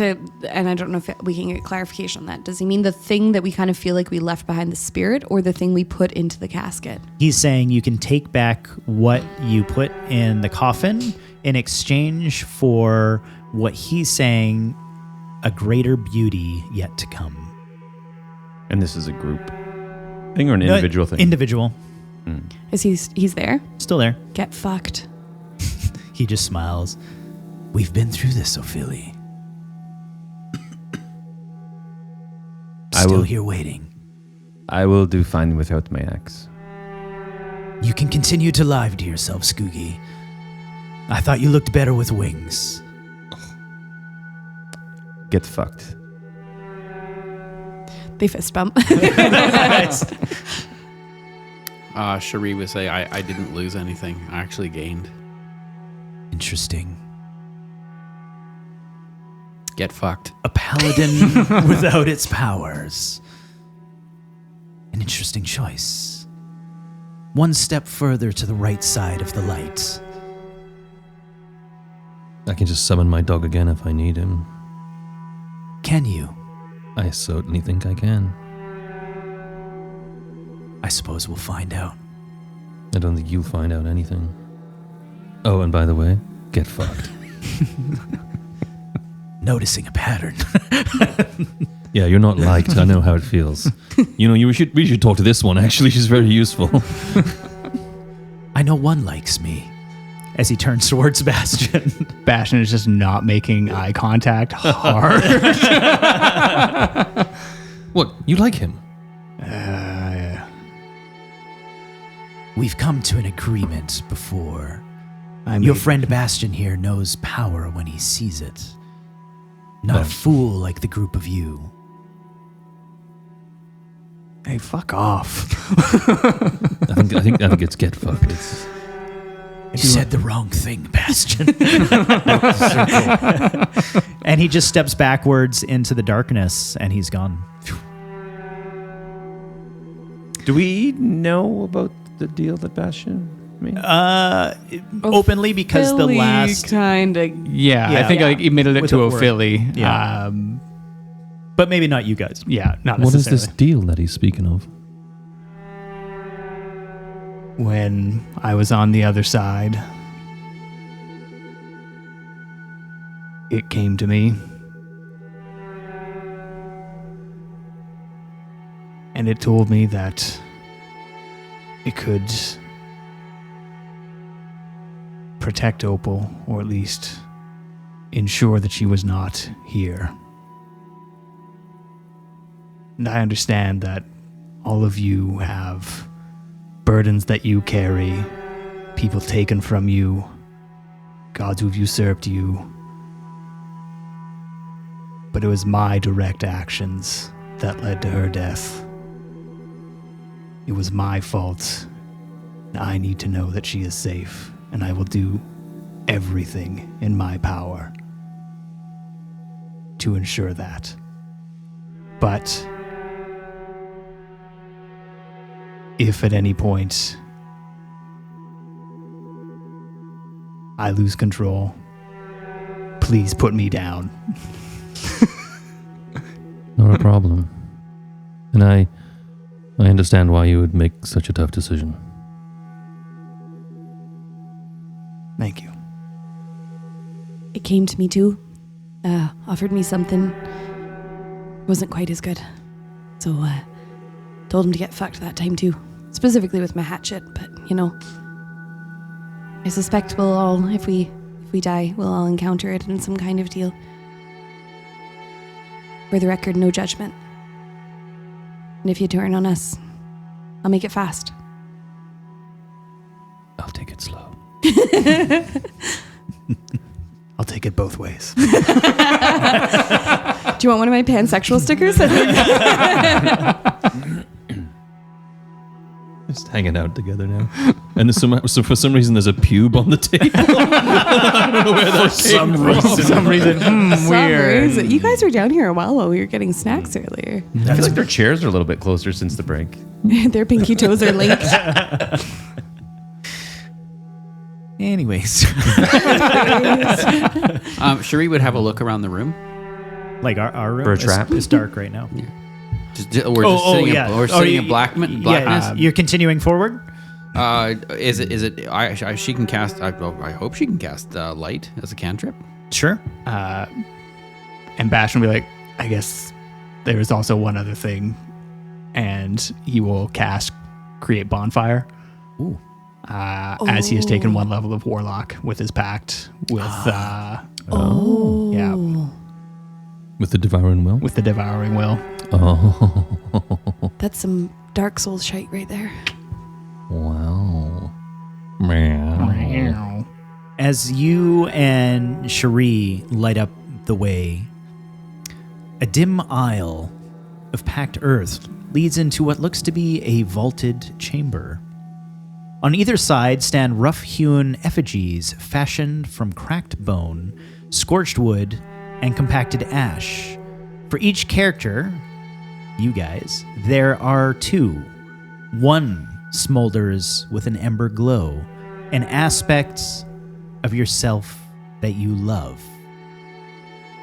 and I don't know if we can get clarification on that. Does he mean the thing that we kind of feel like we left behind, the spirit, or the thing we put into the casket? He's saying you can take back what you put in the coffin in exchange for what he's saying, a greater beauty yet to come. And this is a group thing or an individual thing? Individual. Is he's there? Still there. Get fucked. He just smiles. We've been through this, Ophelie. Still here waiting. I will do fine without my axe. You can continue to lie to yourself, Sküggi. I thought you looked better with wings. Get fucked. They fist bump. Cherie would say, I didn't lose anything. I actually gained. Interesting. Get fucked. A paladin without its powers. An interesting choice. One step further to the right side of the light. I can just summon my dog again if I need him. Can you? I certainly think I can. I suppose we'll find out. I don't think you'll find out anything. Oh, and by the way, get fucked. Noticing a pattern. Yeah, you're not liked. I know how it feels. We should talk to this one, actually. She's very useful. I know one likes me. As he turns towards Bastion. Bastion is just not making eye contact hard. What? You like him? Yeah. We've come to an agreement before. I Your made- friend Bastion here knows power when he sees it. Not a fool like the group of you. Hey, fuck off. I think it's get fucked. It's, You said the wrong thing, Bastion. And he just steps backwards into the darkness, and he's gone. Do we know about the deal that Bastion made? Openly, because the last... kind of. Yeah, Yeah. I think like admitted it With to a word. Ophelie. Yeah. But maybe not you guys. Yeah, not what is necessarily. this deal that he's speaking of? When I was on the other side, it came to me. And it told me that it could protect Opal, or at least ensure that she was not here. And I understand that all of you have burdens that you carry, people taken from you, gods who've usurped you. But it was my direct actions that led to her death. It was my fault. I need to know that she is safe, and I will do everything in my power to ensure that. But if at any point I lose control, please put me down. Not a problem. And I understand why you would make such a tough decision. Thank you. It came to me too. Offered me something. Wasn't quite as good. So, told him to get fucked that time too. Specifically with my hatchet, but, you know. I suspect we'll all, if we die, we'll all encounter it in some kind of deal. For the record, no judgment. And if you turn on us, I'll make it fast. I'll take it slow. I'll take it both ways. Do you want one of my pansexual stickers? Just hanging out together now. And so for some reason there's a pube on the table. I don't know where that came from. For some reason, weird. You guys were down here a while we were getting snacks earlier. I feel like their chairs are a little bit closer since the break. Their pinky toes are linked. Anyways, Cherie would have a look around the room. like our room For a trap? is dark right now. We're sitting in blackness. Yeah, you're continuing forward. Is it? She can cast. I hope she can cast light as a cantrip. Sure. And Bash will be like, I guess there is also one other thing. And he will cast Create Bonfire. Ooh. As he has taken one level of Warlock with his pact with yeah, With the Devouring Will? with the Devouring Will. Oh. That's some Dark Souls shite right there. Wow. Meow. As you and Cherie light up the way, a dim aisle of packed earth leads into what looks to be a vaulted chamber. On either side stand rough-hewn effigies fashioned from cracked bone, scorched wood, and compacted ash. For each character, you guys, there are two. One smolders with an ember glow, an aspect of yourself that you love.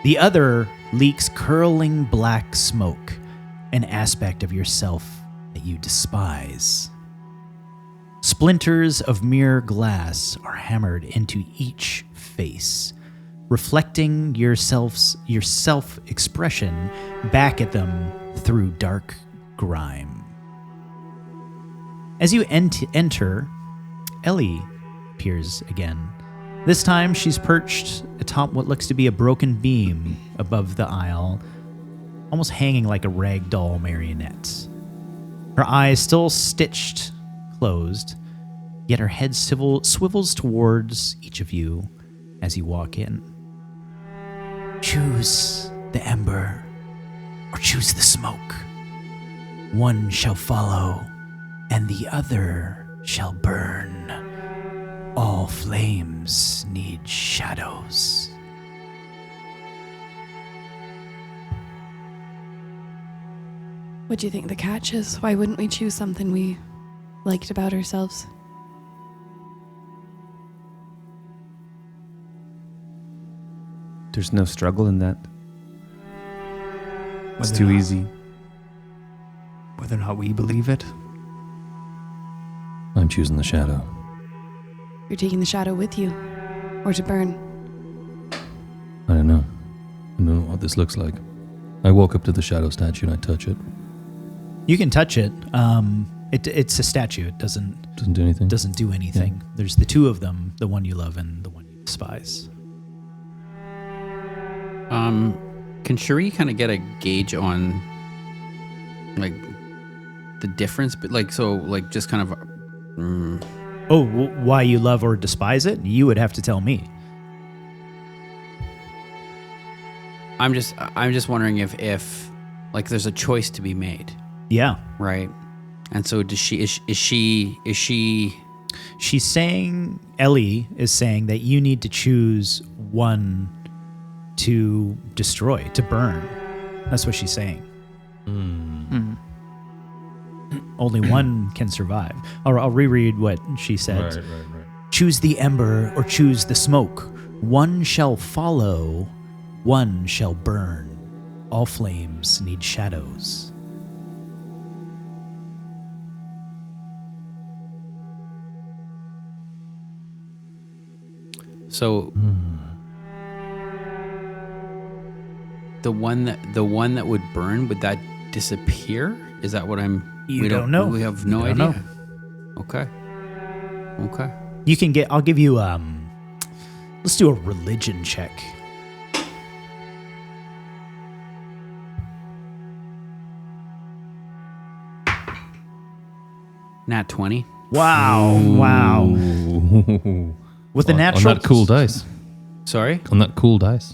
The other leaks curling black smoke, an aspect of yourself that you despise. Splinters of mirror glass are hammered into each face, reflecting your self-expression back at them through dark grime. As you enter, Ellie appears again. This time she's perched atop what looks to be a broken beam above the aisle, almost hanging like a ragdoll marionette. Her eyes still stitched closed, yet her head swivels towards each of you as you walk in. Choose the ember or choose the smoke. One shall follow and the other shall burn. All flames need shadows. What do you think the catch is? Why wouldn't we choose something we liked about ourselves? There's no struggle in that. It's Whether too or not- easy. Whether or not we believe it. I'm choosing the shadow. You're taking the shadow with you, or to burn. I don't know. I don't know what this looks like. I walk up to the shadow statue and I touch it. You can touch it. It's a statue. It doesn't Doesn't do anything. do anything. There's the two of them, the one you love and the one you despise. Can Cherie kind of get a gauge on like the difference, but just kind of Why you love or despise it? You would have to tell me. I'm just wondering if like there's a choice to be made, Yeah. right? And so is she She's saying, Ellie is saying that you need to choose one to destroy, to burn. That's what she's saying. Only one can survive. I'll reread what she said. Right. Choose the ember or choose the smoke. One shall follow, one shall burn. All flames need shadows. So the one that would burn, would that disappear? Is that what I'm? You don't know. We have no You don't idea. Okay. Okay. You can get, I'll give you, let's do a religion check. Nat 20. Wow. Wow. With the On natural, that cool dice. Sorry. On that cool dice.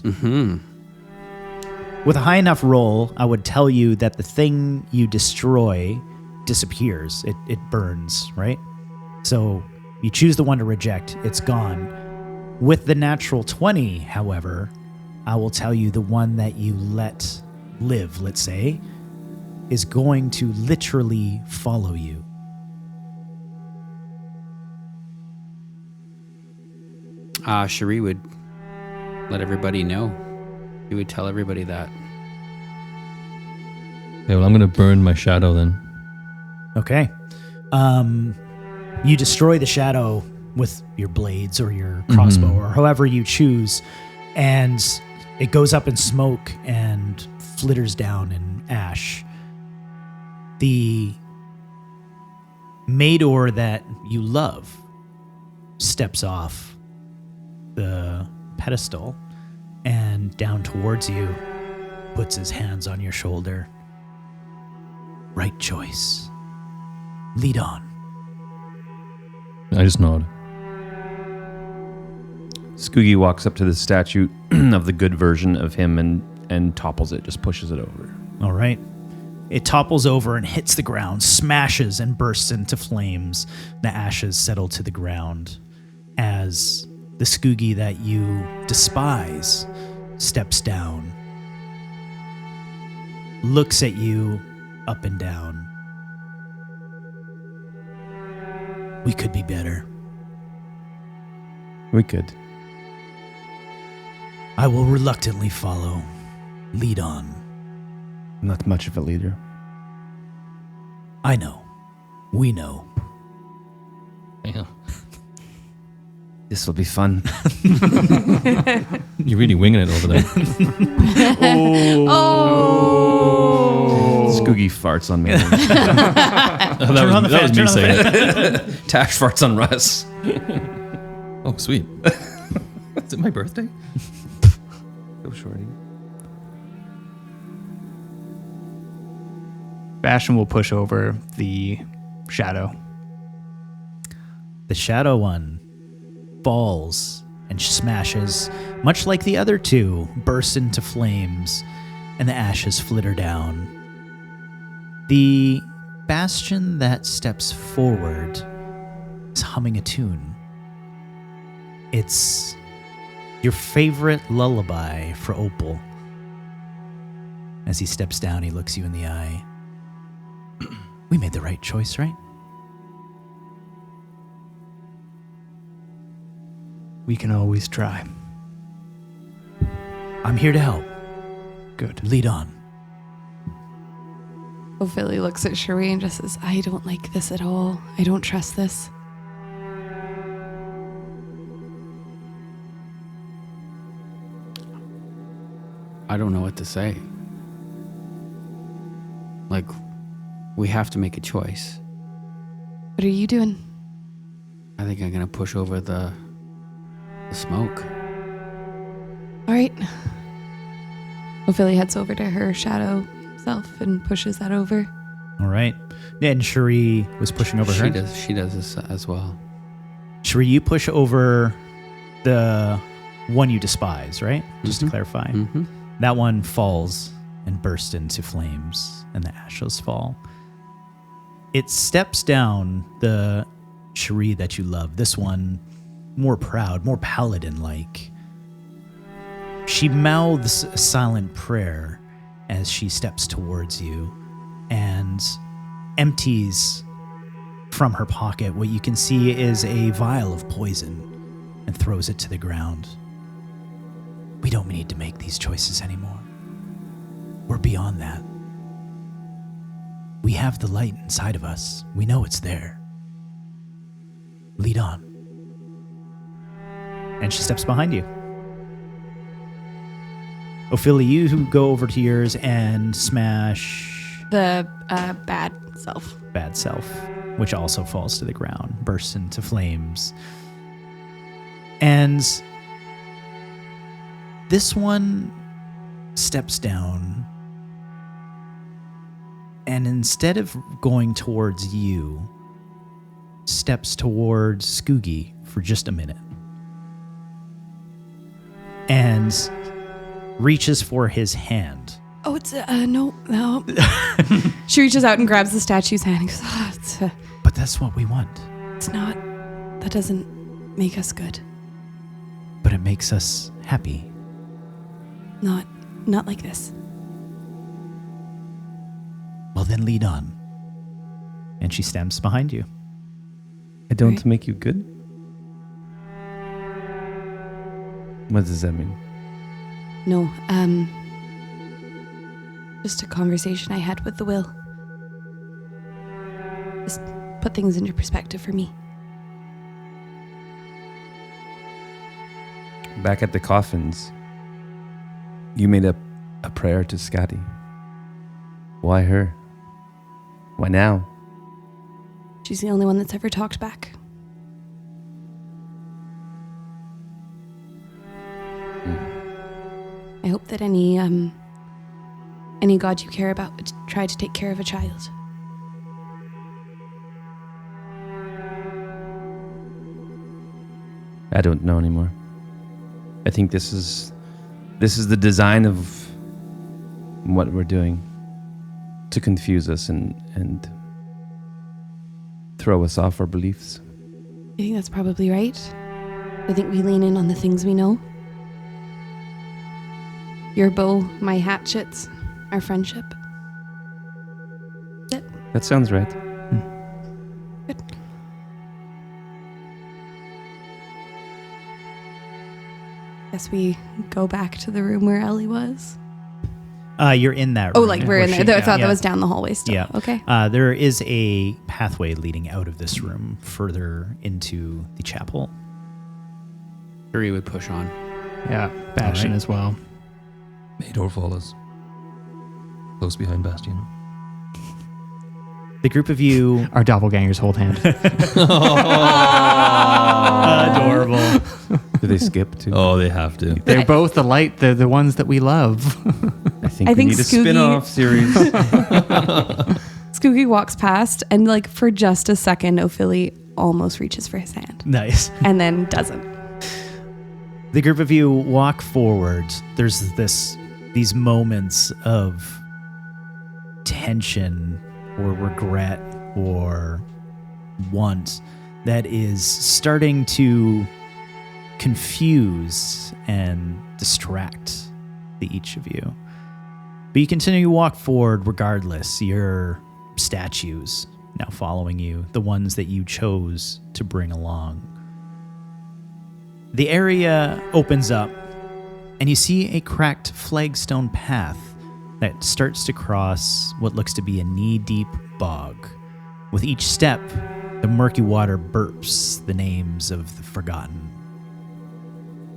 with a high enough roll, I would tell you that the thing you destroy disappears. It burns, right? So you choose the one to reject, it's gone. With the natural 20, however, I will tell you the one that you let live, let's say, is going to literally follow you. Cherie would let everybody know. He would tell everybody that. Okay, well, I'm going to burn my shadow then. Okay. You destroy the shadow with your blades or your crossbow or however you choose, and it goes up in smoke and flitters down in ash. The Maydor that you love steps off the pedestal and down towards you, puts his hands on your shoulder. Right choice. Lead on. I just nod. Sküggi walks up to the statue of the good version of him and topples it, just pushes it over. All right. It topples over and hits the ground, smashes and bursts into flames. The ashes settle to the ground as the Sküggi that you despise steps down, looks at you up and down. We could be better. We could. I will reluctantly follow. Lead on. Not much of a leader. I know. We know. Yeah. This will be fun. You're really winging it over there. Sküggi farts on me. that was me saying it. Tash farts on Russ. Oh, sweet. Is it my birthday? Go shorty. Bastion will push over the shadow. The shadow one falls and smashes, much like the other two, bursts into flames, and the ashes flitter down. The Bastion that steps forward is humming a tune. It's your favorite lullaby for Opal. As he steps down, he looks you in the eye. We made the right choice, right? We can always try. I'm here to help. Good. Lead on. Ophelie looks at Cherie and just says, I don't like this at all. I don't trust this. I don't know what to say. Like, we have to make a choice. What are you doing? I think I'm gonna push over the smoke. All right. Ophelie heads over to her shadow self and pushes that over. All right. And Cherie was pushing over her. She does this as well. Cherie, you push over the one you despise, right? Just to clarify. Mm-hmm. That one falls and bursts into flames, and the ashes fall. It steps down the Cherie that you love. This one, more proud, more paladin-like. She mouths a silent prayer as she steps towards you and empties from her pocket what you can see is a vial of poison and throws it to the ground. We don't need to make these choices anymore. We're beyond that. We have the light inside of us. We know it's there. Lead on. And she steps behind you. Ophelie, you go over to yours and smash The bad self. Bad Self, which also falls to the ground, bursts into flames. And this one steps down, and instead of going towards you, steps towards Sküggi for just a minute. And reaches for his hand. Oh, it's no. She reaches out and grabs the statue's hand and goes, But that's what we want. it's not. That doesn't make us good. But it makes us happy. Not like this. Well, then lead on. And she stands behind you. I don't Right. make you good? What does that mean? No, just a conversation I had with the will. Just put things into perspective for me. Back at the coffins, you made a prayer to Sküggi. Why her? Why now? She's the only one that's ever talked back. I hope that any god you care about would try to take care of a child. I don't know anymore. I think this is the design of what we're doing to confuse us and throw us off our beliefs. I think that's probably right. I think we lean in on the things we know. Your bow, my hatchets, our friendship. That's it. That sounds right. Good. Guess we go back to the room where Ellie was. You're in that Oh, room. like we're where in there. she- I thought yeah. that was down the hallway still. Yeah. Okay. There is a pathway leading out of this room further into the chapel. Cherie would push on. Yeah, Bastion Alright. as well. Maydor follows. Close behind Bastion. The group of you... Our doppelgangers hold hand. Adorable. Do they skip too? Oh, they have to. They're both the light, the ones that we love. I think I we think need a Sküggi- spin-off series. Sküggi walks past and like for just a second, Ophelie almost reaches for his hand Nice. and then doesn't. The group of you walk forward. There's these moments of tension or regret or want that is starting to confuse and distract each of you. But you continue to walk forward regardless. Your statues now following you, the ones that you chose to bring along. The area opens up, and you see a cracked flagstone path that starts to cross what looks to be a knee-deep bog. With each step, the murky water burps the names of the forgotten.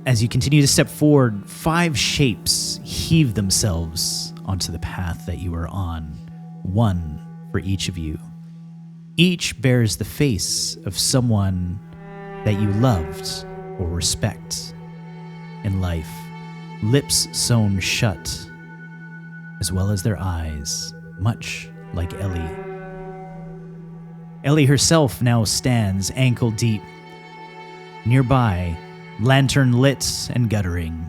As you continue to step forward, 5 shapes heave themselves onto the path that you are on, one for each of you. Each bears the face of someone that you loved or respect in life, lips sewn shut, as well as their eyes, much like Ellie. Ellie herself now stands ankle deep. Nearby, lantern lit and guttering,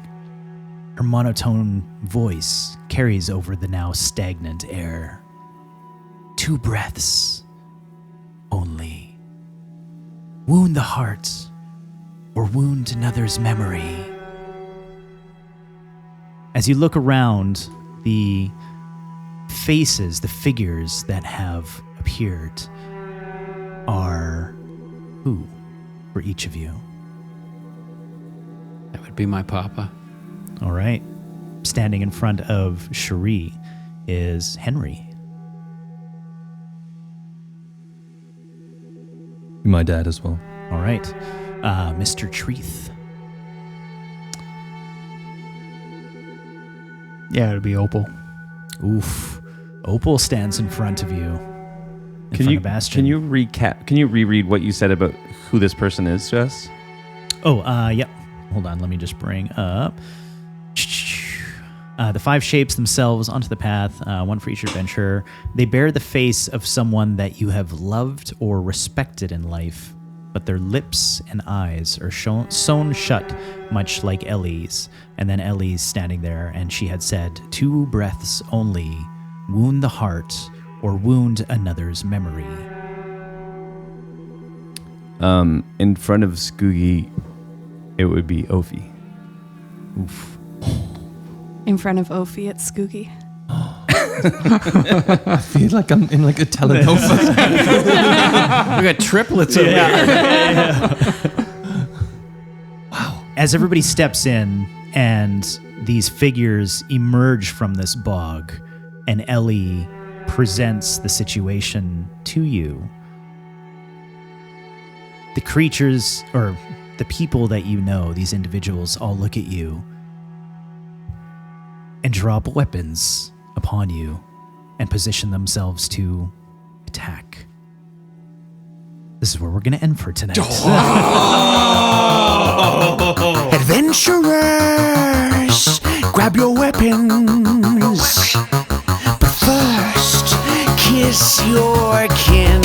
her monotone voice carries over the now stagnant air. 2 breaths only. Wound the heart or wound another's memory. As you look around, the faces, the figures that have appeared are who for each of you? That would be my papa. All right. Standing in front of Cherie is Henry. My dad as well. All right. Mr. Treeth. Yeah, it'll be Opal. Oof. Opal stands in front of you. Can you recap? Can you reread what you said about who this person is to us? Oh, yep. Hold on. Let me just bring up the 5 shapes themselves onto the path, one for each adventure. They bear the face of someone that you have loved or respected in life, but their lips and eyes are sewn shut, much like Ellie's. And then Ellie's standing there, and she had said, 2 breaths only, wound the heart or wound another's memory. In front of Sküggi, it would be Ophelie. Oof. In front of Ophi, it's Sküggi. I feel like I'm in like a telenovela. We got triplets over here. Wow. As everybody steps in and these figures emerge from this bog, and Ellie presents the situation to you, the creatures, or the people that you know, these individuals all look at you and drop weapons upon you and position themselves to attack. This is where we're going to end for tonight. Adventurers, grab your weapons. But first, kiss your kin.